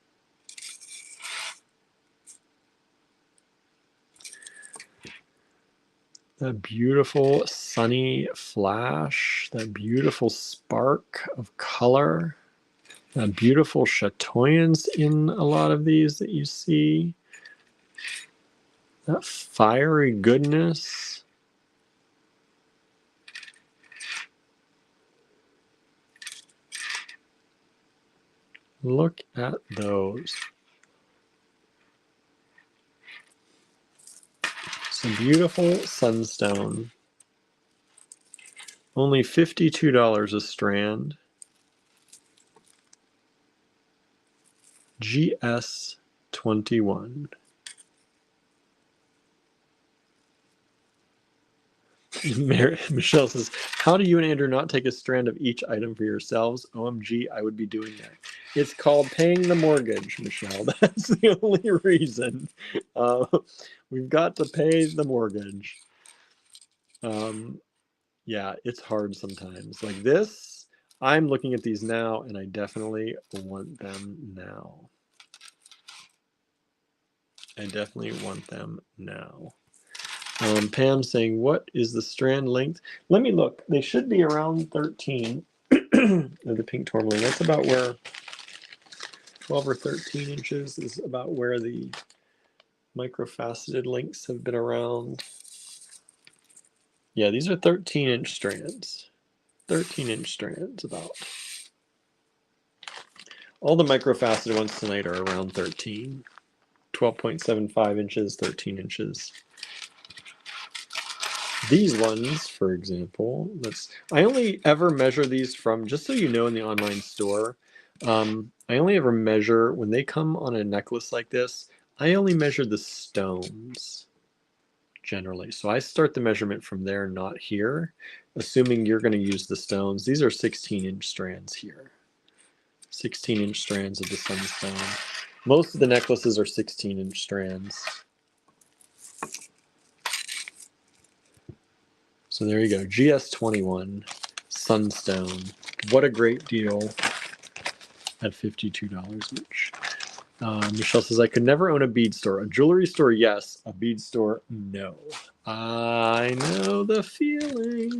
That beautiful sunny flash, that beautiful spark of color, that beautiful chatoyance in a lot of these that you see. That fiery goodness. Look at those. Some beautiful sunstone. Only $52 a strand. GS21. Michelle says, how do you and Andrew not take a strand of each item for yourselves? OMG, I would be doing that. It's called paying the mortgage, Michelle. That's the only reason. We've got to pay the mortgage. Yeah, it's hard sometimes. Like this, I'm looking at these now and I definitely want them now. I definitely want them now. Pam saying, what is the strand length? Let me look. They should be around 13. The pink tourmaline. That's about where 12 or 13 inches is about where the microfaceted links have been around. Yeah, these are 13-inch strands. 13-inch strands about. All the microfaceted ones tonight are around 13. 12.75 inches, 13 inches. These ones, for example, I only ever measure these from, just so you know, in the online store, I only ever measure, when they come on a necklace like this, I only measure the stones, generally. So I start the measurement from there, not here, assuming you're going to use the stones. These are 16-inch strands here. 16-inch strands of the sunstone. Most of the necklaces are 16-inch strands. So there you go, GS21 Sunstone. What a great deal at $52 each. Michelle says, I could never own a bead store. A jewelry store, yes. A bead store, no. I know the feeling.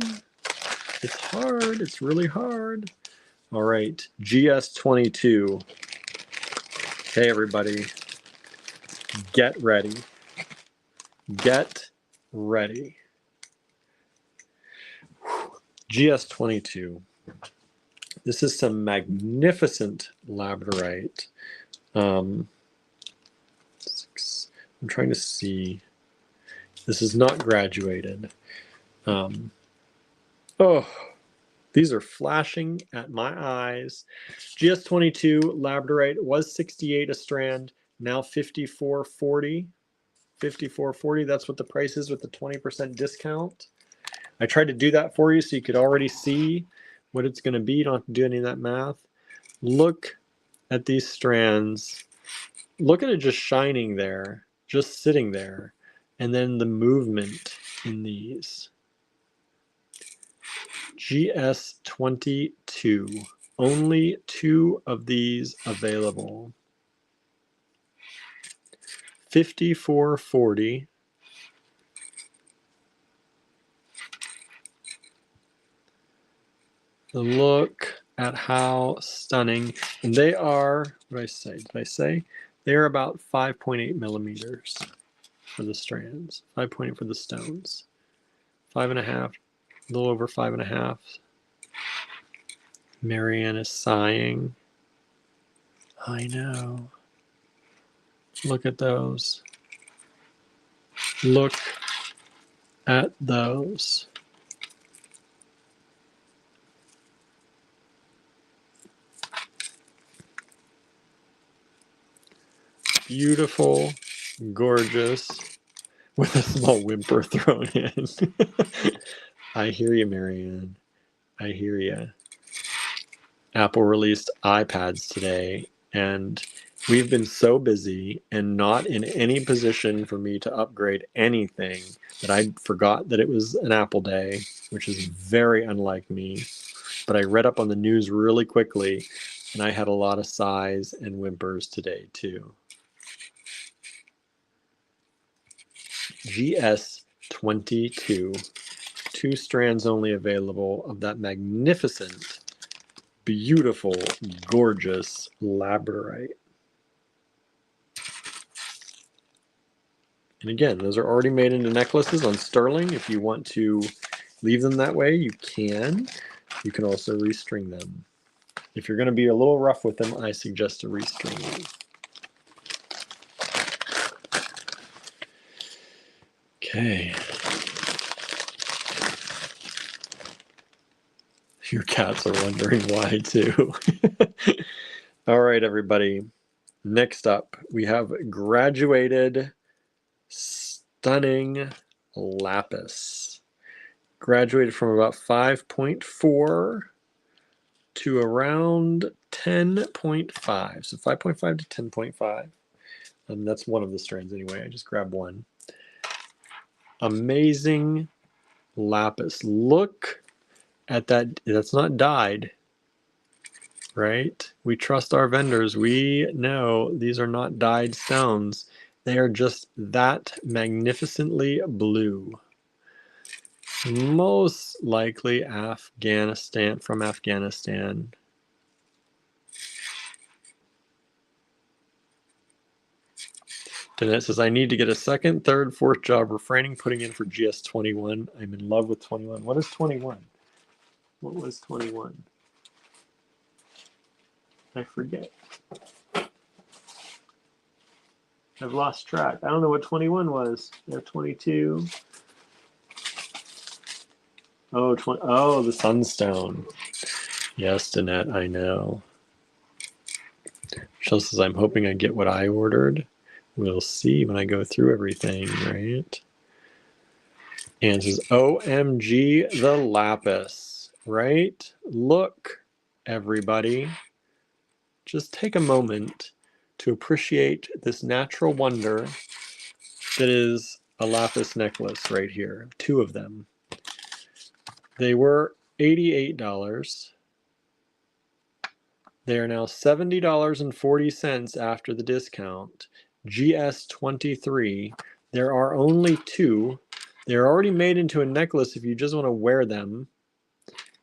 It's hard. It's really hard. All right, GS22. Okay, everybody, get ready. Get ready. GS22. This is some magnificent labradorite. I'm trying to see. This is not graduated. Oh, these are flashing at my eyes. GS22 labradorite was 68 a strand, now 54.40. 54.40, that's what the price is with the 20% discount. I tried to do that for you so you could already see what it's going to be. You don't have to do any of that math. Look at these strands. Look at it just shining there, just sitting there, and then the movement in these. GS22, only 2 of these available. 54.40. Look at how stunning. And they are, what did I say? Did I say? They're about 5.8 millimeters for the strands, 5.8 for the stones, 5.5, a little over 5.5. Marianne is sighing. I know. Look at those. Look at those. Beautiful, gorgeous, with a small whimper thrown in. I hear you, Marianne. I hear you. Apple released iPads today, and we've been so busy and not in any position for me to upgrade anything that I forgot that it was an Apple day, which is very unlike me. But I read up on the news really quickly, and I had a lot of sighs and whimpers today too. GS22, 2 strands only available of that magnificent, beautiful, gorgeous labradorite. And again, those are already made into necklaces on sterling. If you want to leave them that way, you can. You can also restring them. If you're going to be a little rough with them, I suggest a restring them. Okay. Your cats are wondering why too. All right, everybody. Next up, we have graduated stunning lapis. Graduated from about 5.4 to around 10.5. So 5.5 to 10.5. That's one of the strands anyway. I just grabbed one. Amazing lapis. Look at that. That's not dyed, right? We trust our vendors. We know these are not dyed stones. They are just that magnificently blue. Most likely Afghanistan, from Afghanistan. Danette says, I need to get a second, third, fourth job refraining putting in for GS21. I'm in love with 21. What is 21? What was 21? I forget. I've lost track. I don't know what 21 was. I have 22. Oh, oh, the sunstone. Yes, Danette, I know. Michelle says, I'm hoping I get what I ordered. We'll see when I go through everything, right? Anne says, OMG, the lapis, right? Look, everybody. Just take a moment to appreciate this natural wonder that is a lapis necklace right here. 2 of them. They were $88. They are now $70.40 after the discount. GS23. There are only 2. They're already made into a necklace if you just want to wear them,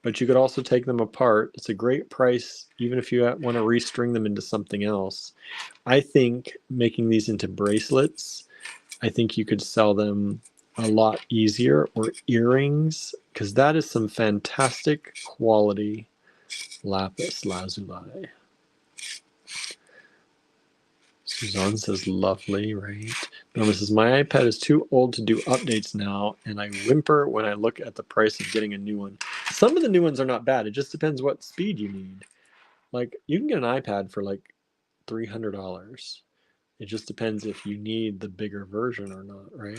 but you could also take them apart. It's a great price even if you want to restring them into something else. I think making these into bracelets, I think you could sell them a lot easier, or earrings, because that is some fantastic quality lapis lazuli. Suzanne says lovely, right? Norma says, my iPad is too old to do updates now, and I whimper when I look at the price of getting a new one. Some of the new ones are not bad. It just depends what speed you need. Like, you can get an iPad for like $300. It just depends if you need the bigger version or not, right?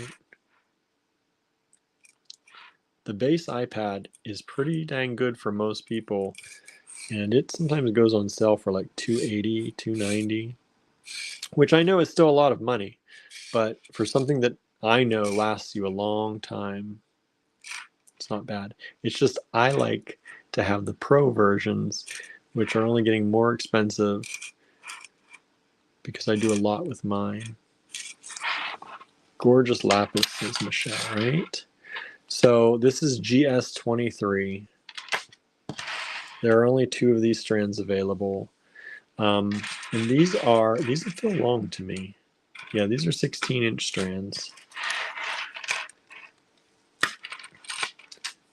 The base iPad is pretty dang good for most people, and it sometimes goes on sale for like $280, $290, which I know is still a lot of money, but for something that I know lasts you a long time, it's not bad. It's just I like to have the Pro versions, which are only getting more expensive because I do a lot with mine. Gorgeous lapis, says Michelle, right? So this is GS23. There are only 2 of these strands available. And these feel long to me. Yeah, these are 16-inch strands.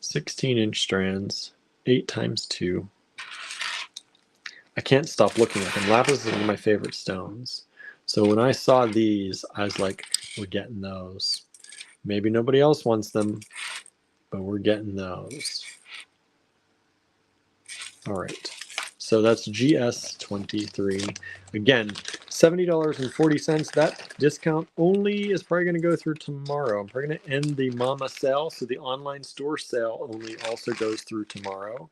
16-inch strands, 8 times 2. I can't stop looking at them. Lapis is one of my favorite stones. So when I saw these, I was like, we're getting those. Maybe nobody else wants them, but we're getting those. All right. So that's GS23. Again, $70.40. That discount only is probably going to go through tomorrow. I'm probably going to end the Mama sale. So the online store sale only also goes through tomorrow.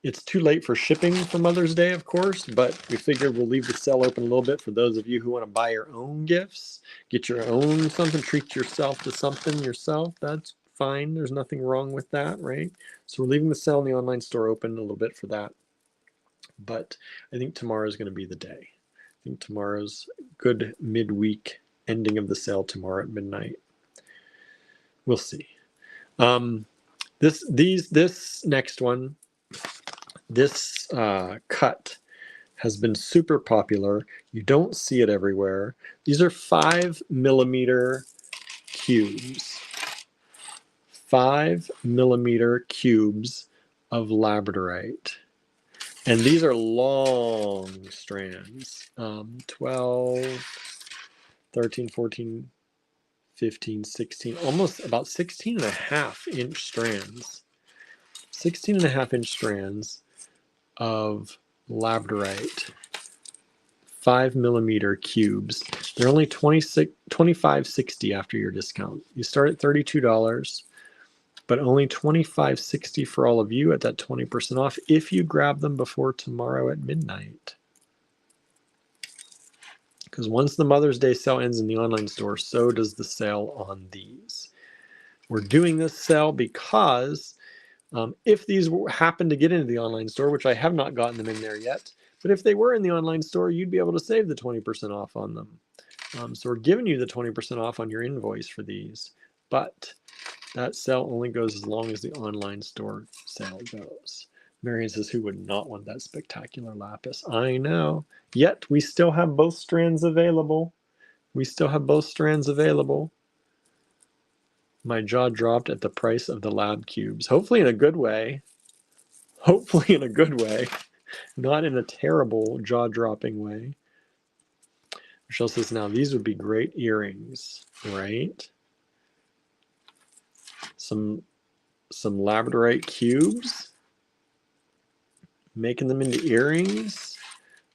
It's too late for shipping for Mother's Day, of course, but we figured we'll leave the sale open a little bit for those of you who want to buy your own gifts, get your own something, treat yourself to something yourself. That's fine. There's nothing wrong with that, right? So we're leaving the sale in the online store open a little bit for that. But I think tomorrow is going to be the day. I think tomorrow's good midweek ending of the sale tomorrow at midnight. We'll see. This next one, this cut has been super popular. You don't see it everywhere. These are 5mm cubes. 5mm cubes of labradorite. And these are long strands. 12, 13, 14, 15, 16, almost about 16.5-inch strands. 16.5-inch strands of labradorite, 5mm cubes. They're only $25.60 after your discount. You start at $32, but only $25.60 for all of you at that 20% off if you grab them before tomorrow at midnight. Because once the Mother's Day sale ends in the online store, so does the sale on these. We're doing this sale because if these happen to get into the online store, which I have not gotten them in there yet, but if they were in the online store, you'd be able to save the 20% off on them. So we're giving you the 20% off on your invoice for these, but that sale only goes as long as the online store sale goes. Marion says, who would not want that spectacular lapis? I know. Yet we still have both strands available. We still have both strands available. My jaw dropped at the price of the lab cubes. Hopefully in a good way. Hopefully in a good way. Not in a terrible jaw-dropping way. Michelle says, now these would be great earrings, right? Some labradorite cubes. Making them into earrings.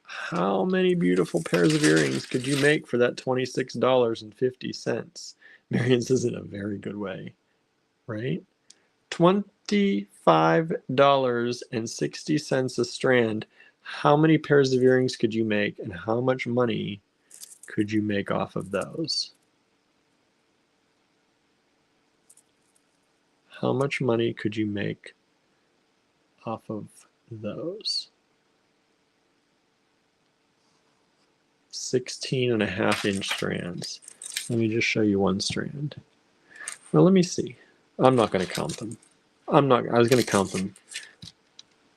How many beautiful pairs of earrings could you make for that $26.50? Marion says in a very good way, right? $25.60 a strand. How many pairs of earrings could you make, and how much money could you make off of those? How much money could you make off of those? 16.5-inch strands. Let me just show you one strand. Well, let me see. I'm not going to count them. I was going to count them,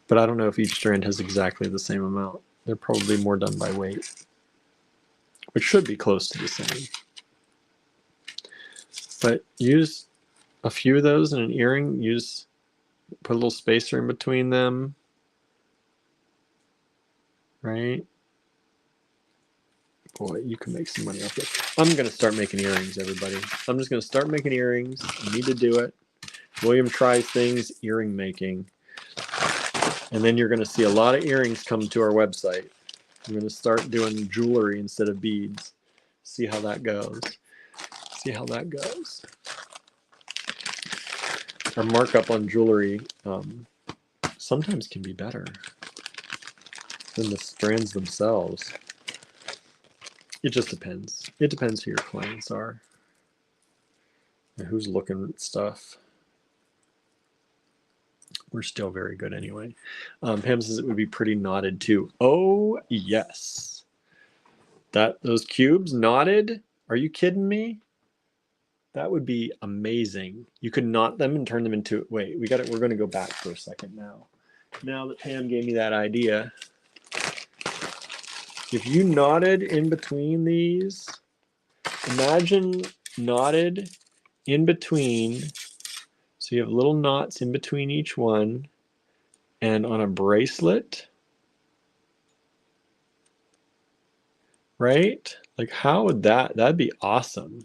but I don't know if each strand has exactly the same amount. They're probably more done by weight, which should be close to the same. But use a few of those in an earring. Put a little spacer in between them, right? Boy, you can make some money off this. I'm going to start making earrings, everybody. I'm just going to start making earrings. I need to do it. William tries things, earring making. And then you're going to see a lot of earrings come to our website. I'm going to start doing jewelry instead of beads. See how that goes. See how that goes. Our markup on jewelry sometimes can be better than the strands themselves. It just depends. It depends who your clients are and who's looking at stuff. We're still very good anyway. Pam says it would be pretty knotted too. Oh, yes. Those cubes knotted? Are you kidding me? That would be amazing. You could knot them and turn them into, wait, we're going to go back for a second now. Now that Pam gave me that idea, if you knotted in between these, imagine knotted in between, so you have little knots in between each one, and on a bracelet, right? Like how would that'd be awesome.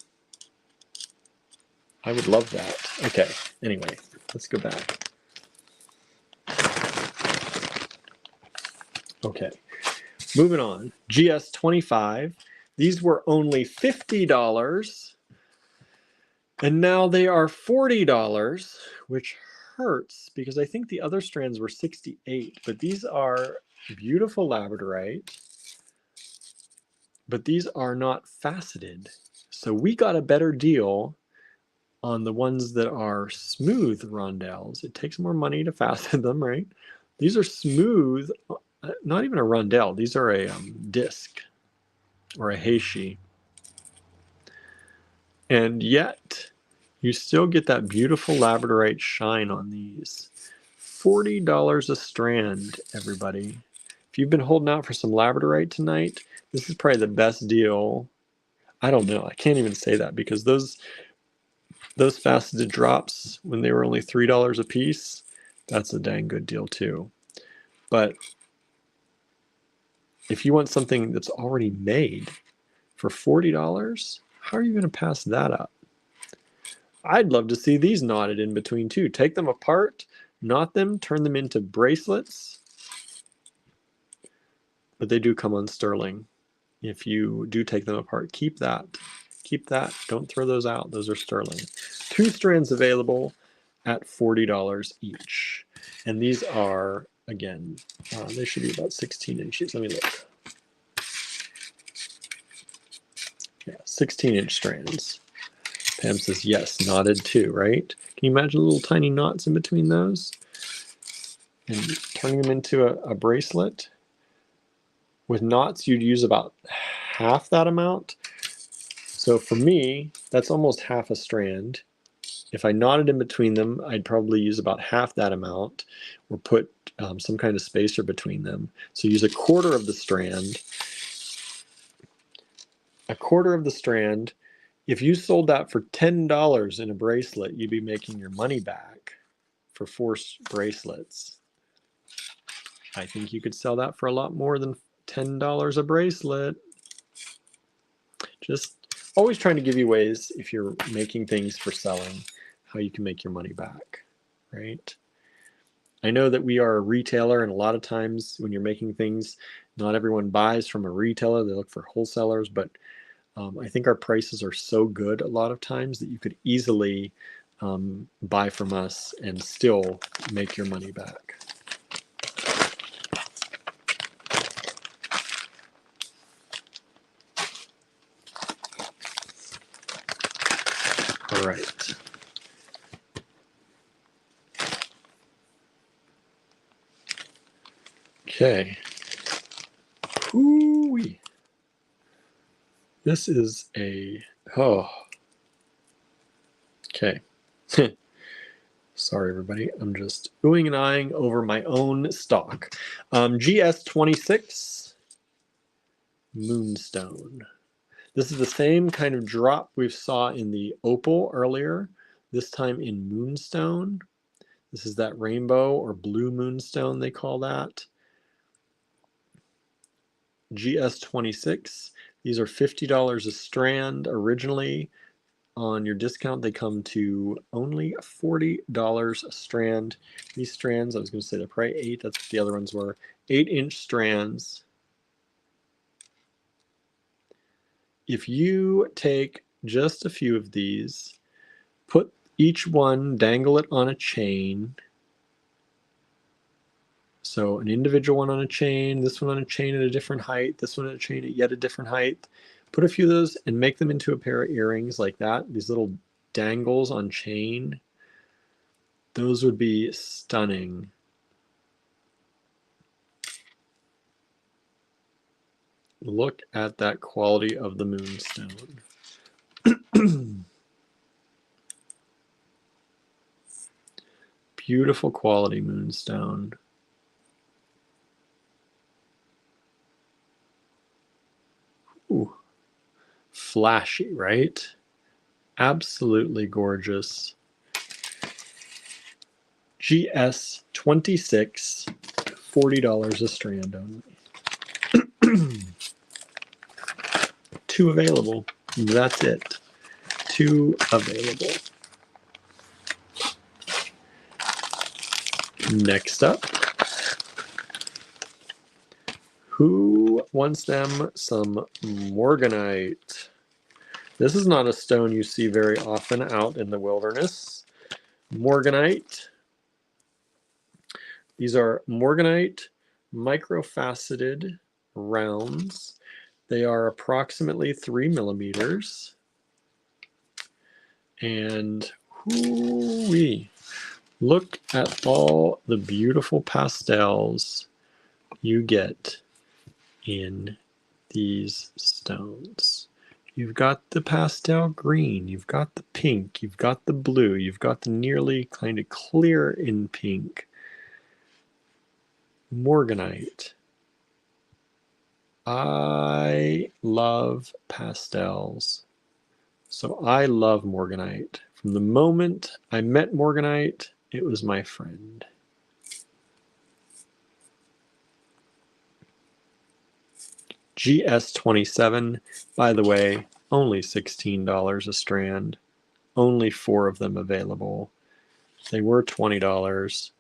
I would love that. Okay, anyway, let's go back. Okay, moving on. GS25. These were only $50, and now they are $40, which hurts because I think the other strands were $68, but these are beautiful labradorite, but these are not faceted. So we got a better deal on the ones that are smooth rondelles. It takes more money to facet them, right? These are smooth, not even a rondelle. These are a disc or a heishi. And yet, you still get that beautiful labradorite shine on these. $40 a strand, everybody. If you've been holding out for some labradorite tonight, this is probably the best deal. I don't know. I can't even say that because those faceted drops, when they were only $3 a piece, that's a dang good deal too. But if you want something that's already made for $40, how are you going to pass that up? I'd love to see these knotted in between too. Take them apart, knot them, turn them into bracelets. But they do come on sterling. If you do take them apart, keep that. Keep that. Don't throw those out. Those are sterling. 2 strands available at $40 each. And these are, again, they should be about 16 inches. Let me look. Yeah, 16-inch strands. Pam says, yes, knotted too, right? Can you imagine little tiny knots in between those? And turning them into a bracelet? With knots, you'd use about half that amount. So for me, that's almost half a strand. If I knotted in between them, I'd probably use about half that amount or put some kind of spacer between them. So use a quarter of the strand. A quarter of the strand. If you sold that for $10 in a bracelet, you'd be making your money back for 4 bracelets. I think you could sell that for a lot more than $10 a bracelet. Just always trying to give you ways, if you're making things for selling, how you can make your money back, right? I know that we are a retailer, and a lot of times when you're making things, not everyone buys from a retailer. They look for wholesalers, but I think our prices are so good a lot of times that you could easily buy from us and still make your money back. All right. Okay. Hoo-wee. This is a, oh. Okay. Sorry, everybody. I'm just oohing and eyeing over my own stock. GS26 Moonstone. This is the same kind of drop we saw in the opal earlier, this time in moonstone. This is that rainbow or blue moonstone, they call that. GS26. These are $50 a strand originally. On your discount, they come to only $40 a strand. These strands, I was going to say they're probably 8, that's what the other ones were. 8-inch strands. If you take just a few of these, put each one, dangle it on a chain. So an individual one on a chain, this one on a chain at a different height, this one on a chain at yet a different height. Put a few of those and make them into a pair of earrings like that. These little dangles on chain. Those would be stunning. Look at that quality of the moonstone. Beautiful quality moonstone. Ooh. Flashy, right? Absolutely gorgeous. GS26, $40 a strand only. 2 available. That's it. 2 available. Next up, who wants them some morganite? This is not a stone you see very often out in the wilderness. Morganite. These are morganite microfaceted rounds. They are approximately 3 millimeters. And hoo-wee, look at all the beautiful pastels you get in these stones. You've got the pastel green, you've got the pink, you've got the blue, you've got the nearly kind of clear in pink. Morganite. I love pastels. So I love morganite. From the moment I met morganite, it was my friend. GS27, by the way, only $16 a strand. Only 4 of them available. They were $20.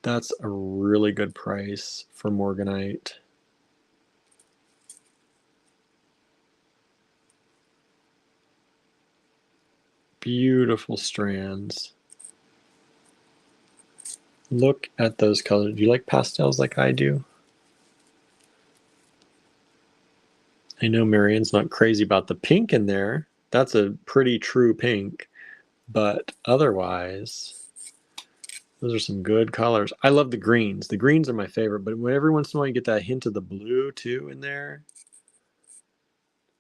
That's a really good price for morganite. Beautiful strands. Look at those colors. Do you like pastels like I do? I know Marianne's not crazy about the pink in there. That's a pretty true pink. But otherwise, those are some good colors. I love the greens. The greens are my favorite, but every once in a while you get that hint of the blue too in there.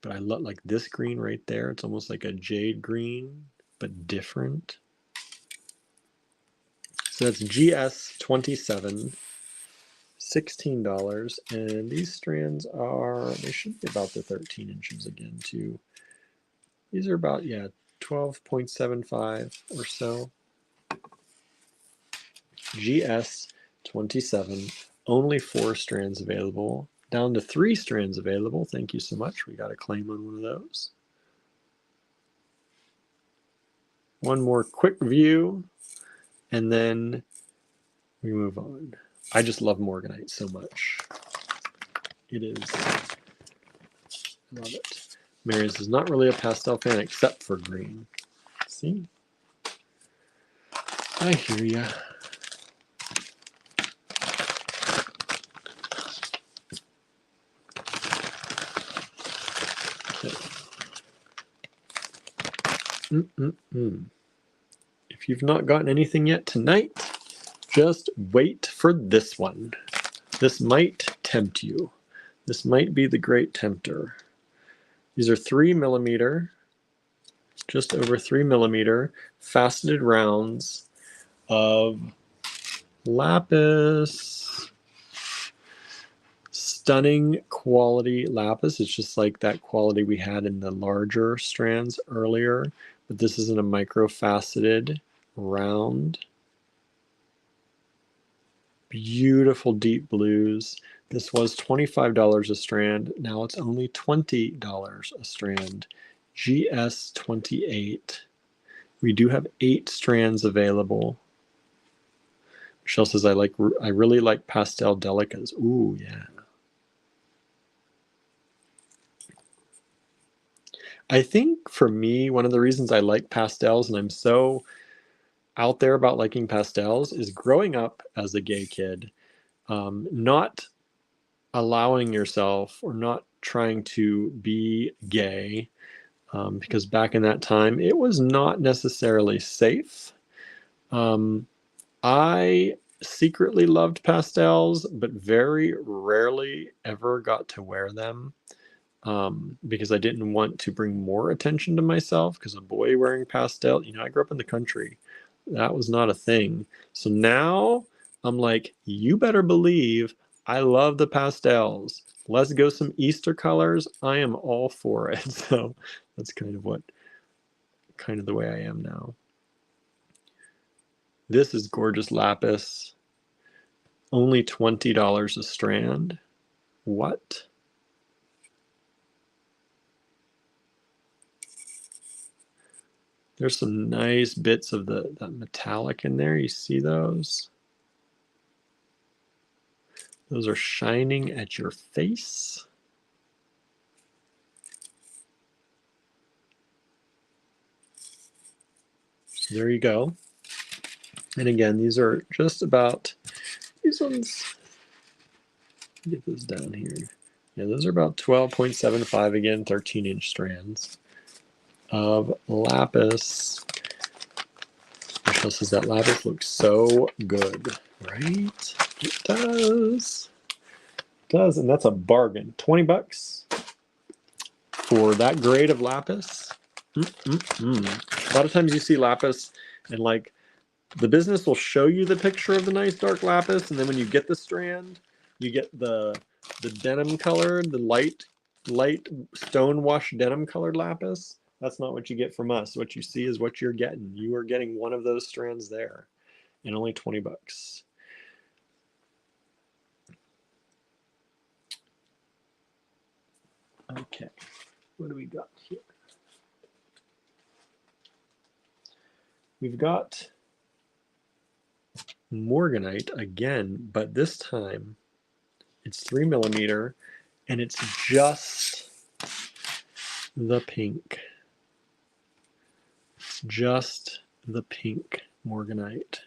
But I love like this green right there. It's almost like a jade green, but different. So that's GS27, $16. And these strands are, they should be about the 13 inches again too. These are about, yeah, 12.75 or so. GS27, only 4 strands available. Down to 3 strands available. Thank you so much. We got a claim on one of those. One more quick view, and then we move on. I just love morganite so much. It is, I love it. Marius is not really a pastel fan except for green. See? I hear ya. If you've not gotten anything yet tonight, just wait for this one. This might tempt you. This might be the great tempter. These are 3 millimeter, just over 3 millimeter, faceted rounds of lapis. Stunning quality lapis. It's just like that quality we had in the larger strands earlier, but this is in a micro-faceted round. beautiful deep blues. This was $25 a strand. Now it's only $20 a strand. GS28. We do have 8 strands available. Michelle says, I really like pastel delicas. Ooh, yeah. I think for me, one of the reasons I like pastels and I'm so out there about liking pastels is growing up as a gay kid, not allowing yourself or not trying to be gay, because back in that time, it was not necessarily safe. I secretly loved pastels, but very rarely ever got to wear them, because I didn't want to bring more attention to myself, because a boy wearing pastel, I grew up in the country. That was not a thing. So now I'm like, you better believe I love the pastels. Let's go some Easter colors. I am all for it. So that's kind of the way I am now. This is gorgeous lapis. Only $20 a strand. What? There's some nice bits of that metallic in there. You see those? Those are shining at your face. So there you go. And again, these are just about, these ones, get this down here. Yeah, those are about 12.75, again, 13-inch strands of lapis. Michelle says that lapis looks so good, right? It does. It does, and that's a bargain. 20 bucks for that grade of lapis. A lot of times you see lapis and like the business will show you the picture of the nice dark lapis, and then when you get the strand, you get the denim colored, the light stone wash denim colored lapis. That's not what you get from us. What you see is what you're getting. You are getting one of those strands there, and only 20 bucks. Okay, what do we got here? We've got morganite again, but this time it's 3mm, and it's just the pink. It's just the pink morganite.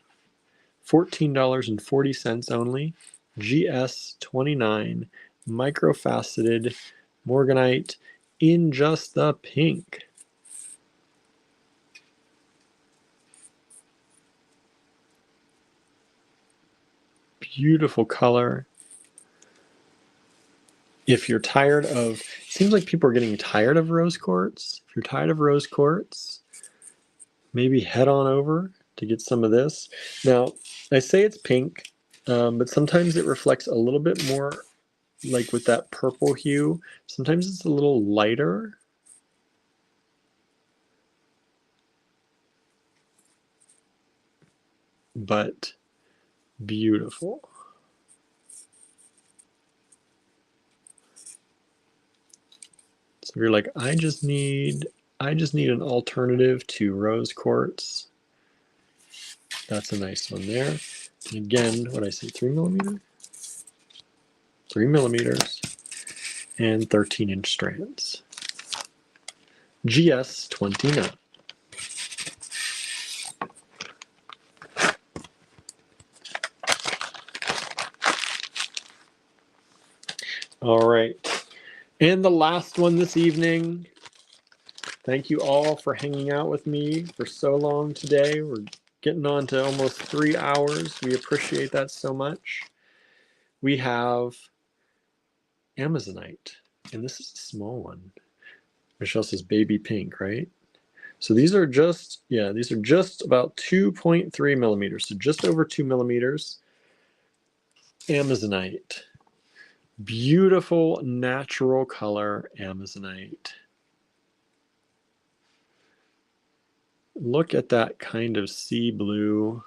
$14.40 only. GS29 microfaceted morganite in just the pink. Beautiful color. If you're tired of, it seems like people are getting tired of rose quartz. If you're tired of rose quartz, maybe head on over to get some of this. Now, I say it's pink, but sometimes it reflects a little bit more like with that purple hue. Sometimes it's a little lighter. But beautiful. So you're like, I just need an alternative to rose quartz. That's a nice one there. And again, what I say, 3mm? 3mm and 13-inch strands. GS29. All right. And the last one this evening. Thank you all for hanging out with me for so long today. We're getting on to almost 3 hours. We appreciate that so much. We have Amazonite, and this is a small one. Michelle says baby pink, right? So these are just, these are just about 2.3mm, so just over 2mm. Amazonite. Beautiful natural color Amazonite. Look at that kind of sea blue.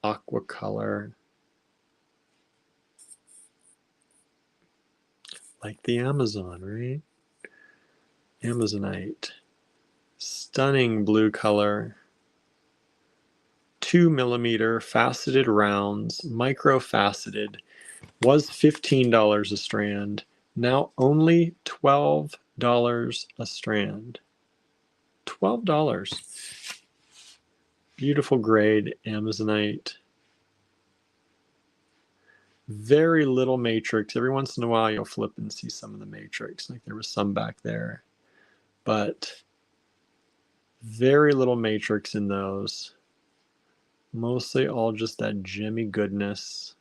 aqua color. Like the Amazon, right? Amazonite. Stunning blue color. 2mm faceted rounds, micro faceted. Was $15 a strand. Now only $12 a strand. $12. Beautiful grade Amazonite. Very little matrix. Every once in a while you'll flip and see some of the matrix. Like there was some back there. But very little matrix in those. Mostly all just that gemmy goodness.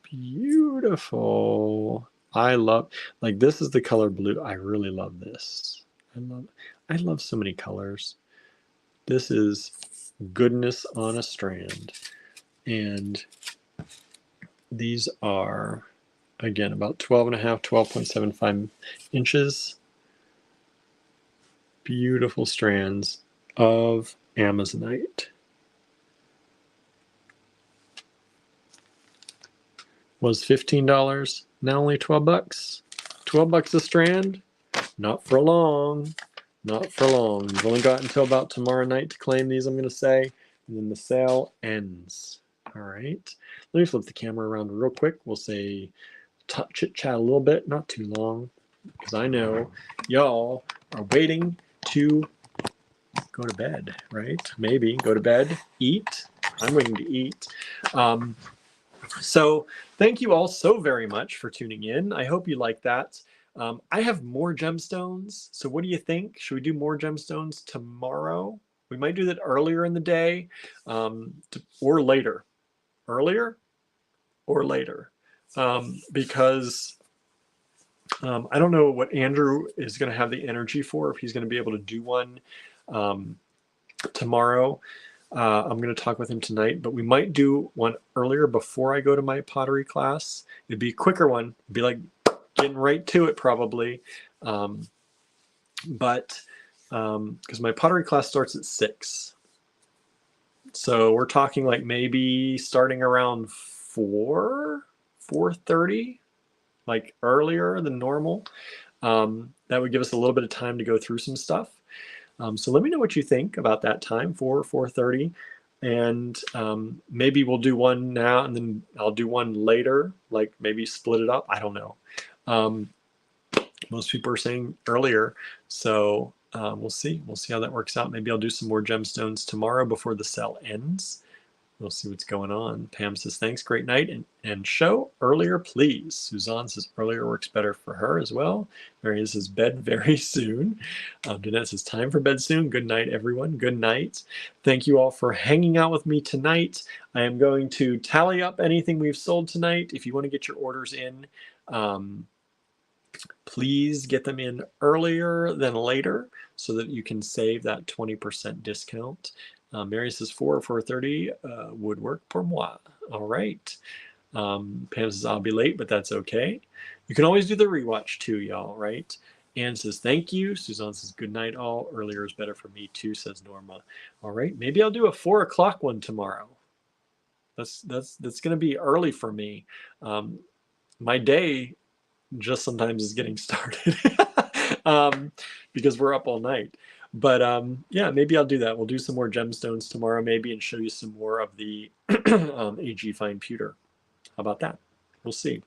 Beautiful. I love, like this is the color blue. I really love this. I love so many colors. This is goodness on a strand. And these are, again, about 12.5, 12.75 inches. Beautiful strands of Amazonite. Was $15, now only $12. $12 a strand? Not for long. Not for long. You've only got until about tomorrow night to claim these, I'm going to say, and then the sale ends. All right. Let me flip the camera around real quick. We'll say chit chat a little bit, not too long, because I know y'all are waiting to go to bed, right? Maybe go to bed, eat. I'm waiting to eat. So thank you all so very much for tuning in. I hope you like that. I have more gemstones. So what do you think? Should we do more gemstones tomorrow? We might do that earlier in the day or later. Earlier or later. Because I don't know what Andrew is going to have the energy for, if he's going to be able to do one tomorrow. I'm going to talk with him tonight, but we might do one earlier before I go to my pottery class. It'd be a quicker one. It'd be like getting right to it probably. But because my pottery class starts at 6. So we're talking like maybe starting around 4:30, like earlier than normal. That would give us a little bit of time to go through some stuff. So let me know what you think about that time, 4:30, and maybe we'll do one now and then I'll do one later, like maybe split it up. I don't know. Most people are saying earlier, so we'll see. We'll see how that works out. Maybe I'll do some more gemstones tomorrow before the sale ends. We'll see what's going on. Pam says, thanks, great night. And show earlier, please. Suzanne says earlier works better for her as well. Mary says bed very soon. Danette says time for bed soon. Good night, everyone. Good night. Thank you all for hanging out with me tonight. I am going to tally up anything we've sold tonight. If you want to get your orders in, please get them in earlier than later so that you can save that 20% discount. Mary says 4 or 4:30 would work pour moi. All right. Pam says I'll be late, but that's okay. You can always do the rewatch too, y'all, right? Anne says thank you. Suzanne says good night all. Earlier is better for me too, says Norma. All right. Maybe I'll do a 4 o'clock one tomorrow. That's going to be early for me. My day just sometimes is getting started because we're up all night. But yeah, maybe I'll do that. We'll do some more gemstones tomorrow maybe and show you some more of the AG Fine Pewter. How about that? We'll see.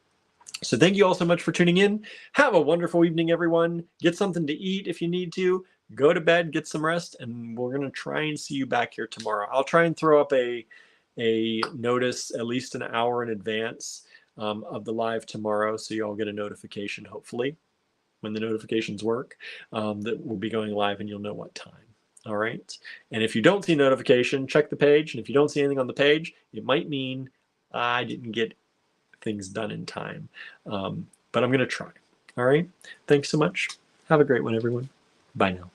So thank you all so much for tuning in. Have a wonderful evening, everyone. Get something to eat if you need to. Go to bed, get some rest, and we're going to try and see you back here tomorrow. I'll try and throw up a notice at least an hour in advance of the live tomorrow, so you all get a notification, hopefully, when the notifications work, that we'll be going live and you'll know what time. All right. And if you don't see a notification, check the page. And if you don't see anything on the page, it might mean I didn't get things done in time. But I'm going to try. All right. Thanks so much. Have a great one, everyone. Bye now.